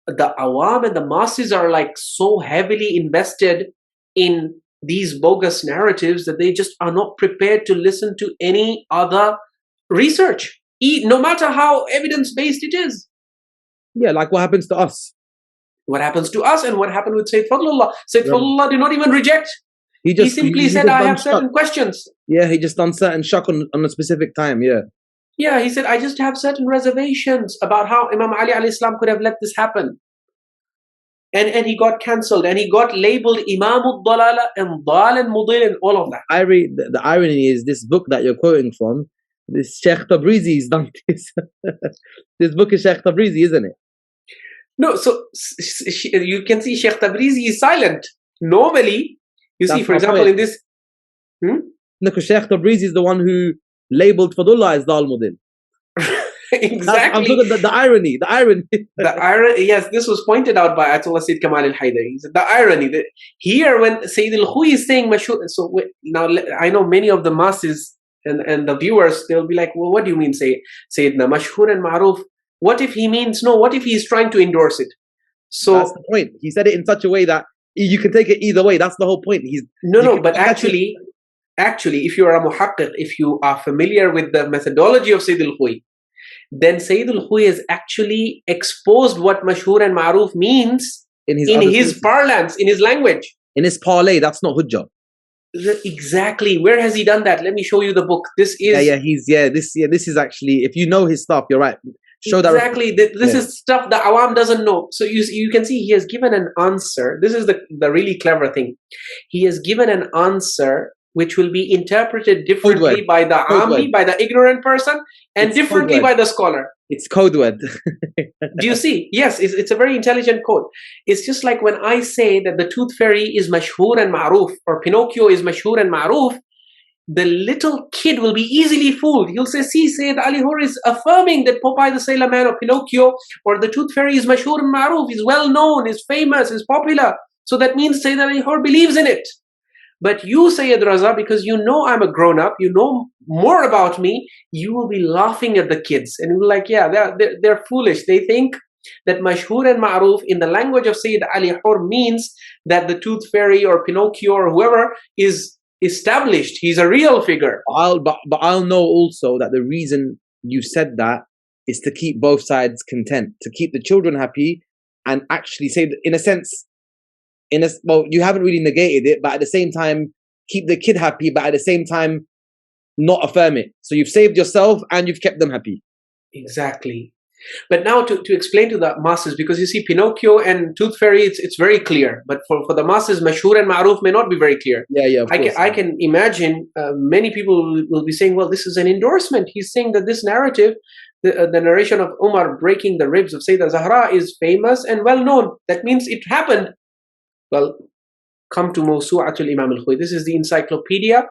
the awam and the masses are like so heavily invested in these bogus narratives that they just are not prepared to listen to any other research, no matter how evidence-based it is. Yeah, like what happens to us. What happens to us and what happened with Sayyid Fadlullah. Sayyid Fadlullah did not even reject. He simply said, I have certain questions. Yeah, he just done certain shock on a specific time, yeah. Yeah, he said, I just have certain reservations about how Imam Ali alayhi salam could have let this happen. And he got cancelled, and he got labeled Imam al-Dalala and Dal and Mudil and all of that. The irony is, this book that you're quoting from, This Sheikh Tabrizi's done this. This book is Sheikh Tabrizi, isn't it? No, so you can see Sheikh Tabrizi is silent. Normally, you see, for example, in this. No, because Sheikh Tabrizi is the one who labeled Fadullah as Dal Mudin. Exactly. I'm talking the irony. The irony. Yes, this was pointed out by Ayatollah Sayyid Kamal al-Haydari. The irony that here, when Syed Khoei is saying mashhur, so now I know many of the masses and the viewers, they'll be like, well, what do you mean, Sayyidina mashhur and ma'ruf? What if he means no? What if he's trying to endorse it? So that's the point. He said it in such a way that you can take it either way. That's the whole point. But actually, if you are a muhaqqiq, if you are familiar with the methodology of Syed Khoei, then Syed Khoei has actually exposed what mashhur and ma'ruf means in his parlance, in his language. In his parlay, that's not hujjah. Exactly. Where has he done that? Let me show you the book. This is this is actually, if you know his stuff, you're right. Show exactly. This is stuff the awam doesn't know. So you can see he has given an answer. This is the really clever thing. He has given an answer which will be interpreted differently by the Ami, by the ignorant person, and it's differently by the scholar. It's code word. Do you see? Yes, it's a very intelligent code. It's just like when I say that the tooth fairy is mashhur and ma'ruf, or Pinocchio is mashhur and ma'ruf, the little kid will be easily fooled. He'll say, see, Syed Ali Hur is affirming that Popeye the Sailor Man or Pinocchio or the tooth fairy is mashhur and ma'ruf, is well known, is famous, is popular. So that means Syed Ali Hur believes in it. But you, Sayyid Raza, because you know I'm a grown-up, you know more about me, you will be laughing at the kids. And you'll be like, yeah, they're foolish. They think that mashhur and ma'ruf in the language of Syed Ali Hur means that the tooth fairy or Pinocchio or whoever is established. He's a real figure. But I'll know also that the reason you said that is to keep both sides content, to keep the children happy, and actually say, that, in a sense, you haven't really negated it, but at the same time, keep the kid happy, but at the same time, not affirm it. So you've saved yourself and you've kept them happy. Exactly. But now to explain to the masses, because you see Pinocchio and Tooth Fairy, it's very clear. But for the masses, mashhur and ma'ruf may not be very clear. Yeah, I can imagine many people will be saying, well, this is an endorsement. He's saying that this narrative, the narration of Umar breaking the ribs of Sayyidah Zahra is famous and well known. That means it happened. Well, come to Mawsu'atul Imam al-Khoei. This is the Encyclopedia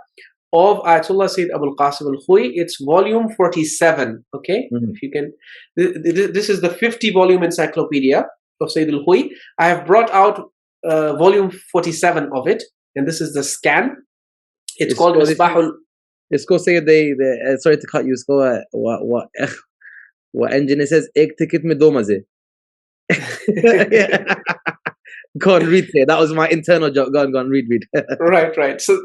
of Ayatollah Sayyid Abul Qasim al-Khoei. It's volume 47. Okay, if you can. This is the 50-volume encyclopedia of Sayyid al-Khoei. I have brought out volume 47 of it, and this is the scan. It's called Misbahul. It's called Sayyid. Sorry to cut you. It's called what engine it says? Ek ticket mein do maze. Go on, read it. That was my internal joke. Go on, read. Right. So,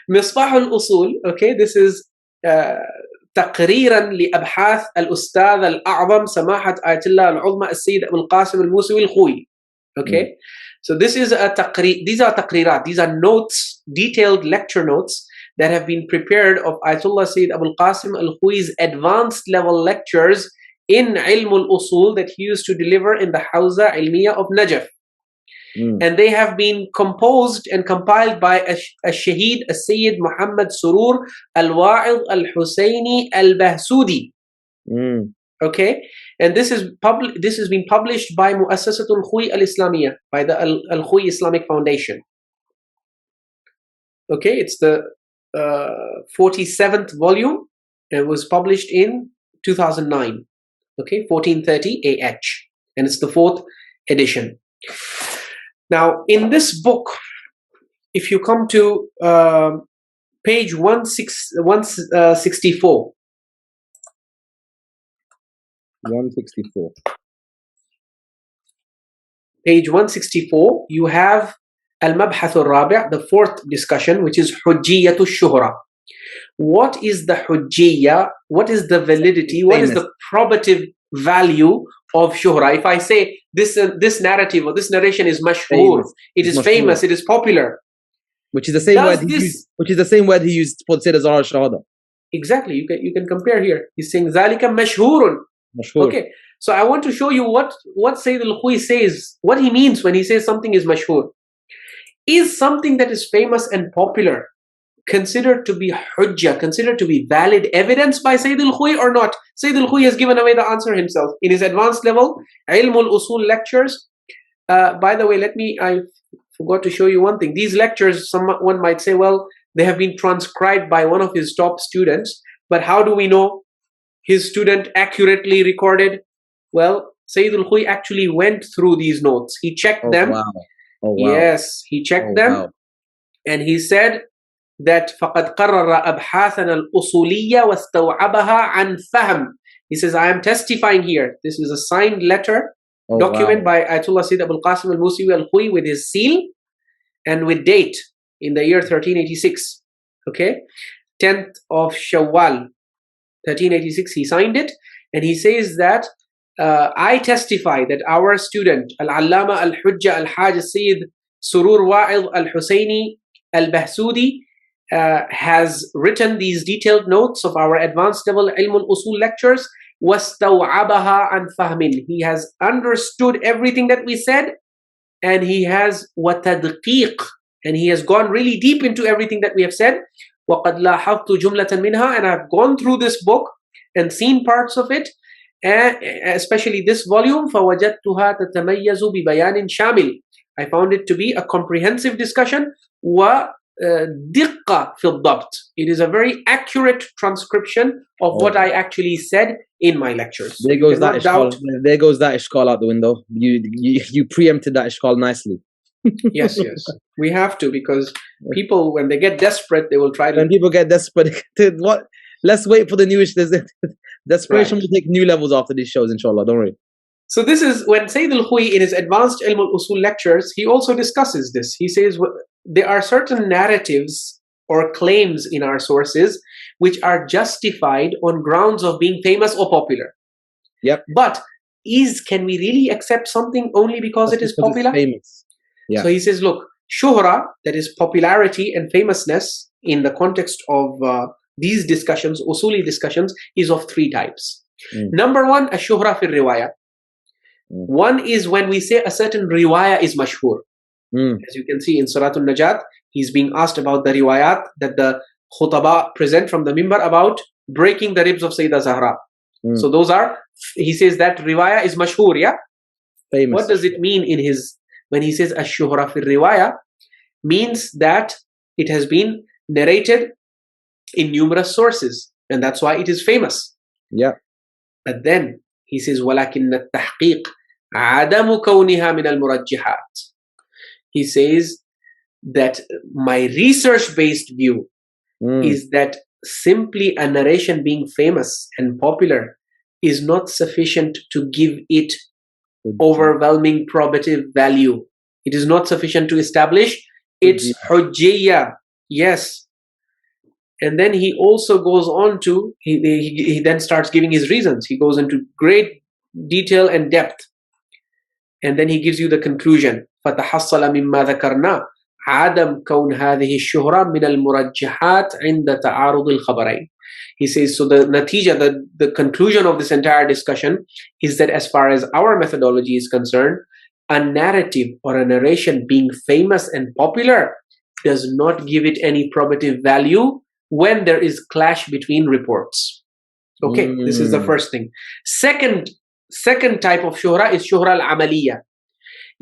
مصباح الأصول. Okay, this is تقريرا لأبحاث الأستاذ الأعظم سماحة آية الله العظمى السيد أبو القاسم الموسوي الخوي. Okay, so this is a taqreer. These are taqreerat. These are notes, detailed lecture notes that have been prepared of Ayatollah Sayyid Abul Qasim al-Khoei's advanced level lectures in Ilm al-Usul that he used to deliver in the Hawza Ilmiya of Najaf. And they have been composed and compiled by a Shaheed, a Sayyid Muhammad Surur al-Wa'id al-Husayni al-Bahsudi. Okay, and this has been published by Muassasatul Khoei al-Islamiyya, by the al-Khoei Islamic Foundation. Okay, it's the 47th volume. It was published in 2009. Okay, 1430 AH, and it's the 4th edition. Now, in this book, if you come to page 164. 164. Page 164, you have Al-Mabhath al-Rabi', the 4th discussion, which is Hujjiyatul Shuhra. What is the Hujjiyya? What is the validity? What is the probative value of Shuhra? If I say this narrative or this narration is mashhur, it is famous, it is popular. Which is the same word he used. Which is the same word he used for Sayyidah Zahra Shahada. Exactly. You can compare here. He's saying Zalika mashhurun. Okay. So I want to show you what Sayyid al-Khoei says, what he means when he says something is mashhur. Is something that is famous and popular considered to be hujjah, considered to be valid evidence by Syed Khoei or not? Syed Khoei has given away the answer himself in his advanced level Ilm al-Usul lectures. By the way, I forgot to show you one thing. These lectures, someone might say, well, they have been transcribed by one of his top students, but how do we know his student accurately recorded? Well, Syed Khoei actually went through these notes. He checked them. Wow. Oh, wow. Yes, he checked them. Wow. And he said that فَقَدْ قَرَّرَ أَبْحَاثًا الْأُصُولِيَّةَ وَاسْتَوْعَبَهَا عَنْ فَهْمٍ. He says, I am testifying here. This is a signed letter, document by Ayatollah Sayyid Abul Qasim al-Musawi al-Khui with his seal and with date in the year 1386. Okay, 10th of Shawwal, 1386, he signed it. And he says that I testify that our student, Al-Allama Al-Hujja Al-Haj Sayyid Surur Wa'id Al-Husayni Al-Bahsudi, has written these detailed notes of our advanced level Ilm al-Usul lectures. وَاسْتَوْعَبَهَا عَنْ فَهْمٍ. He has understood everything that we said, and he has وَتَدْقِيق, and he has gone really deep into everything that we have said. وَقَدْ لَاحَظْتُ جُمْلَةً مِنْهَا. And I've gone through this book and seen parts of it, especially this volume. فَوَجَدْتُهَا تَتَمَيَّزُ بِبَيَانٍ شَامِلٍ. I found it to be a comprehensive discussion. دقة في الضبط. It is a very accurate transcription of what I actually said in my lectures. There goes that ishqal. There goes that ishqal out the window. You preempted that ishqal nicely. Yes. We have to, because people, when they get desperate, they will try to. When people get desperate, what? Let's wait for the newish. Desperation will take new levels after these shows, inshallah. Don't worry. So this is when Syed Khoei in his advanced Ilm al-Usul lectures, he also discusses this. He says there are certain narratives or claims in our sources which are justified on grounds of being famous or popular. Yep. But can we really accept something only because it is popular? It's famous. Yeah. So he says, look, shuhra, that is popularity and famousness in the context of these discussions, usuli discussions, is of three types. Number one, ash-shuhra fi riwayah. One is when we say a certain riwayah is mashhur. As you can see in Surah Al-Najat, he's being asked about the riwayat that the khutaba present from the mimbar about breaking the ribs of Sayyidah Zahra. So those are, he says that riwayah is mashhur, yeah? Famous. What does it mean when he says ash-shuhra fi riwayah? Means that it has been narrated in numerous sources, and that's why it is famous. Yeah. But then he says, وَلَكِنَّ التَّحْقِيقَ عَدَمُ كَوْنِهَا مِنَ الْمُرَجِّحَاتِ. He says that my research-based view is that simply a narration being famous and popular is not sufficient to give it overwhelming probative value. It is not sufficient to establish its hujjiyah. Yes. And then he also goes on to, he then starts giving his reasons. He goes into great detail and depth. And then he gives you the conclusion. فَتَحَصَّلَ مِمَّا ذَكَرْنَا عَدَمْ كَوْنْ هَذِهِ الشُّهْرَةِ مِنَ الْمُرَجِّحَاتِ عِنْدَ تَعَارُضِ الْخَبَرَيْنِ. He says, so the natija, the conclusion of this entire discussion is that as far as our methodology is concerned, a narrative or a narration being famous and popular does not give it any probative value when there is clash between reports. Okay, this is the first thing. Second type of shuhra is shuhra al-amaliyah.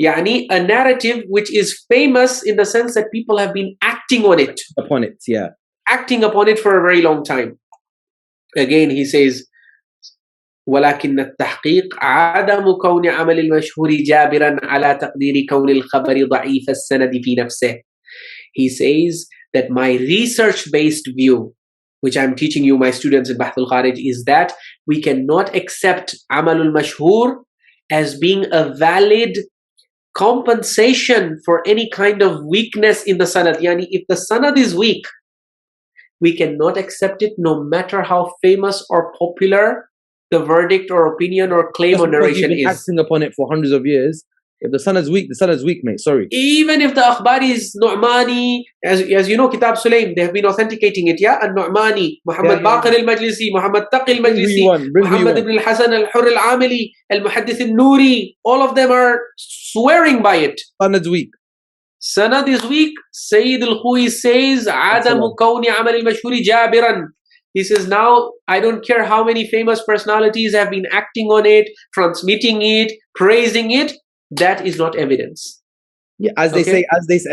Yani a narrative which is famous in the sense that people have been acting on it. Upon it, yeah. Acting upon it for a very long time. Again, he says, وَلَكِنَّ التَّحْقِيقَ عَدَمُ كَوْنِ عَمَلِ الْمَشْهُورِ جَابِرًا عَلَى تَقْدِيرِ كَوْنِ الْخَبَرِ ضَعِيفَ السَّنَدِ فِي نَفْسِهِ. He says that my research-based view, which I'm teaching you, my students in Bahth al-Kharij, is that we cannot accept Amalul Mashhur as being a valid compensation for any kind of weakness in the sanad. Yani, if the sanad is weak, we cannot accept it no matter how famous or popular the verdict or opinion or claim or narration is. Acting upon it for hundreds of years. If the sanad is weak, the sanad is weak, mate. Sorry. Even if the akhbari is Nu'mani, as you know, Kitab Sulaym, they have been authenticating it, yeah? And Nu'mani, Muhammad Baqir al-Majlisi, Muhammad Taqi al-Majlisi, Muhammad ibn al-Hasan al-Hur al-Amili, al-Muhaddith al-Nuri, all of them are swearing by it. Sanad's weak. Sanad is weak. Syed Khoei says, عدم كون عمل المشهور جابرا. He says, now I don't care how many famous personalities have been acting on it, transmitting it, praising it. That is not evidence. Yeah, as they say,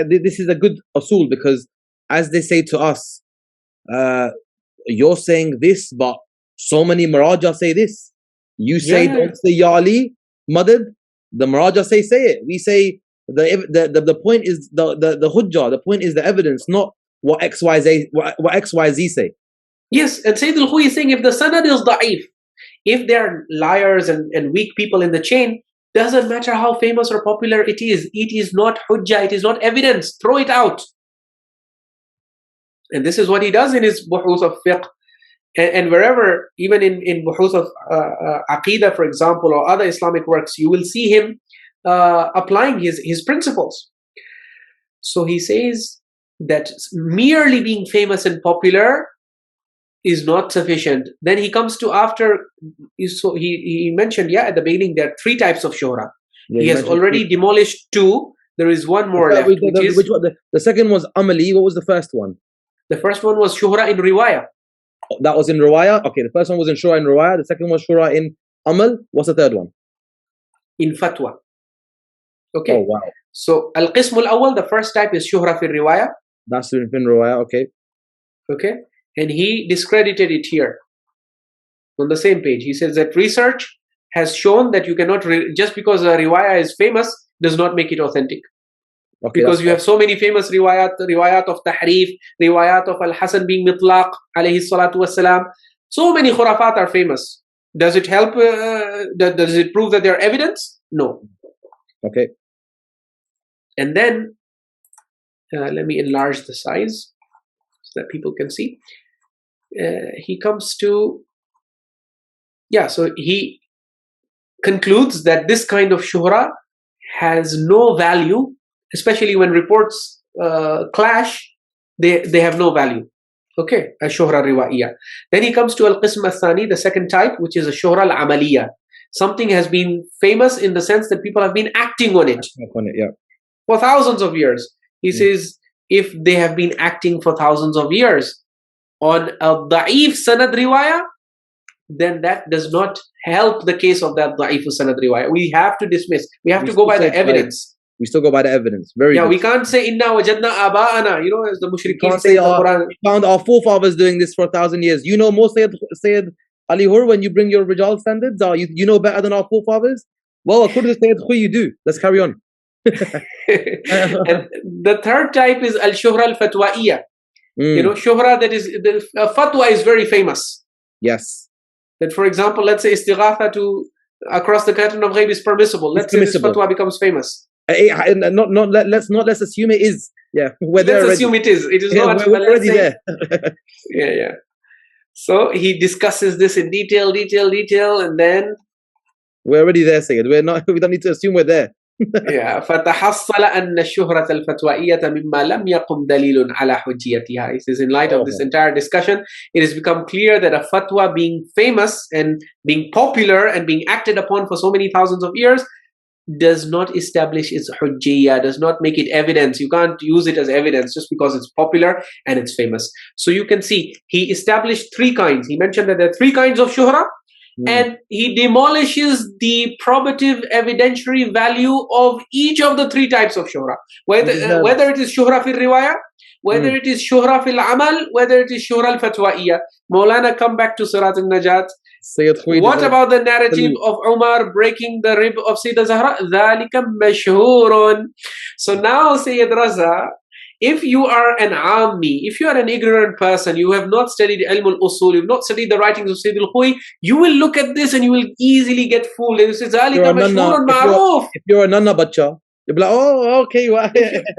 this is a good usul, because as they say to us, you're saying this, but so many Maraja say this. You say don't say Ya Ali, Madad. The Maraja say it. We say the point is the hujjah. The point is the evidence, not what XYZ say. Yes, and Syed Khoei is saying if the sanad is da'if, if there are liars and weak people in the chain, doesn't matter how famous or popular it is not hujjah, it is not evidence. Throw it out. And this is what he does in his buhus of fiqh. And wherever, even in buhus of aqidah, for example, or other Islamic works, you will see him applying his principles. So he says that merely being famous and popular is not sufficient. Then he comes to after, so he mentioned, at the beginning, there are 3 types of shuhra. He has already demolished 2. There is one more left. Which one? The second was amali. What was the first one? The first one was shuhra in riwayah. That was in riwayah? Okay, the first one was in shura in riwayah. The second was shura in amal. What's the third one? In fatwa. Okay. Oh, wow. So, al-qism al-awwal, the first type is shuhra fi riwayah. That's in riwayah, okay. Okay. And he discredited it here on the same page. He says that research has shown that you cannot, just because a riwayah is famous, does not make it authentic. Okay, because you have so many famous riwayat of tahrif, riwayat of al-Hasan being mitlaq, alayhi salatu wassalam. So many khurafat are famous. Does it help? Does it prove that they are evidence? No. Okay. And then, let me enlarge the size so that people can see. He comes to, so he concludes that this kind of shuhra has no value, especially when reports clash, they have no value. Okay, a shuhra riwa'iyah. Then he comes to al-qism al-thani, the second type, which is a shuhra al-amaliyah. Something has been famous in the sense that people have been acting on it for thousands of years. He says, if they have been acting for thousands of years on a da'if sanad riwayah, then that does not help the case of that da'if sanad riwayah. We have to dismiss. We have to go by the evidence. We still go by the evidence. Very good. We can't say inna wajadna aba'ana, as the mushrikeen say in the Quran. We found our forefathers doing this for 1,000 years. You know more Syed Ali Hur when you bring your Rijal standards? You know better than our forefathers? Well, according to Syed Khoei, you do. Let's carry on. And the third type is al-shuhra al-fatwa'iyah. Shuhra, that is, the fatwa is very famous. Yes. That, for example, let's say istighatha to across the curtain of ghaib is permissible. Let's say this fatwa becomes famous. Let's assume it is. Yeah, let's assume it is. It is not. We're already there. So he discusses this in detail, and then we're already there, Sayyid. We don't need to assume we're there. فتحصل أن الشهرة الفتوائية مما لم يقم دليل على حجيتها. He says, in light of this entire discussion, it has become clear that a fatwa being famous and being popular and being acted upon for so many thousands of years does not establish its hujjiyah, does not make it evidence. You can't use it as evidence just because it's popular and it's famous. So you can see he established 3 kinds. He mentioned that there are 3 kinds of shuhra. And he demolishes the probative evidentiary value of each of the 3 types of shuhra. Whether it is shuhra fil riwayah, whether it is shuhra fil amal, whether it is shuhra al-fatwa'iyah. Maulana, come back to Sirat al-Najat. What about the narrative of Umar breaking the rib of Sayyidah Zahra? ذَلِكَ مَشْهُورٌ. So now, Sayyid Raza, if you are an ammi, if you are an ignorant person, you have not studied ilm al-usul, you have not studied the writings of Syed Khoei, you will look at this and you will easily get fooled. And you say, if you're a nanna bacha, you'll be like, oh, okay.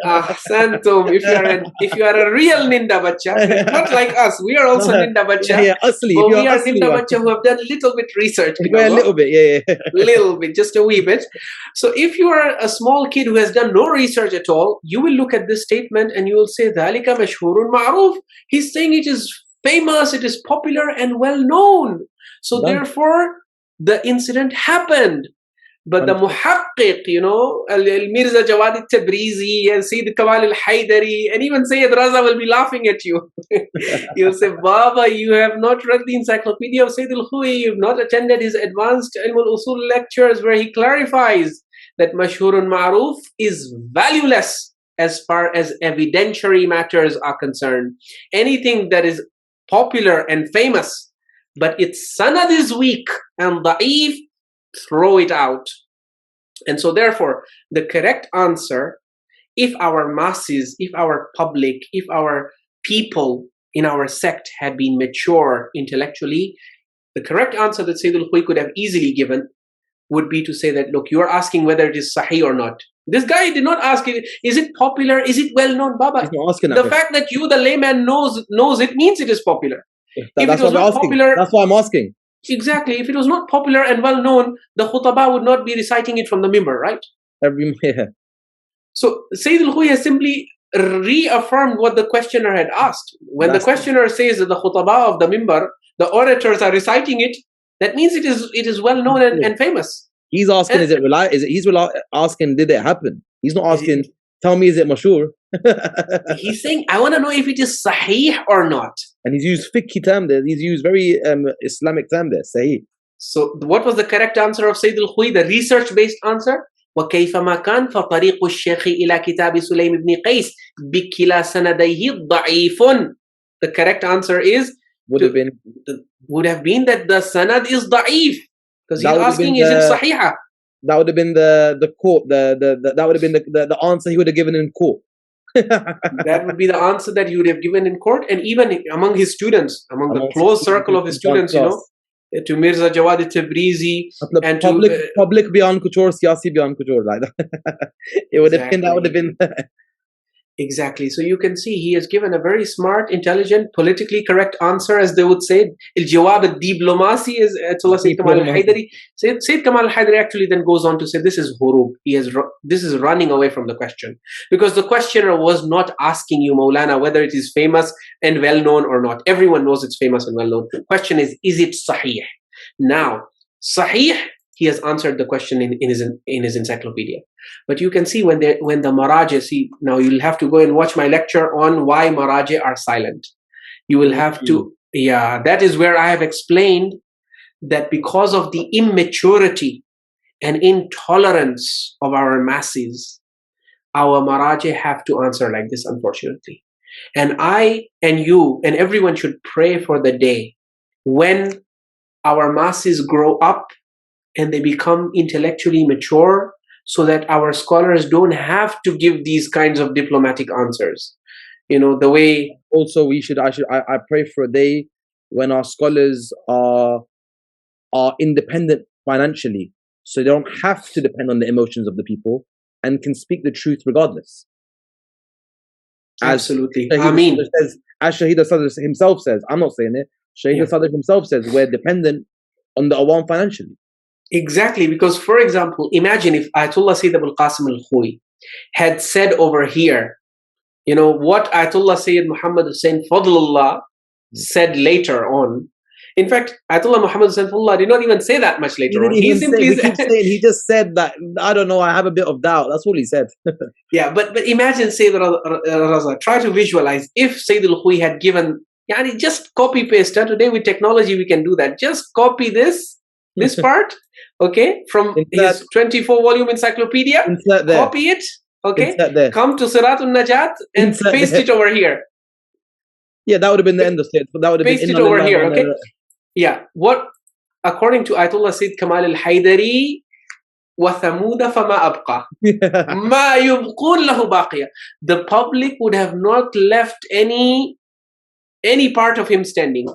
Ahsantum. If you are a real ninda bacha, not like us, we are also ninda bacha. Asli. But we are ninda bacha who have done a little bit research. A little bit, little bit, just a wee bit. So if you are a small kid who has done no research at all, you will look at this statement and you will say, ذَلِكَ مَشْهُورٌ مَعْرُوف. He's saying it is famous, it is popular and well known. So therefore, the incident happened. But the muhaqqiq, Al-Mirza Jawad al-Tabrizi and Syed Kamal al-Haidari and even Syed RAZA will be laughing at you. You'll say, Baba, you have not read the Encyclopedia of Syed al-Khoei, you've not attended his advanced Ilm al-Usul lectures where he clarifies that mashhurun ma'ruf is valueless as far as evidentiary matters are concerned. Anything that is popular and famous, but its sanad is weak and da'if, throw it out. And so therefore, the correct answer, if our masses, if our public, if our people in our sect had been mature intellectually, the correct answer that Syed Khoei could have easily given would be to say that, look, you are asking whether it is sahih or not. This guy did not ask it, is it popular, is it well known, Baba? He's not asking the that fact that you, the layman, knows it means it is popular. If that's it was what I'm not asking. popular, That's why I'm asking. exactly. If it was not popular and well known, the khutaba would not be reciting it from the mimbar, right? So Syed Khoei has simply reaffirmed what the questioner had asked. When the questioner says that the khutaba of the mimbar, the orators are reciting it, that means it is well known and famous. He's asking, he's asking, did it happen? He's not asking, tell me, is it mashur? He's saying, I want to know if it is sahih or not. And he's used fiqh term there. He's used very Islamic term there, sahih. So what was the correct answer of Syed Khoei, the research-based answer? وَكَيْفَمَا كَانْ فَطَرِيقُ الشَّيْخِ إِلَى كِتَابِ سُلَيْم بِن قَيْس بِكِلَا سَنَدَيْهِ ضَعِيفٌ. The correct answer is would have been that the sanad is da'if. Because he's asking, is it sahiha? That would have been the court, that would have been the answer he would have given in court. That would be the answer that you would have given in court, and even among his students, among the close circle of his students, to Mirza Jawad al-Tabrizi and public beyond couture, siyasi beyond couture, like that. It would have been, that would have been. Exactly. So you can see he has given a very smart, intelligent, politically correct answer, as they would say. Al-Jawab al-Diplomasi, as Ayatollah Syed Kamal al-Haidari. Syed Kamal al-Haidari actually then goes on to say this is hurub. This is running away from the question. Because the questioner was not asking you, Maulana, whether it is famous and well known or not. Everyone knows it's famous and well known. The question is it sahih? Now, sahih, he has answered the question in his encyclopedia. But you can see when the Maraja, see, now you'll have to go and watch my lecture on why Maraja are silent. You will have to, that is where I have explained that because of the immaturity and intolerance of our masses, our Maraja have to answer like this, unfortunately. And I and you and everyone should pray for the day when our masses grow up and they become intellectually mature, so that our scholars don't have to give these kinds of diplomatic answers. The way also I pray for a day when our scholars are independent financially, so they don't have to depend on the emotions of the people and can speak the truth regardless. Absolutely. As Shahid Sadr himself says, I'm not saying it, Shahid Sadr himself says, we're dependent on the awam financially. Exactly, because for example, imagine if Ayatollah Sayyid Abul Qasim al-Khoei had said over here, what Ayatollah Sayyid Muhammad Hussain Fadlullah said later on. In fact, Ayatollah Muhammad Hussain Fadlullah did not even say that much later on. He just said that, I don't know, I have a bit of doubt. That's all he said. Yeah, but imagine Sayyid Raza, try to visualize if Sayyid al-Khoei had given, just copy paste. Today with technology we can do that. Just copy this part, okay, from his 24-volume encyclopedia, copy it, okay, come to Siratul Najat and paste it over here. Yeah, that would have been the end of it. That would have paste it over here, okay? Yeah, what, according to Ayatollah Syed Kamal al-Haidari, وَثَمُودَ فَمَا أَبْقَى مَا يُبْقُونَ لَهُ بَاقِيَ. The public would have not left any part of him standing.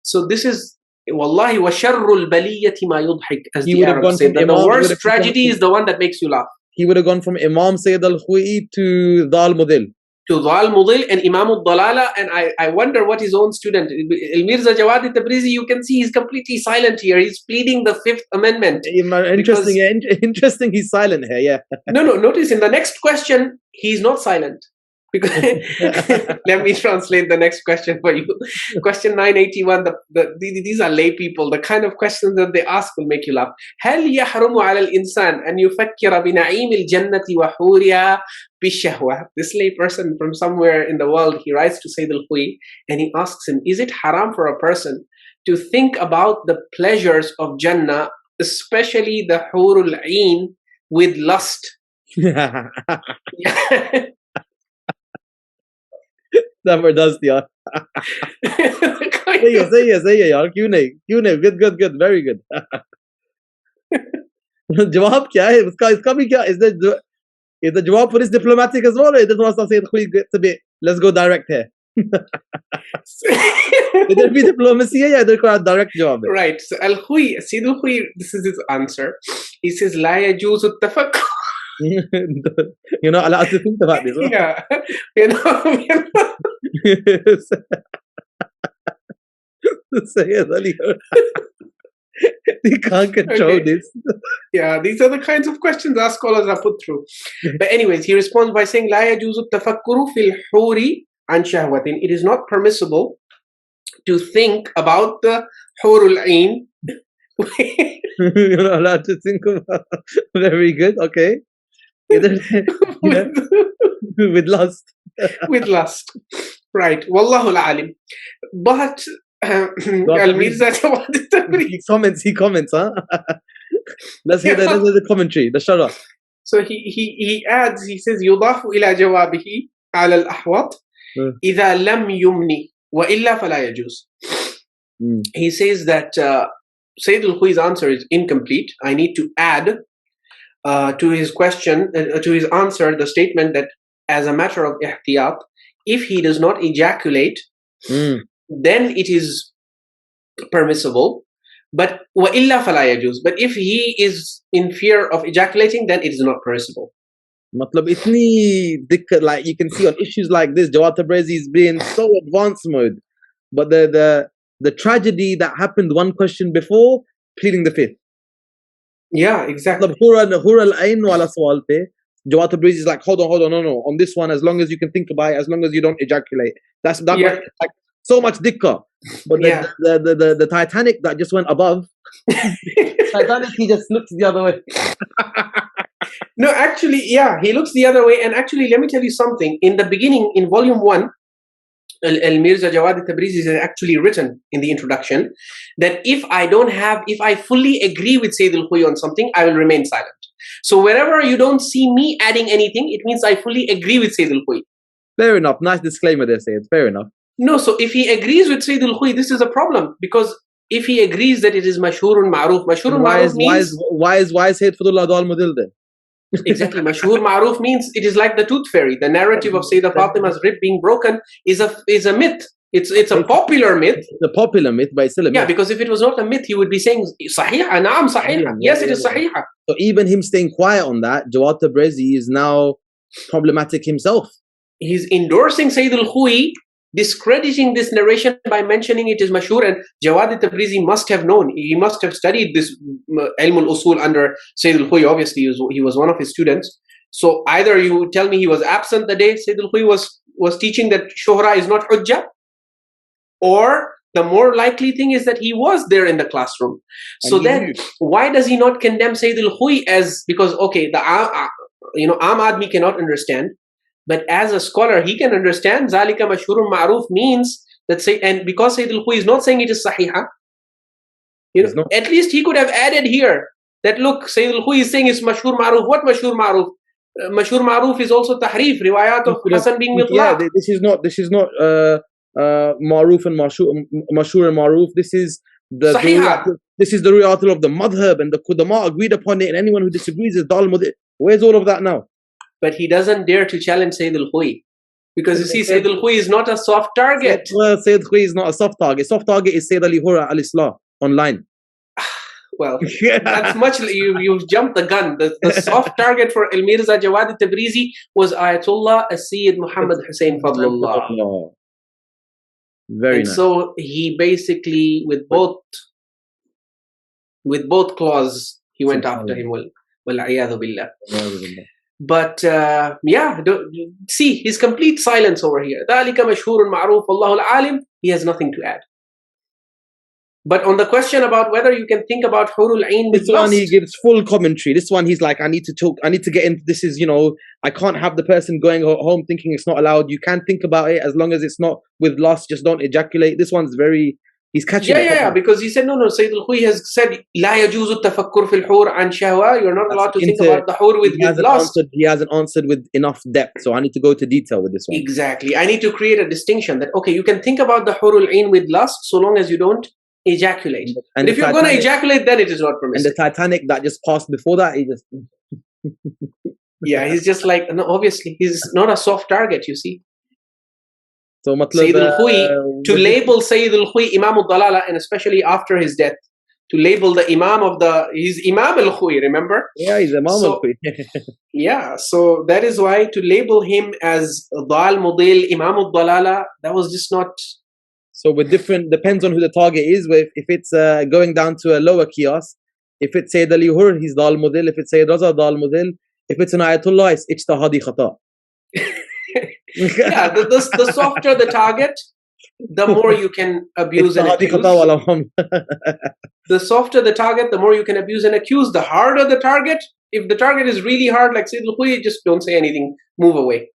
So this is, Wallahi wa sharrul baliyati ma yudhik, as the Arabs say, that the worst tragedy is the one that makes you laugh. He would have gone from Imam Syed al-Khoei to Dal Mudil. To Dal Mudil and Imam al-Dalala, and I wonder what his own student, Mirza Jawad al-Tabrizi, you can see he's completely silent here. He's pleading the Fifth Amendment. Interesting he's silent here, yeah. No, notice in the next question, he's not silent. Because let me translate the next question for you. Question 981. These are lay people. The kind of questions that they ask will make you laugh. هل يحرم على الإنسان أن يفكر بنعيم الجنة وحورها بالشهوة? This lay person from somewhere in the world, he writes to Syed Khoei and he asks him, is it haram for a person to think about the pleasures of Jannah, especially the Hurul Ain, with lust? जबरदस्त यार सही है यार क्यों नहीं good very good जवाब क्या है उसका इसका भी क्या is the जवाब for this diplomatic as well or is it was Syed Khoei a bit let's go direct here इधर भी diplomacy है या इधर कोई direct जवाब है right so al-Khoei Syed Khoei this is his answer he says لا يجوز التفكر you're not allowed to think about this, right? Yeah, you know. Syed Ali Hur. They can't control this. Yeah, these are the kinds of questions our scholars are put through. But anyways, he responds by saying, لا يجوز التفكر في الحور عن شهوة. It is not permissible to think about the حور العين. You're not allowed to think about. Very good. Okay. With lust. With lust. Right. Wallahu al-alim. But Al-Mirza he comments, huh? Let's hear the commentary, the sharah. So he adds, he says, يضاف إلى جوابه على الأحوط إذا لم يمني وإلا فلا يجوز. He says that Syed Khoei's answer is incomplete. I need to add to his question, to his answer, the statement that as a matter of ihtiyat, if he does not ejaculate, then it is permissible. But وَإِلَّا فَلَا يَجُوز. But if he is in fear of ejaculating, then it is not permissible. मतलब इतनी दिक्कत, like you can see on issues like this, Jawad Tabrizi is being so advanced mode. But the tragedy that happened one question before, pleading the fifth. Yeah, exactly. Hur al-ain wala sawal pe, Jawad Tabrizi is like, hold on, no. On this one, as long as you can think about it, as long as you don't ejaculate. That yeah. Like so much dikka. But the Titanic that just went above, Titanic, he just looks the other way. No, actually, yeah, he looks the other way. And actually, let me tell you something. In the beginning, in volume 1, Al-Mirza Jawad Tabrizi has actually written in the introduction that if I fully agree with Syed Khoei on something, I will remain silent. So wherever you don't see me adding anything, it means I fully agree with Syed Khoei. Fair enough. Nice disclaimer there, Syed. Fair enough. No, so if he agrees with Syed Khoei, this is a problem, because if he agrees that it is mashhurun ma'ruf, why is Syed Fadullah al-Mudil then? Exactly. Mashhur ma'ruf means it is like the tooth fairy. The narrative of Sayyidah Fatima's rib being broken is a myth. It's a popular myth. It's a popular myth, but it's still a myth. Yeah, because if it was not a myth, he would be saying Sahiha, naam sahiha. Yes, it is sahiha. So even him staying quiet on that, Jawad Tabrizi is now problematic himself. He's endorsing Syed Khoei, discrediting this narration by mentioning it is mashhur, and Jawad Tabrizi must have known. He must have studied this ilm al-usul under Syed Khoei. Obviously, he was one of his students. So either you tell me he was absent the day Syed Khoei was teaching that shuhra is not hujjah, or the more likely thing is that he was there in the classroom. So then, why does he not condemn Syed Khoei as, because okay, the Aam Admi cannot understand. But as a scholar, he can understand Zalika mashhurun ma'ruf means that and because Syed Khoei is not saying it is sahiha, at least he could have added here that look, Syed Khoei is saying it's mashhur ma'ruf. What mashhur ma'ruf? Mashhur ma'ruf is also tahrif, riwayat of Hasan bin Mitlaq. Yeah, this is not ma'ruf and mashhur and ma'ruf. This is the riwayatul of the madhab, and the Qudama agreed upon it, and anyone who disagrees is dal mudh. Where's all of that now? But he doesn't dare to challenge Syed Khoei, because you see, Syed Khoei is not a soft target. Well, Syed Khoei is not a soft target. Soft target is Syed Ali Hur al-Islaah online. Well, that's much. You've jumped the gun. The soft target for Al-Mirza Jawad Tabrizi was Ayatollah Sayyid Muhammad Hussain Fadlullah. Very nice. So he basically, with both claws, he went after him. Wal-'iyadhu billah. But yeah, see his complete silence over here. ذَلِكَ مَشْهُورٌ مَعْرُوفٌ وَاللَّهُ الْعَالِمُ. He has nothing to add. But on the question about whether you can think about Hurul Ain with This one lust, he gives full commentary. This one he's like, I need to talk, I need to get into this. Is, you know, I can't have the person going home thinking it's not allowed. You can think about it as long as it's not with lust, just don't ejaculate. This one's very, he's catching yeah, because he said, no, Syed Khoei has said, لا يجوز التفكر في الحور عن شهوة. You're not allowed to think about the hur with lust. He hasn't answered with enough depth, so I need to go to detail with this one. Exactly. I need to create a distinction that, okay, you can think about the Hurul Ain with lust so long as you don't ejaculate. And if you're going to ejaculate, then it is not permissible. And the Titanic that just passed before that, he just... yeah, he's just like, no, obviously, he's not a soft target, you see. So, Syed Khoei, to label Syed Khoei Imam al-Dalala, and especially after his death, to label the Imam of the, he's Imam al-Khoei, remember? Yeah, he's Imam al-Khoei. Yeah, so that is why to label him as Dal Mudil, Imam al-Dalala, that was just not... So with different, depends on who the target is. If it's going down to a lower qiyas, if it's Syed Ali Hur, he's Dal Mudil. If it's Syed RAZA, Dal Mudil. If it's an Ayatollah, it's Ijtihadi Khata. Yeah, the softer the target, the more you can abuse and accuse. The softer the target, the more you can abuse and accuse. The harder the target, if the target is really hard, like Syed Khoei, just don't say anything, move away.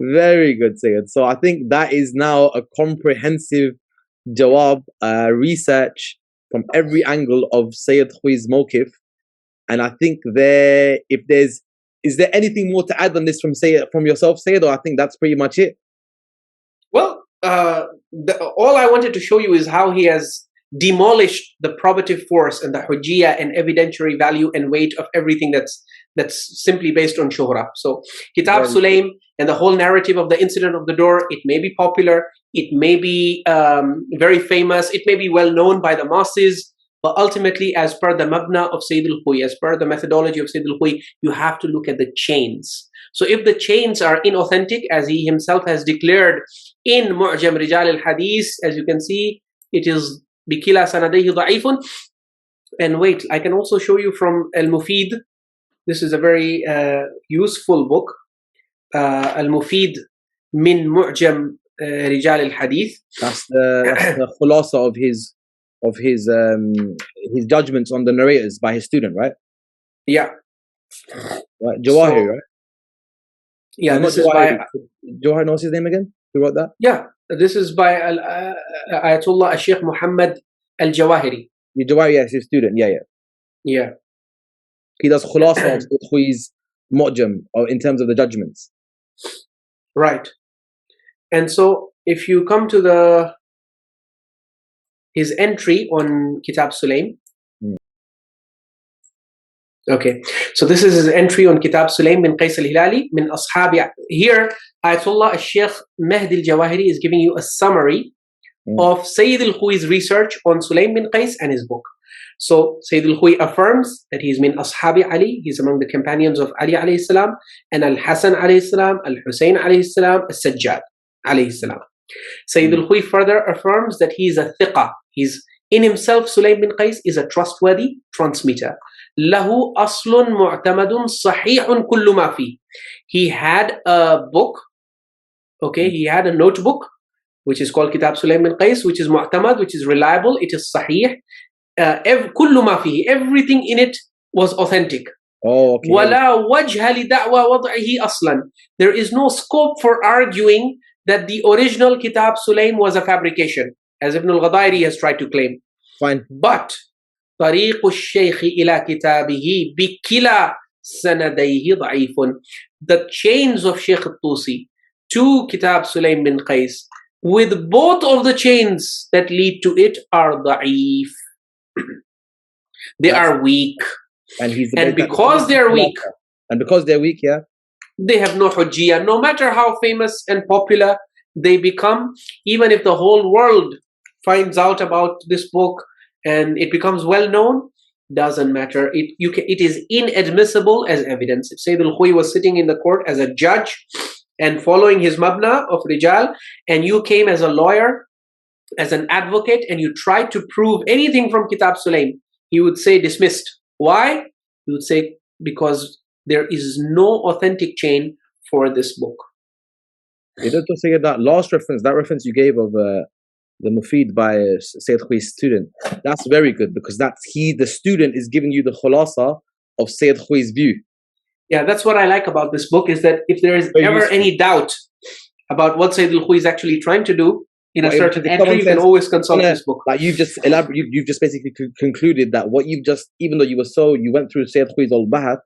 Very good, Syed. So I think that is now a comprehensive jawab, research from every angle of Syed Khoei's mawqif. And I think is there anything more to add on this from yourself, Syed, or I think that's pretty much it? Well, all I wanted to show you is how he has demolished the probative force and the hujjiyah and evidentiary value and weight of everything that's simply based on shuhra. So Kitab Sulaym and the whole narrative of the incident of the door, it may be popular, it may be very famous, it may be well known by the masses, but ultimately, as per the mabna of Syed Khoei, as per the methodology of Syed Khoei, you have to look at the chains. So if the chains are inauthentic, as he himself has declared in Mu'jam Rijal al-Hadith, as you can see, it is bikila sanadayhi da'ifun. And wait, I can also show you from Al-Mufid. This is a very useful book. Al-Mufid min Mu'jam Rijal al-Hadith. That's the khulasa of his judgments on the narrators by his student, right? Yeah. Right, Jawahiri, right? Yeah, this is by Jawahiri. What's his name again? Who wrote that? Yeah, this is by Ayatollah Sheikh Muhammad al-Jawahiri. Jawahiri, yes, his student. Yeah. He does khulasa of Khoei's mu'jam in terms of the judgments. Right. And so if you come to his entry on Kitab Sulaym. Okay, so this is his entry on Kitab Sulayn bin Qays al-Hilali min ashabi. Here, Ayatollah Sheikh Mahdi al-Jawahiri is giving you a summary of Syed al-Khoei's research on Sulaym bin Qays and his book. So Syed al-Khoei affirms that he is min ashabi Ali, he's among the companions of Ali alayhi salam, and al-Hasan alayhi salam, al-Hussein alayhi salam, al-Sajjad alayhi salam. Syed al-Khoei further affirms that he is a thiqa. He's in himself, Sulaym bin Qays is a trustworthy transmitter. Lahu aslun mu'tamadun sahihun kullu ma fi. He had a book, okay, he had a notebook, which is called Kitab Sulaym bin Qays, which is mu'tamad, which is reliable, it is sahih. Kullu ma fihi, everything in it was authentic. Oh, okay. وَلَا وَجْهَ لِدَعْوَى وَضْعِهِ أَصْلًا. There is no scope for arguing that the original Kitab Sulaym was a fabrication, as Ibn al-Ghadairi has tried to claim. Fine. But طريق الشيخ إلى كتابه بكلا سنديه ضعيف. The chains of Sheikh al-Tusi to Kitab Sulaym bin Qays, with both of the chains that lead to it, are ضعيف. They are weak. And because they're weak, yeah, they have no hujjiyah. No matter how famous and popular they become, even if the whole world finds out about this book and it becomes well known, doesn't matter. It is inadmissible as evidence. If Syed Khoei was sitting in the court as a judge and following his mabna of Rijal, and you came as a lawyer, as an advocate, and you tried to prove anything from Kitab Sulaym, he would say dismissed. Why? He would say because there is no authentic chain for this book. You don't say that last reference, that reference you gave of the Mufid by Syed Khoei's student. That's very good because that's the student is giving you the khulasa of Syed Khoei's view. Yeah, that's what I like about this book, is that if there is Very ever useful. any doubt about what Syed Khoei is actually trying to do in a certain entry, you can always consult this book. Like you've just you've just basically concluded that what you've just, even though you went through Syed Khoei's al-Bahath,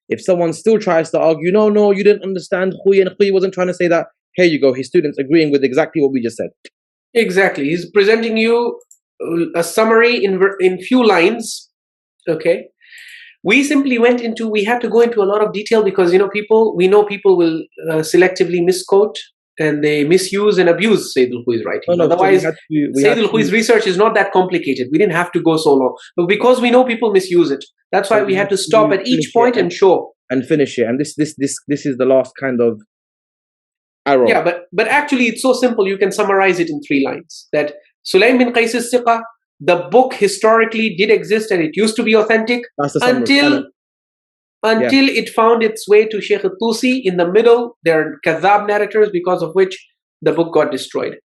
if someone still tries to argue, no, you didn't understand Khoei, and Khoei wasn't trying to say that, here you go, his students agreeing with exactly what we just said. Exactly. He's presenting you a summary in few lines. Okay. We simply we had to go into a lot of detail because, we know people will selectively misquote and they misuse and abuse Syed Khoei's writing. Otherwise, Syed Khoei's research is not that complicated. We didn't have to go so long. But because we know people misuse it, that's why we had to stop at each point and show. And finish it. And this is the last kind of arrow. Yeah, but actually it's so simple. You can summarize it in 3 lines. That Sulaym bin Qays al-Siqa, the book historically did exist and it used to be authentic until it found its way to Sheikh al-Tusi. In the middle, there are kadhab narrators, because of which the book got destroyed.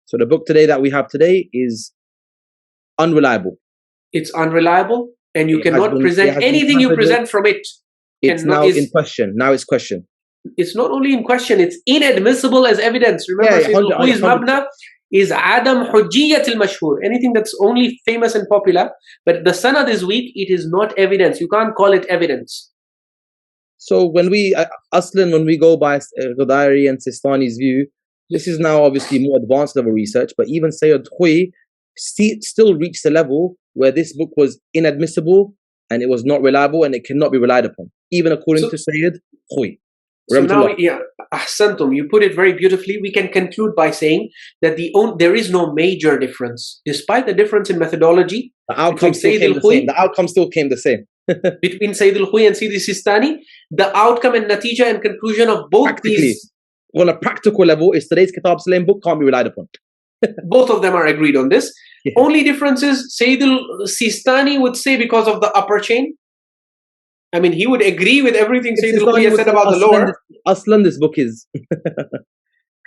So the book today that we have today is unreliable. It's unreliable, and you cannot present anything you present from it. It's now in question. Now it's questioned. It's not only in question, it's inadmissible as evidence. Remember, Syed Khoei's mabna is Adam Hujjiyat al-Mashhur. Anything that's only famous and popular, but the sanad is weak, it is not evidence. You can't call it evidence. So when we go by Ghudairi and Sistani's view, this is now obviously more advanced level research, but even Syed Khoei still reached the level where this book was inadmissible and it was not reliable and it cannot be relied upon, even according to Syed Khoei. So now, Ahsantum, you put it very beautifully. We can conclude by saying that there is no major difference. Despite the difference in methodology, the outcome still came the same. Between Syed Khoei and Sidi Sistani, the outcome and natija and conclusion of both these, on a practical level, is today's Kitab Sulaym book can't be relied upon. Both of them are agreed on this. Yeah. Only difference is Syed Sistani would say because of the upper chain. I mean, he would agree with everything Syed Khoei has said about the lower. Aslan, this book is.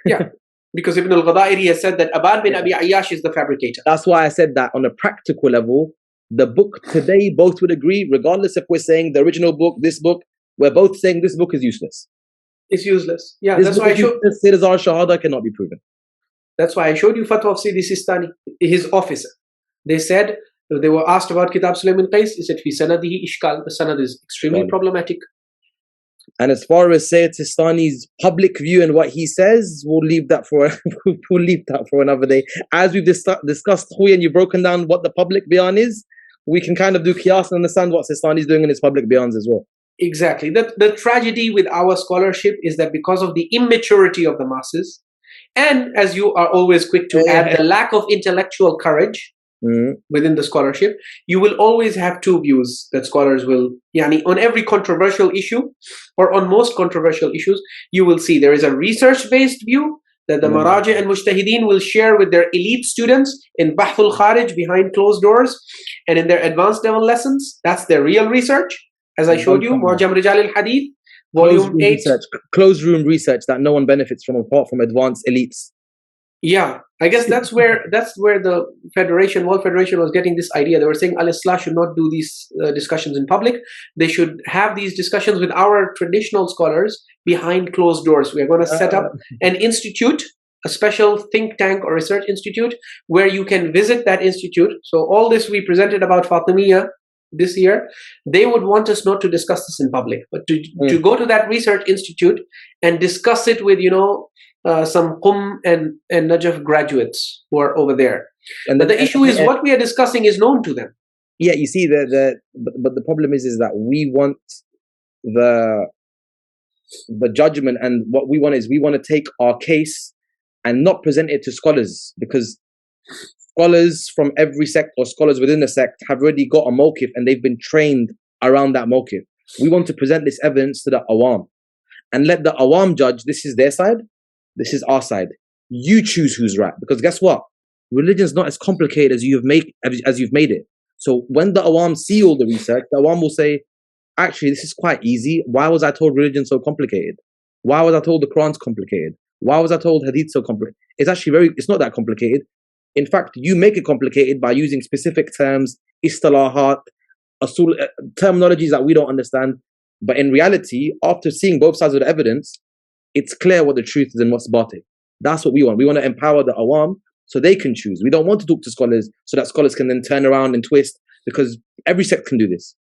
Yeah, because Ibn al-Ghadairi has said that Aban bin Abi Ayyash is the fabricator. That's why I said that on a practical level, the book today, both would agree, regardless if we're saying the original book, this book, we're both saying this book is useless. It's useless. Yeah, that's why I showed. Sirzar Shahada cannot be proven. That's why I showed you fatwa of Sidi Sistani, his officer. They said, they were asked about Kitab Sulayn bin Qays. He said, Fi sanadihi ishkal. The sanad is extremely problematic. And as far as Syed Sistani's public view and what he says, we'll leave that for another day. As we've discussed Khoei and you've broken down what the public bayan is, we can kind of do qiyas and understand what Sistani is doing in his public bayans as well. Exactly. The tragedy with our scholarship is that because of the immaturity of the masses, and as you are always quick to add, the lack of intellectual courage within the scholarship, you will always have 2 views that scholars will, on every controversial issue or on most controversial issues, you will see there is a research-based view that the Maraji and Mujtahideen will share with their elite students in Bahthul Kharij behind closed doors and in their advanced level lessons. That's their real research. As I showed you, Mu'jam Rijal al-Hadith, volume 8. Closed room research that no one benefits from apart from advanced elites. Yeah, I guess that's where the World Federation was getting this idea. They were saying Al-Islaah should not do these discussions in public. They should have these discussions with our traditional scholars behind closed doors. We are going to set up an institute, a special think tank or research institute, where you can visit that institute. So all this we presented about Fatimiyya this year, they would want us not to discuss this in public, but to go to that research institute and discuss it with, some Qum and Najaf graduates who are over there. And the issue is what we are discussing is known to them. Yeah, you see, but the problem is that we want the judgment, and what we want is we want to take our case and not present it to scholars, because scholars from every sect or scholars within the sect have already got a mawqif and they've been trained around that mawqif. We want to present this evidence to the awam and let the awam judge. This is their side, this is our side. You choose who's right, because guess what? Religion is not as complicated as you've made it. So when the awam see all the research, the awam will say, actually, this is quite easy. Why was I told religion so complicated? Why was I told the Quran's complicated? Why was I told Hadith so complicated? It's actually it's not that complicated. In fact, you make it complicated by using specific terms, istilahat, terminologies that we don't understand. But in reality, after seeing both sides of the evidence, it's clear what the truth is and what's batil. That's what we want. We want to empower the awam so they can choose. We don't want to talk to scholars so that scholars can then turn around and twist, because every sect can do this.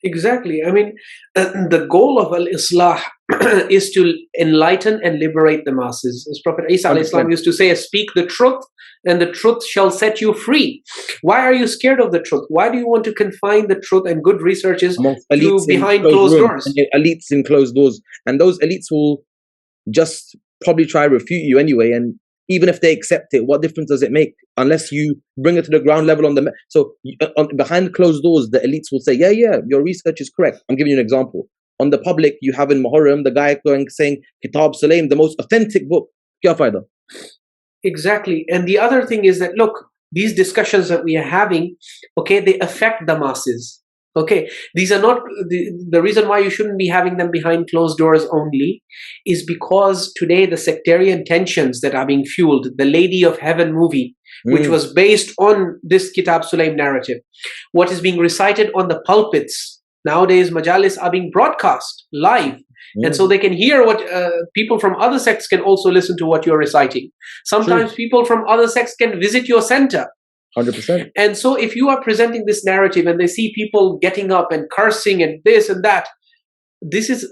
Exactly. I mean, the goal of al-Islaah is to enlighten and liberate the masses. As Prophet Isa alayhi salam used to say, speak the truth and the truth shall set you free. Why are you scared of the truth? Why do you want to confine the truth and good researches to behind closed doors? Elites in closed doors. And those elites will just probably try to refute you anyway. And even if they accept it, what difference does it make? Unless you bring it to the ground level on the... So behind closed doors, the elites will say, yeah, your research is correct. I'm giving you an example. On the public, you have in Muharram, the guy going saying, Kitab Sulaym, the most authentic book. Kya fayda? Exactly. And the other thing is that, look, these discussions that we are having, okay, they affect the masses. Okay, these are not the reason why you shouldn't be having them behind closed doors only is because today the sectarian tensions that are being fueled, the Lady of Heaven movie, which was based on this Kitab Sulaym narrative, what is being recited on the pulpits nowadays, majalis are being broadcast live. And so they can hear what people from other sects can also listen to what you're reciting. Sometimes people from other sects can visit your center. 100%. And so if you are presenting this narrative and they see people getting up and cursing and this and that, this is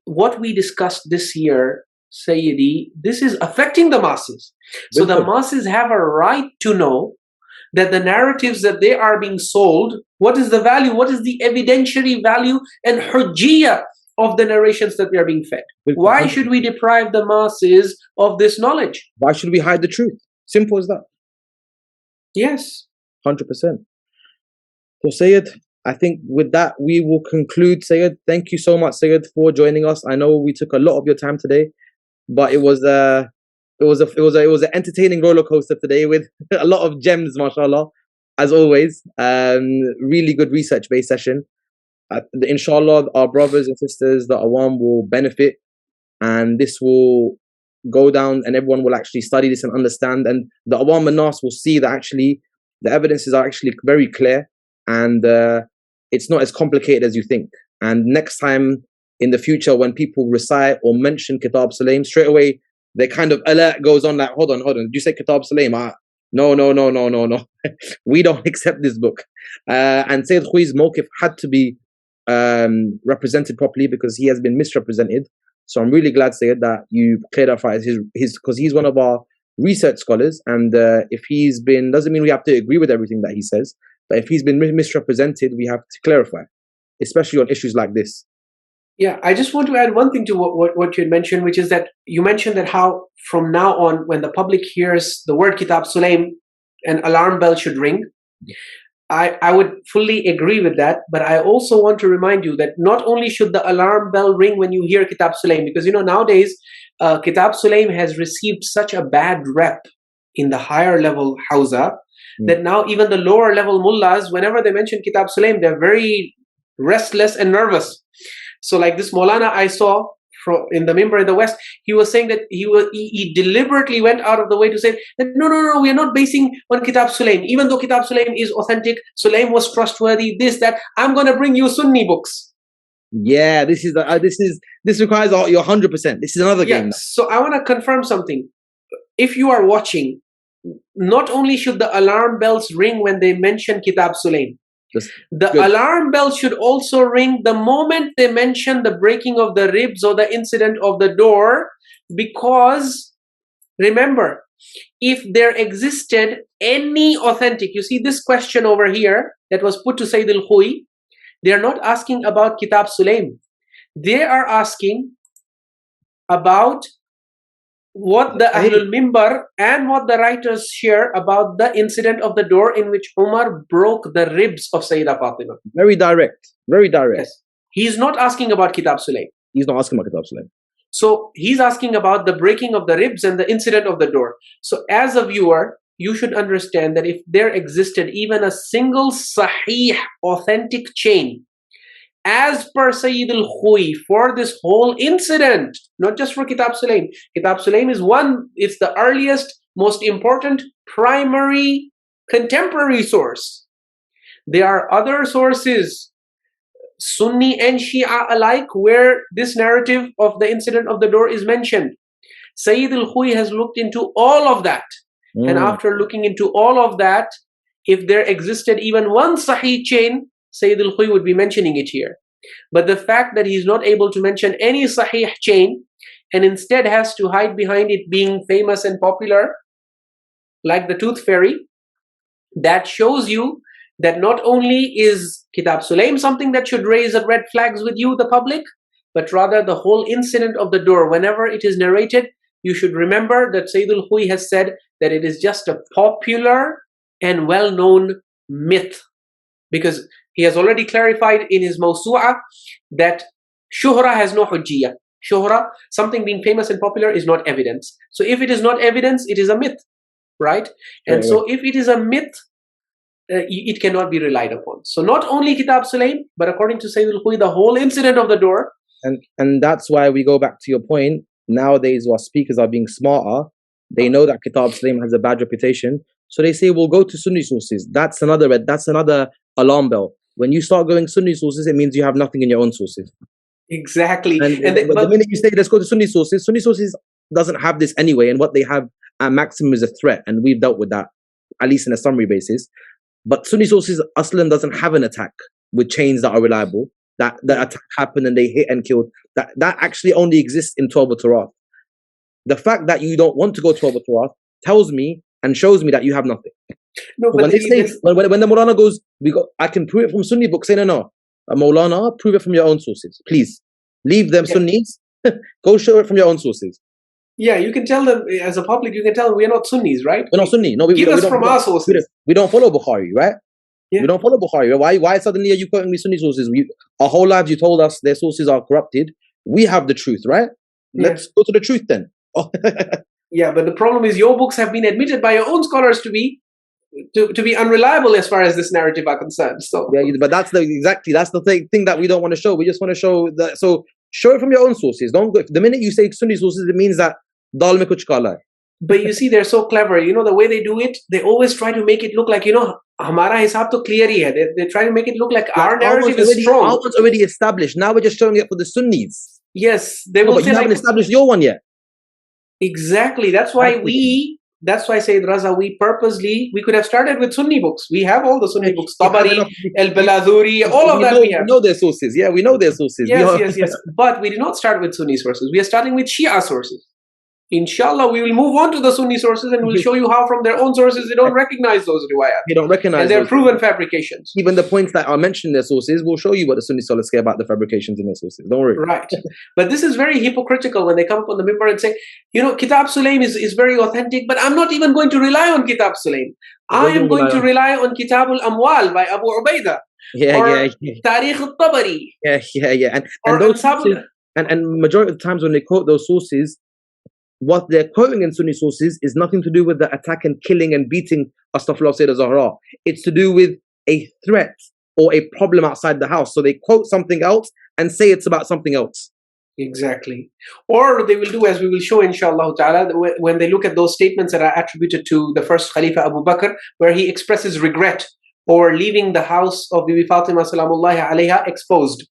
what we discussed this year, Sayyidi, this is affecting the masses. So the masses have a right to know that the narratives that they are being sold, what is the value, what is the evidentiary value and hujjiyah of the narrations that they are being fed. Why should we deprive the masses of this knowledge? Why should we hide the truth? Simple as that. Yes. 100%. So Syed, I think with that we will conclude. Syed, thank you so much, Syed, for joining us. I know we took a lot of your time today, but it was an entertaining roller coaster today with a lot of gems, mashallah, as always. Really good research based session. Inshallah, our brothers and sisters, the awam, will benefit, and this will go down and everyone will actually study this and understand, and the awam and nas will see that actually the evidences are actually very clear, and it's not as complicated as you think. And next time in the future when people recite or mention Kitab Sulaym, straight away they kind of alert goes on like, hold on, did you say Kitab Sulaym? No. We don't accept this book. And Syed Khoei's mawqif had to be represented properly because he has been misrepresented. So I'm really glad, Syed, that you clarified his because he's one of our research scholars, and if he's been, doesn't mean we have to agree with everything that he says, but if he's been misrepresented, we have to clarify, especially on issues like this. Yeah, I just want to add one thing to what you had mentioned, which is that you mentioned that how from now on, when the public hears the word Kitab Sulaym, an alarm bell should ring. I would fully agree with that, but I also want to remind you that not only should the alarm bell ring when you hear Kitab Sulaym, because nowadays Kitab Sulaym has received such a bad rep in the higher level hawza that now even the lower level mullahs, whenever they mention Kitab Sulaym, they're very restless and nervous. So like this Maulana I saw in the Mimbar in the West, he was saying that he deliberately went out of the way to say that no, we are not basing on Kitab Sulaym. Even though Kitab Sulaym is authentic, Sulaym was trustworthy, that, I'm going to bring you Sunni books. Yeah, this requires your 100%. This is another game. So I want to confirm something. If you are watching, not only should the alarm bells ring when they mention Kitab Sulaym, alarm bell should also ring the moment they mention the breaking of the ribs or the incident of the door, because remember, if there existed any authentic, you see this question over here that was put to Syed Khoei, they are not asking about Kitab Sulaym. They are asking about what the Ahlul Mimbar and what the writers share about the incident of the door in which Umar broke the ribs of Sayyidah Fatima. Very direct. Yes. He's not asking about Kitab Sulaym. He's not asking about Kitab Sulaym. So he's asking about the breaking of the ribs and the incident of the door. So as a viewer, you should understand that if there existed even a single sahih, authentic chain as per Syed Khoei for this whole incident, not just for Kitab Sulaym. Kitab Sulaym is one, it's the earliest, most important, primary, contemporary source. There are other sources, Sunni and Shia alike, where this narrative of the incident of the door is mentioned. Syed Khoei has looked into all of that. And after looking into all of that, if there existed even one Sahih chain, Syed Khoei would be mentioning it here. But the fact that he's not able to mention any Sahih chain and instead has to hide behind it being famous and popular, like the Tooth Fairy, that shows you that not only is Kitab Sulaym something that should raise red flags with you, the public, but rather the whole incident of the door, whenever it is narrated, you should remember that Syed Khoei has said that it is just a popular and well-known myth. Because he has already clarified in his Mawsu'ah that shuhra has no hujjiyah. Shuhra, something being famous and popular, is not evidence. So if it is not evidence, it is a myth, right? And so if it is a myth, it cannot be relied upon. So not only Kitab Sulaym, but according to Syed Khoei, the whole incident of the door. And that's why we go back to your point. Nowadays, our speakers are being smarter. They know that Kitab Sulaym has a bad reputation. So they say, we'll go to Sunni sources. That's another alarm bell. When you start going Sunni sources, it means you have nothing in your own sources. Exactly. But the minute you say, let's go to Sunni sources doesn't have this anyway. And what they have at maximum is a threat. And we've dealt with that, at least in a summary basis. But Sunni sources, Aslan doesn't have an attack with chains that are reliable. That the attack happened and they hit and killed. That actually only exists in 12 Turath. The fact that you don't want to go 12 Turath tells me and shows me that you have nothing. No, but when the Maulana goes, I can prove it from Sunni books. Say no. Maulana, prove it from your own sources, please. Leave them Sunnis. Go show it from your own sources. Yeah, you can tell them as a public. You can tell them we're not Sunnis, right? We're not Sunni. No, give us from our sources. We don't follow Bukhari, right? Yeah. We don't follow Bukhari. Why suddenly are you quoting me Sunni sources? Our whole lives you told us their sources are corrupted. We have the truth, right? Let's go to the truth then. Yeah, but the problem is your books have been admitted by your own scholars to be unreliable as far as this narrative are concerned. So yeah, but that's the thing that we don't want to show. We just want to show that. So show it from your own sources. Don't go. The minute you say Sunni sources, it means that dal mein kuch kala hai. But you see, they're so clever. You know, the way they do it, they always try to make it look like, hamara hisab to clear hi hai. They try to make it look like our narrative is strong. Our one's already established. Now we're just showing it for the Sunnis. Yes, they will. But you haven't established your one yet. Exactly. That's why Sayyid Raza, we could have started with Sunni books. We have all the Sunni books, Tabari, Al-Baladhuri, all of that we have. We know their sources. Yeah, we know their sources. Yes. But we did not start with Sunni sources. We are starting with Shia sources. Inshallah, we will move on to the Sunni sources and we'll show you how from their own sources they don't recognize those riwayat. They don't recognize and they're proven fabrications. Even the points that are mentioned in their sources will show you what the Sunni scholars say about the fabrications in their sources. Don't worry. Right. But this is very hypocritical when they come up on the mimbar and say, Kitab Sulaym is very authentic, but I'm not even going to rely on Kitab Sulaym. I am going to rely on Kitab al-Amwal by Abu Ubaidah. Yeah. Tarikh al-Tabari. Yeah. And majority of the times when they quote those sources, what they're quoting in Sunni sources is nothing to do with the attack and killing and beating Astaghfirullah Sayyidah Zahra. It's to do with a threat or a problem outside the house. So they quote something else and say it's about something else. Exactly. Or they will do, as we will show inshallah ta'ala, when they look at those statements that are attributed to the first Khalifa Abu Bakr, where he expresses regret or leaving the house of Bibi Fatima salamullahi alayha exposed.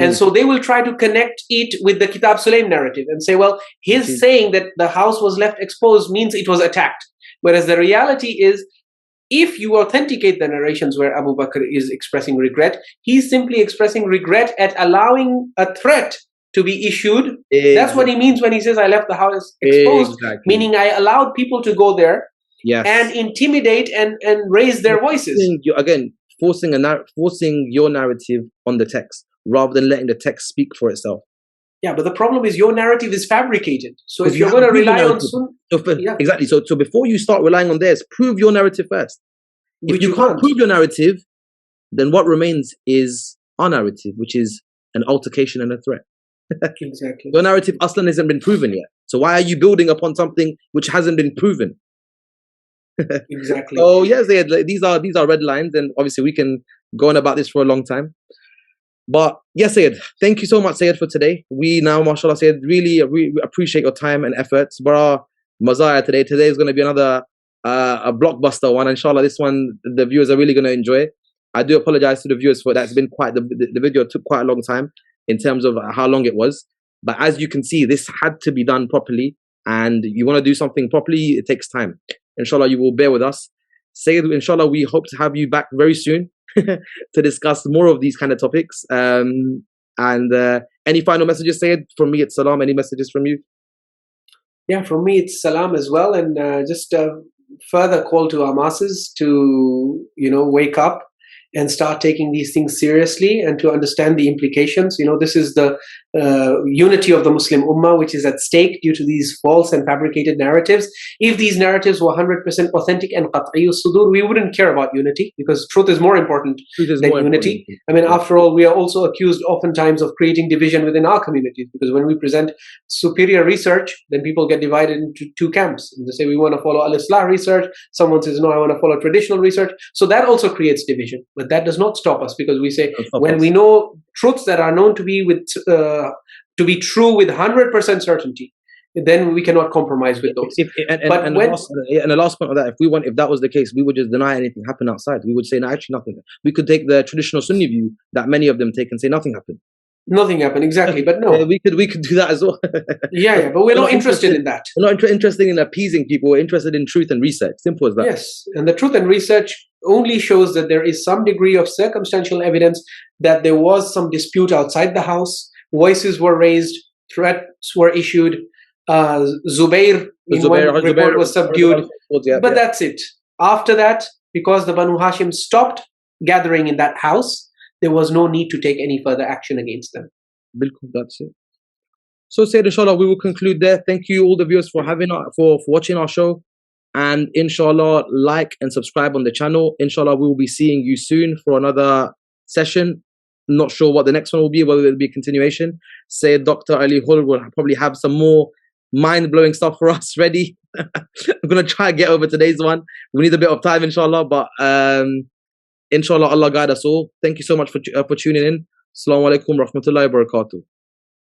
And so they will try to connect it with the Kitab Sulaym narrative and say, well, his saying that the house was left exposed means it was attacked. Whereas the reality is, if you authenticate the narrations where Abu Bakr is expressing regret, he's simply expressing regret at allowing a threat to be issued. That's what he means when he says, I left the house exposed, meaning I allowed people to go there. Yes. And intimidate and raise their voices. Forcing your narrative on the text rather than letting the text speak for itself. Yeah, but the problem is your narrative is fabricated. So if you're going to rely on exactly. So before you start relying on theirs, prove your narrative first. If you can't prove your narrative, then what remains is our narrative, which is an altercation and a threat. Exactly. Your narrative aslan hasn't been proven yet. So why are you building upon something which hasn't been proven? Exactly. Oh yes, these are red lines, and obviously we can go on about this for a long time. But yes, Syed, thank you so much, Syed, for today. We now, mashallah, Syed, really appreciate your time and efforts. Bara Mazaya today. Today is going to be another a blockbuster one. Inshallah, this one, the viewers are really going to enjoy it. I do apologize to the viewers for that. It's been quite, the video took quite a long time in terms of how long it was. But as you can see, this had to be done properly. And you want to do something properly, it takes time. Inshallah, you will bear with us. Syed, inshallah, we hope to have you back very soon to discuss more of these kind of topics. Any final messages, Syed? From me, it's salam. Any messages from you? Yeah, from me, it's salam as well. And just a further call to our masses to, wake up and start taking these things seriously and to understand the implications. This is the unity of the Muslim Ummah, which is at stake due to these false and fabricated narratives. If these narratives were 100% authentic and qat'iyyu sudur, we wouldn't care about unity, because truth is more important than unity. I mean, after all, we are also accused oftentimes of creating division within our communities, because when we present superior research, then people get divided into two camps. And they say, we want to follow al-Islaah research. Someone says, no, I want to follow traditional research. So that also creates division. But that does not stop us, because we say, when we know truths that are known to be to be true with 100% certainty, then we cannot compromise with those. The last point of that, if that was the case, we would just deny anything happened outside. We would say, no, actually nothing. We could take the traditional Sunni view that many of them take and say nothing happened. Nothing happened, exactly. But no, we could do that as well. yeah, but we're not interested in that. We're not interested in appeasing people. We're interested in truth and research. Simple as that. Yes, and the truth and research only shows that there is some degree of circumstantial evidence that there was some dispute outside the house. Voices were raised, threats were issued. Zubair in one report was subdued, but that's it. After that, because the Banu Hashim stopped gathering in that house, there was no need to take any further action against them. That's it. So, Syed, inshallah, we will conclude there. Thank you, all the viewers, for watching our show. And inshallah, like and subscribe on the channel. Inshallah, we will be seeing you soon for another session. Not sure what the next one will be, whether it will be a continuation. Syed Dr. Ali Hur will probably have some more mind-blowing stuff for us ready. I'm going to try and get over today's one. We need a bit of time, inshallah, but inshallah, Allah guide us all. Thank you so much for tuning in. Assalamu alaikum wa rahmatullahi wa barakatuh.